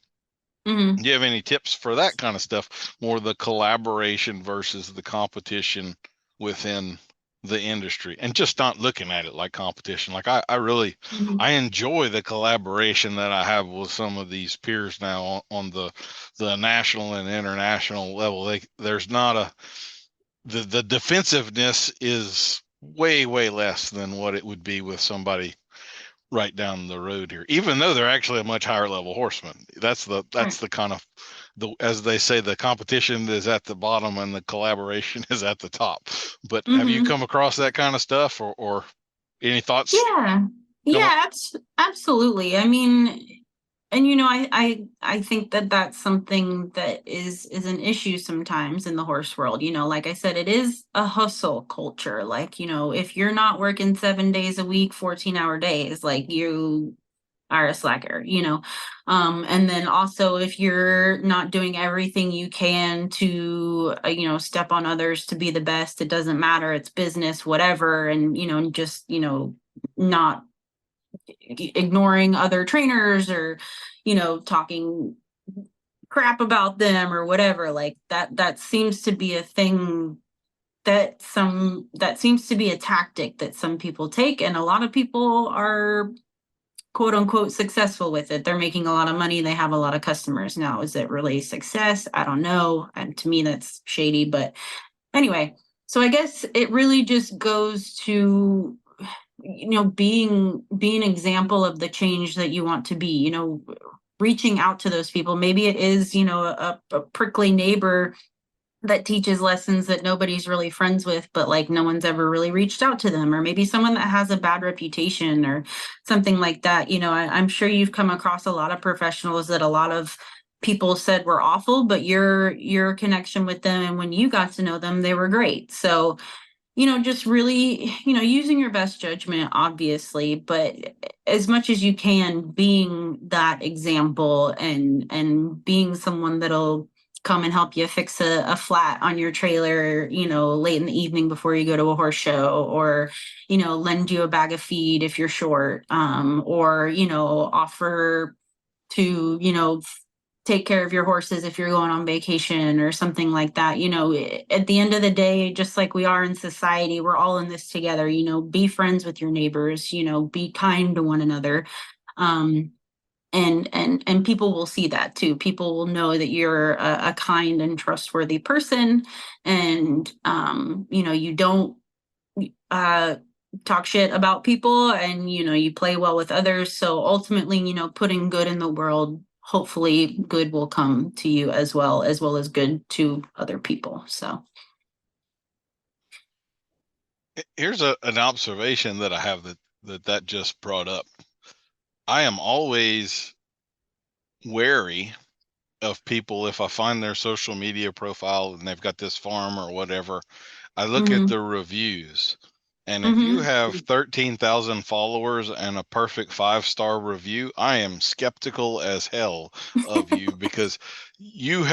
do you have any tips for that kind of stuff, more the collaboration versus the competition within the industry, and just not looking at it like competition? Like I really I enjoy the collaboration that I have with some of these peers now on the national and international level. There's not the defensiveness is way less than what it would be with somebody right down the road here, even though they're actually a much higher level horseman. That's the kind of as they say, the competition is at the bottom and the collaboration is at the top. But have you come across that kind of stuff, or any thoughts? Yeah. Yeah, absolutely. I mean, and I think that that's something that is an issue sometimes in the horse world. Like I said, it is a hustle culture. Like, if you're not working 7 days a week, 14-hour days, like you are a slacker. And then also if you're not doing everything you can to step on others to be the best, it doesn't matter, it's business, whatever, and just not ignoring other trainers or talking crap about them or whatever, like that seems to be a thing, that seems to be a tactic that some people take, and a lot of people are quote unquote successful with it. They're making a lot of money, they have a lot of customers. Now, is it really success? I don't know, and to me that's shady. But anyway, so I guess it really just goes to being an example of the change that you want to be, reaching out to those people. Maybe it is a prickly neighbor that teaches lessons that nobody's really friends with, but like no one's ever really reached out to them, or maybe someone that has a bad reputation or something like that. I'm sure you've come across a lot of professionals that a lot of people said were awful, but your connection with them, and when you got to know them, they were great. So just really, using your best judgment, obviously, but as much as you can, being that example, and being someone that'll come and help you fix a flat on your trailer, late in the evening before you go to a horse show, or, lend you a bag of feed if you're short, or, offer to, take care of your horses if you're going on vacation or something like that. At the end of the day, just like we are in society, we're all in this together. Be friends with your neighbors, be kind to one another. And people will see that too. People will know that you're a kind and trustworthy person, and you don't talk shit about people, and you play well with others. So ultimately, putting good in the world, hopefully good will come to you as well as good to other people. So Here's an observation that I have that just brought up. I am always wary of people. If I find their social media profile and they've got this farm or whatever, I look at the reviews. And if you have 13,000 followers and a perfect 5-star review, I am skeptical as hell of you, because you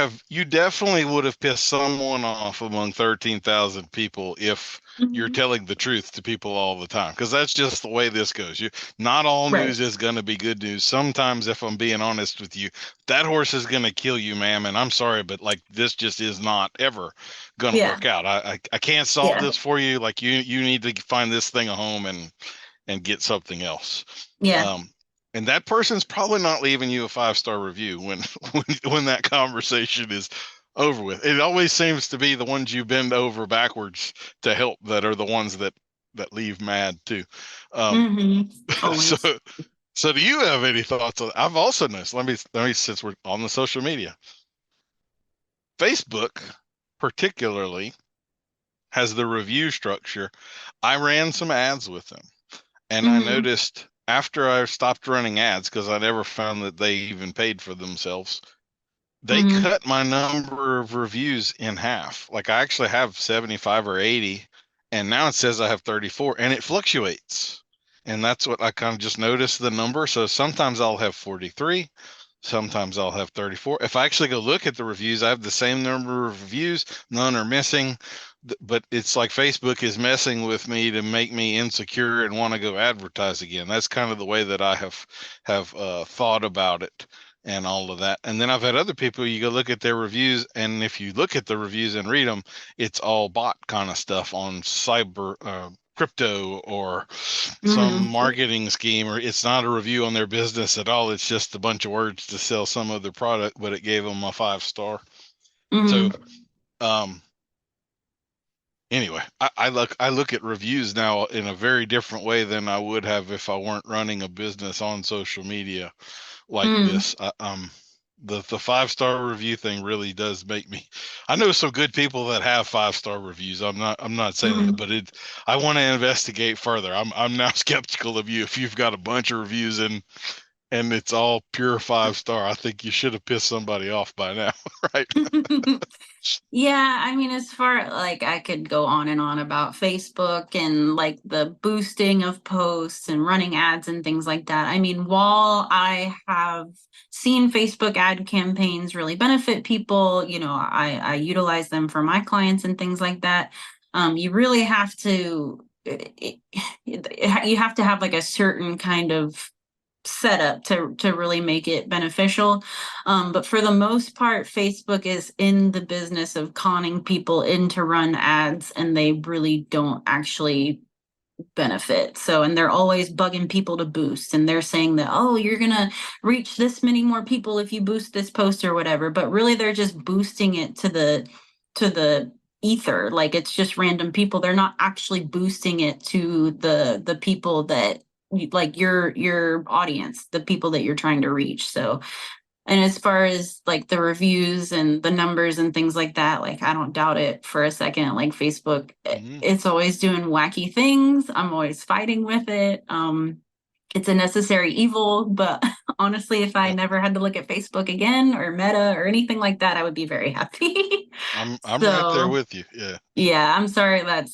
definitely would have pissed someone off among 13,000 people if you're telling the truth to people all the time, because that's just the way this goes. Not all news is going to be good news. Sometimes, if I'm being honest with you, that horse is going to kill you, ma'am, and I'm sorry, but like this just is not ever going to work out. I can't solve this for you. Like you need to find this thing a home and get something else. And that person's probably not leaving you a 5-star review when that conversation is over with. It always seems to be the ones you bend over backwards to help that are the ones that leave mad too. So do you have any thoughts on? I've also noticed. Let me since we're on the social media, Facebook particularly has the review structure. I ran some ads with them, and I noticed after I stopped running ads, because I never found that they even paid for themselves, they cut my number of reviews in half. Like I actually have 75 or 80, and now it says I have 34, and it fluctuates. And that's what I kind of just noticed, the number. So sometimes I'll have 43, sometimes I'll have 34. If I actually go look at the reviews, I have the same number of reviews, none are missing. But it's like Facebook is messing with me to make me insecure and want to go advertise again. That's kind of the way that I have thought about it and all of that. And then I've had other people, you go look at their reviews, and if you look at the reviews and read them, it's all bot kind of stuff on crypto or some marketing scheme, or it's not a review on their business at all. It's just a bunch of words to sell some other product, but it gave them a 5-star. So Anyway, I look at reviews now in a very different way than I would have if I weren't running a business on social media like Mm, this. The 5-star review thing really does make me. I know some good people that have 5-star reviews. I'm not saying that, mm. but I want to investigate further. I'm now skeptical of you if you've got a bunch of reviews and it's all pure 5-star. I think you should have pissed somebody off by now, right? Yeah, I mean, as far like I could go on and on about Facebook and like the boosting of posts and running ads and things like that. I mean, while I have seen Facebook ad campaigns really benefit people, I utilize them for my clients and things like that. You really have to, you have to have like a certain kind of setup to really make it beneficial. But for the most part, Facebook is in the business of conning people in to run ads, and they really don't actually benefit. So, and they're always bugging people to boost, and they're saying that, oh, you're gonna reach this many more people if you boost this post or whatever. But really, they're just boosting it to the ether. Like it's just random people. They're not actually boosting it to the people that like your audience, the people that you're trying to reach. So, and as far as like the reviews and the numbers and things like that, like I don't doubt it for a second. Like Facebook, Mhm. it's always doing wacky things. I'm always fighting with it. It's a necessary evil, but honestly, if I Yep. never had to look at Facebook again or Meta or anything like that, I would be very happy. I'm right there So with you. Yeah. yeah, I'm sorry that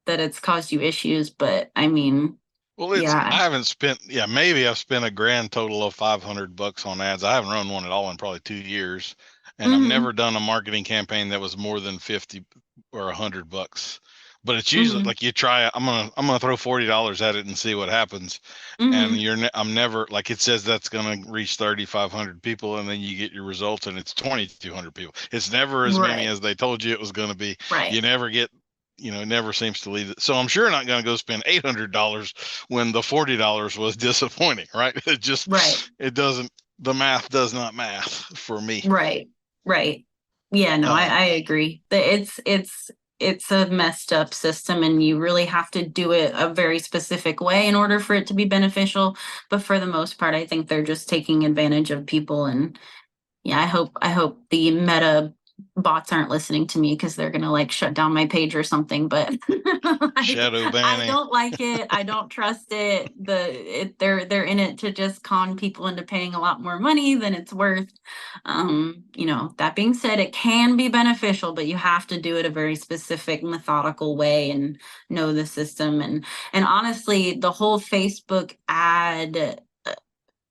it's caused you issues, but I mean, Well, yeah. I haven't spent, yeah, maybe I've spent a grand total of $500 on ads. I haven't run one at all in probably 2 years, and I've Hmm. never done a marketing campaign that was more than 50 or $100. But it's usually Hmm. like you try. I'm gonna throw $40 at it and see what happens. And Hmm. I'm never like it says that's gonna reach 3,500 people, and then you get your results and it's 2,200 people. It's never as many Right. as they told you it was gonna be. Right. You never get it never seems to leave it. So I'm sure not going to go spend $800 when the $40 was disappointing, right? Right. It doesn't, the math does not math for me. Right. Right. Yeah, no, I Um, agree. It's a messed up system, and you really have to do it a very specific way in order for it to be beneficial. But for the most part, I think they're just taking advantage of people. And yeah, I hope the Meta bots aren't listening to me because they're gonna like shut down my page or something. But like, Shadow I banning. don't like it. I don't trust it. They're in it to just con people into paying a lot more money than it's worth. That being said, it can be beneficial, but you have to do it a very specific, methodical way and know the system. And honestly, the whole Facebook ad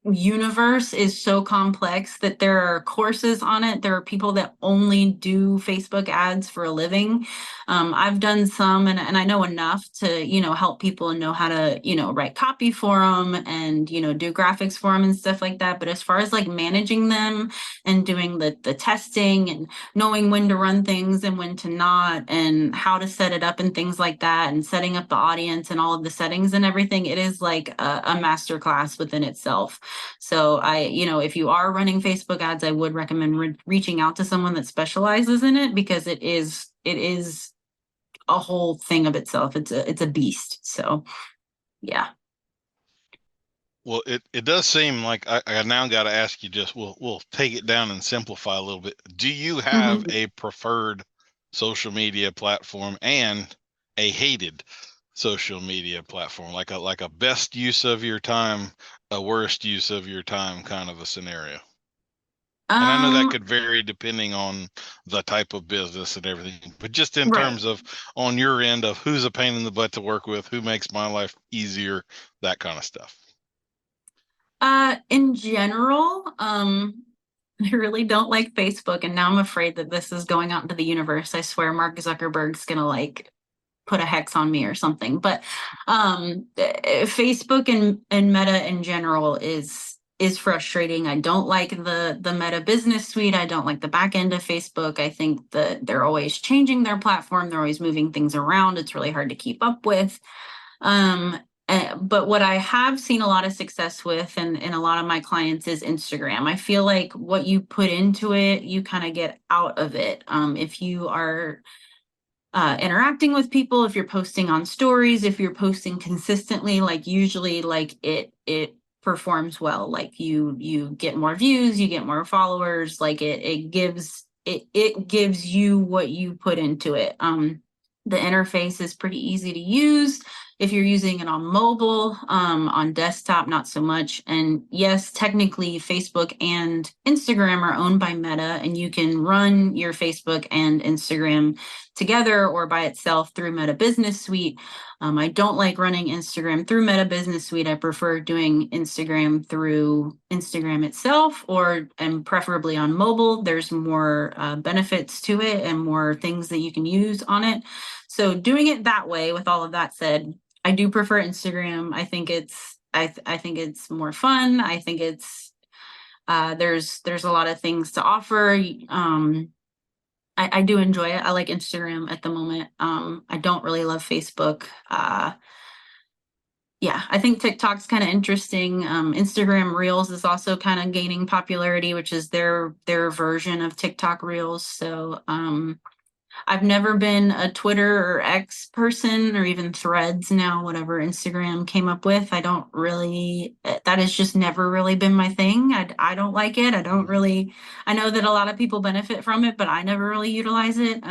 universe is so complex that there are courses on it. There are people that only do Facebook ads for a living. I've done some, and I know enough to, help people and know how to, write copy for them and, do graphics for them and stuff like that. But as far as like managing them and doing the testing and knowing when to run things and when to not and how to set it up and things like that and setting up the audience and all of the settings and everything, it is like a master class within itself. So if you are running Facebook ads, I would recommend reaching out to someone that specializes in it because it is a whole thing of itself. It's a beast. So yeah. Well, it does seem like I now got to ask you just, we'll take it down and simplify a little bit. Do you have Mhm. a preferred social media platform and a hated social media platform, like a best use of your time, a worst use of your time kind of a scenario? And I know that Um, could vary depending on the type of business and everything, but just in right. terms of on your end of who's a pain in the butt to work with, who makes my life easier, that kind of stuff. In general, I really don't like Facebook, and now I'm afraid that this is going out into the universe. I swear Mark Zuckerberg's gonna like put a hex on me or something. But Facebook and Meta in general is frustrating. I don't like the Meta business suite. I don't like the back end of Facebook. I think that they're always changing their platform. They're always moving things around. It's really hard to keep up with. Um, but what I have seen a lot of success with and a lot of my clients is Instagram. I feel like what you put into it, you kind of get out of it. If you are interacting with people, if you're posting on stories, if you're posting consistently, like usually like it performs well. Like you get more views, you get more followers, like it gives you what you put into it. The interface is pretty easy to use if you're using it on mobile. On desktop, not so much. And yes, technically Facebook and Instagram are owned by Meta, and you can run your Facebook and Instagram together or by itself through Meta Business Suite. I don't like running Instagram through Meta Business Suite. I prefer doing Instagram through Instagram itself, and preferably on mobile. There's more benefits to it and more things that you can use on it. So doing it that way, with all of that said, I do prefer Instagram. I think I think it's more fun. I think it's there's a lot of things to offer. I do enjoy it. I like Instagram at the moment. I don't really love Facebook. Yeah, I think TikTok's kind of interesting. Instagram Reels is also kind of gaining popularity, which is their version of TikTok Reels. So I've never been a Twitter or X person, or even Threads now, whatever Instagram came up with. I don't really, that has just never really been my thing. I don't like it. I don't really, I know that a lot of people benefit from it, but I never really utilize it.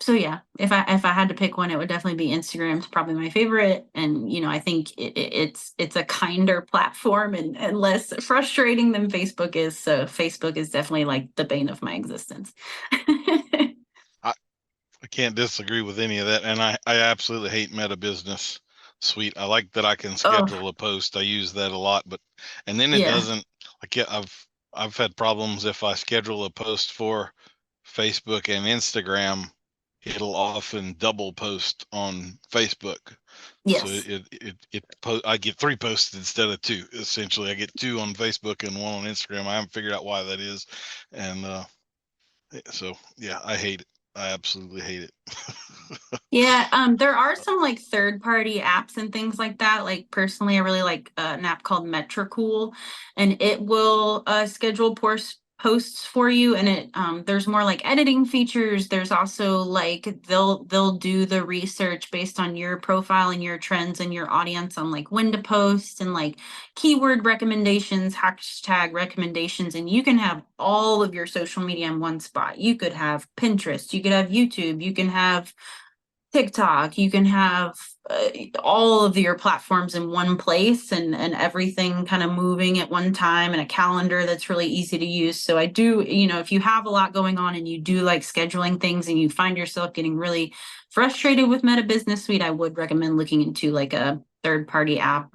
So yeah, if I had to pick one, it would definitely be Instagram. It's probably my favorite. And, I think it's a kinder platform and less frustrating than Facebook is. So Facebook is definitely like the bane of my existence. I can't disagree with any of that. And I absolutely hate Meta Business Suite. I like that I can schedule a post. I use that a lot, and then it doesn't, like, I've had problems if I schedule a post for Facebook and Instagram, it'll often double post on Facebook. Yes. So I get 3 posts instead of 2. Essentially, I get 2 on Facebook and 1 on Instagram. I haven't figured out why that is. And so yeah, I hate it. I absolutely hate it. Yeah, there are some like third-party apps and things like that. Like personally, I really like an app called Metricool, and it will schedule posts for you. And there's more like editing features. There's also like they'll do the research based on your profile and your trends and your audience on like when to post and like keyword recommendations, hashtag recommendations, and you can have all of your social media in one spot. You could have Pinterest, you could have YouTube, you can have TikTok, you can have all of your platforms in one place and everything kind of moving at one time, and a calendar that's really easy to use. So I do, if you have a lot going on and you do like scheduling things and you find yourself getting really frustrated with Meta Business Suite, I would recommend looking into like a third-party app.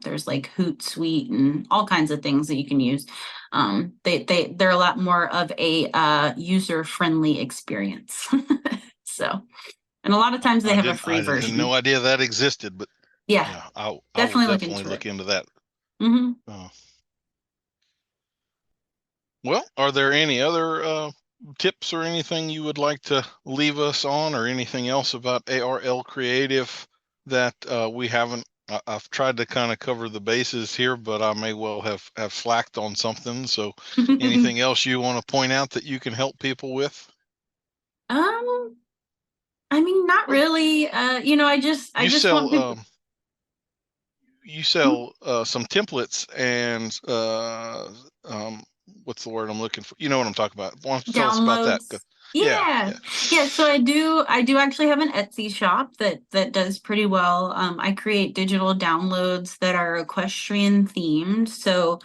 There's like Hootsuite and all kinds of things that you can use. They're a lot more of a user-friendly experience. So. And a lot of times they have a free version. I had no idea that existed, but yeah, I will definitely look into that. Mm-hmm. Well, are there any other tips or anything you would like to leave us on, or anything else about ARL Creative that we haven't? I've tried to kind of cover the bases here, but I may well have slacked on something. So anything else you want to point out that you can help people with? I mean, not really. I just sell, want people. You sell some templates and what's the word I'm looking for? You know what I'm talking about. Why don't you tell us about that? Yeah. So I do actually have an Etsy shop that does pretty well. I create digital downloads that are equestrian themed. So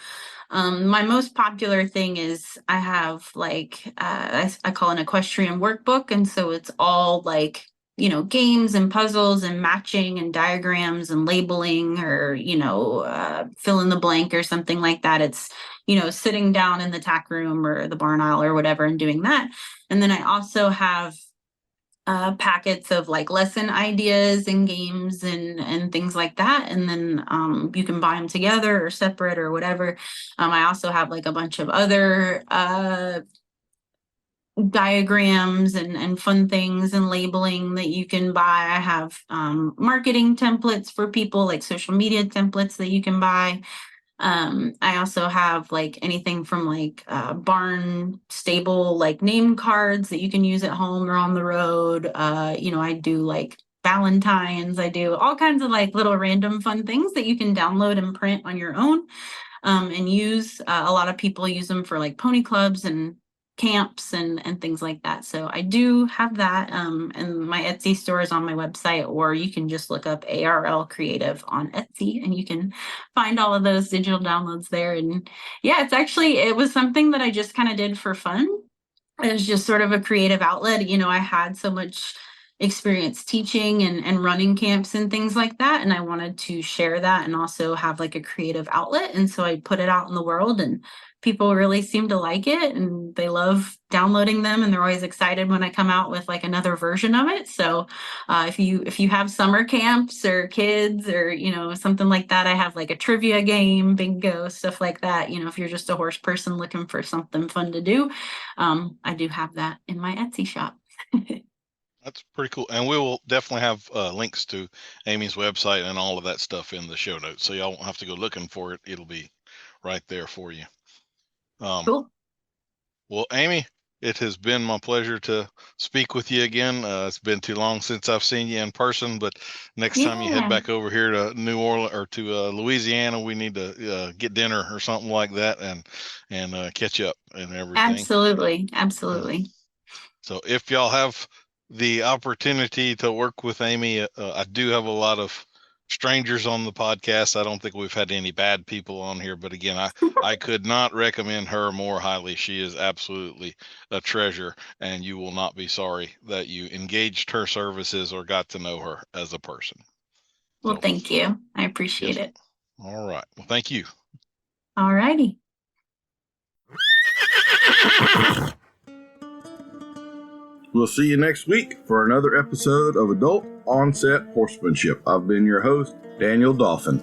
my most popular thing is I have like I call an equestrian workbook, and so it's all like games and puzzles and matching and diagrams and labeling, or fill in the blank or something like that. It's sitting down in the tack room or the barn aisle or whatever and doing that. And then I also have packets of like lesson ideas and games and things like that, and then you can buy them together or separate or whatever. I also have like a bunch of other diagrams and fun things and labeling that you can buy. I have marketing templates for people, like social media templates that you can buy. I also have like anything from like barn stable, like name cards that you can use at home or on the road. I do like Valentine's. I do all kinds of like little random fun things that you can download and print on your own and use. A lot of people use them for like pony clubs and camps and things like that. So I do have that. And my Etsy store is on my website, or you can just look up ARL Creative on Etsy and you can find all of those digital downloads there. And yeah, it was something that I just kind of did for fun. It was just sort of a creative outlet. I had so much experience teaching and running camps and things like that. And I wanted to share that and also have like a creative outlet. And so I put it out in the world, and people really seem to like it, and they love downloading them, and they're always excited when I come out with like another version of it. So if you have summer camps or kids or something like that, I have like a trivia game, bingo, stuff like that. If you're just a horse person looking for something fun to do, I do have that in my Etsy shop. That's pretty cool. And we will definitely have links to Amy's website and all of that stuff in the show notes. So y'all won't have to go looking for it. It'll be right there for you. Cool. Well, Amy, it has been my pleasure to speak with you again. It's been too long since I've seen you in person, but next time you head back over here to New Orleans or to Louisiana, we need to get dinner or something like that and catch up and everything. Absolutely. So if y'all have the opportunity to work with Amy, I do have a lot of strangers on the podcast. I don't think we've had any bad people on here, but again, I could not recommend her more highly. She is absolutely a treasure, and you will not be sorry that you engaged her services or got to know her as a person. Well, thank you. I appreciate it. All right. Well, thank you. All righty. We'll see you next week for another episode of Adult Onset Horsemanship. I've been your host, Daniel Dauphin.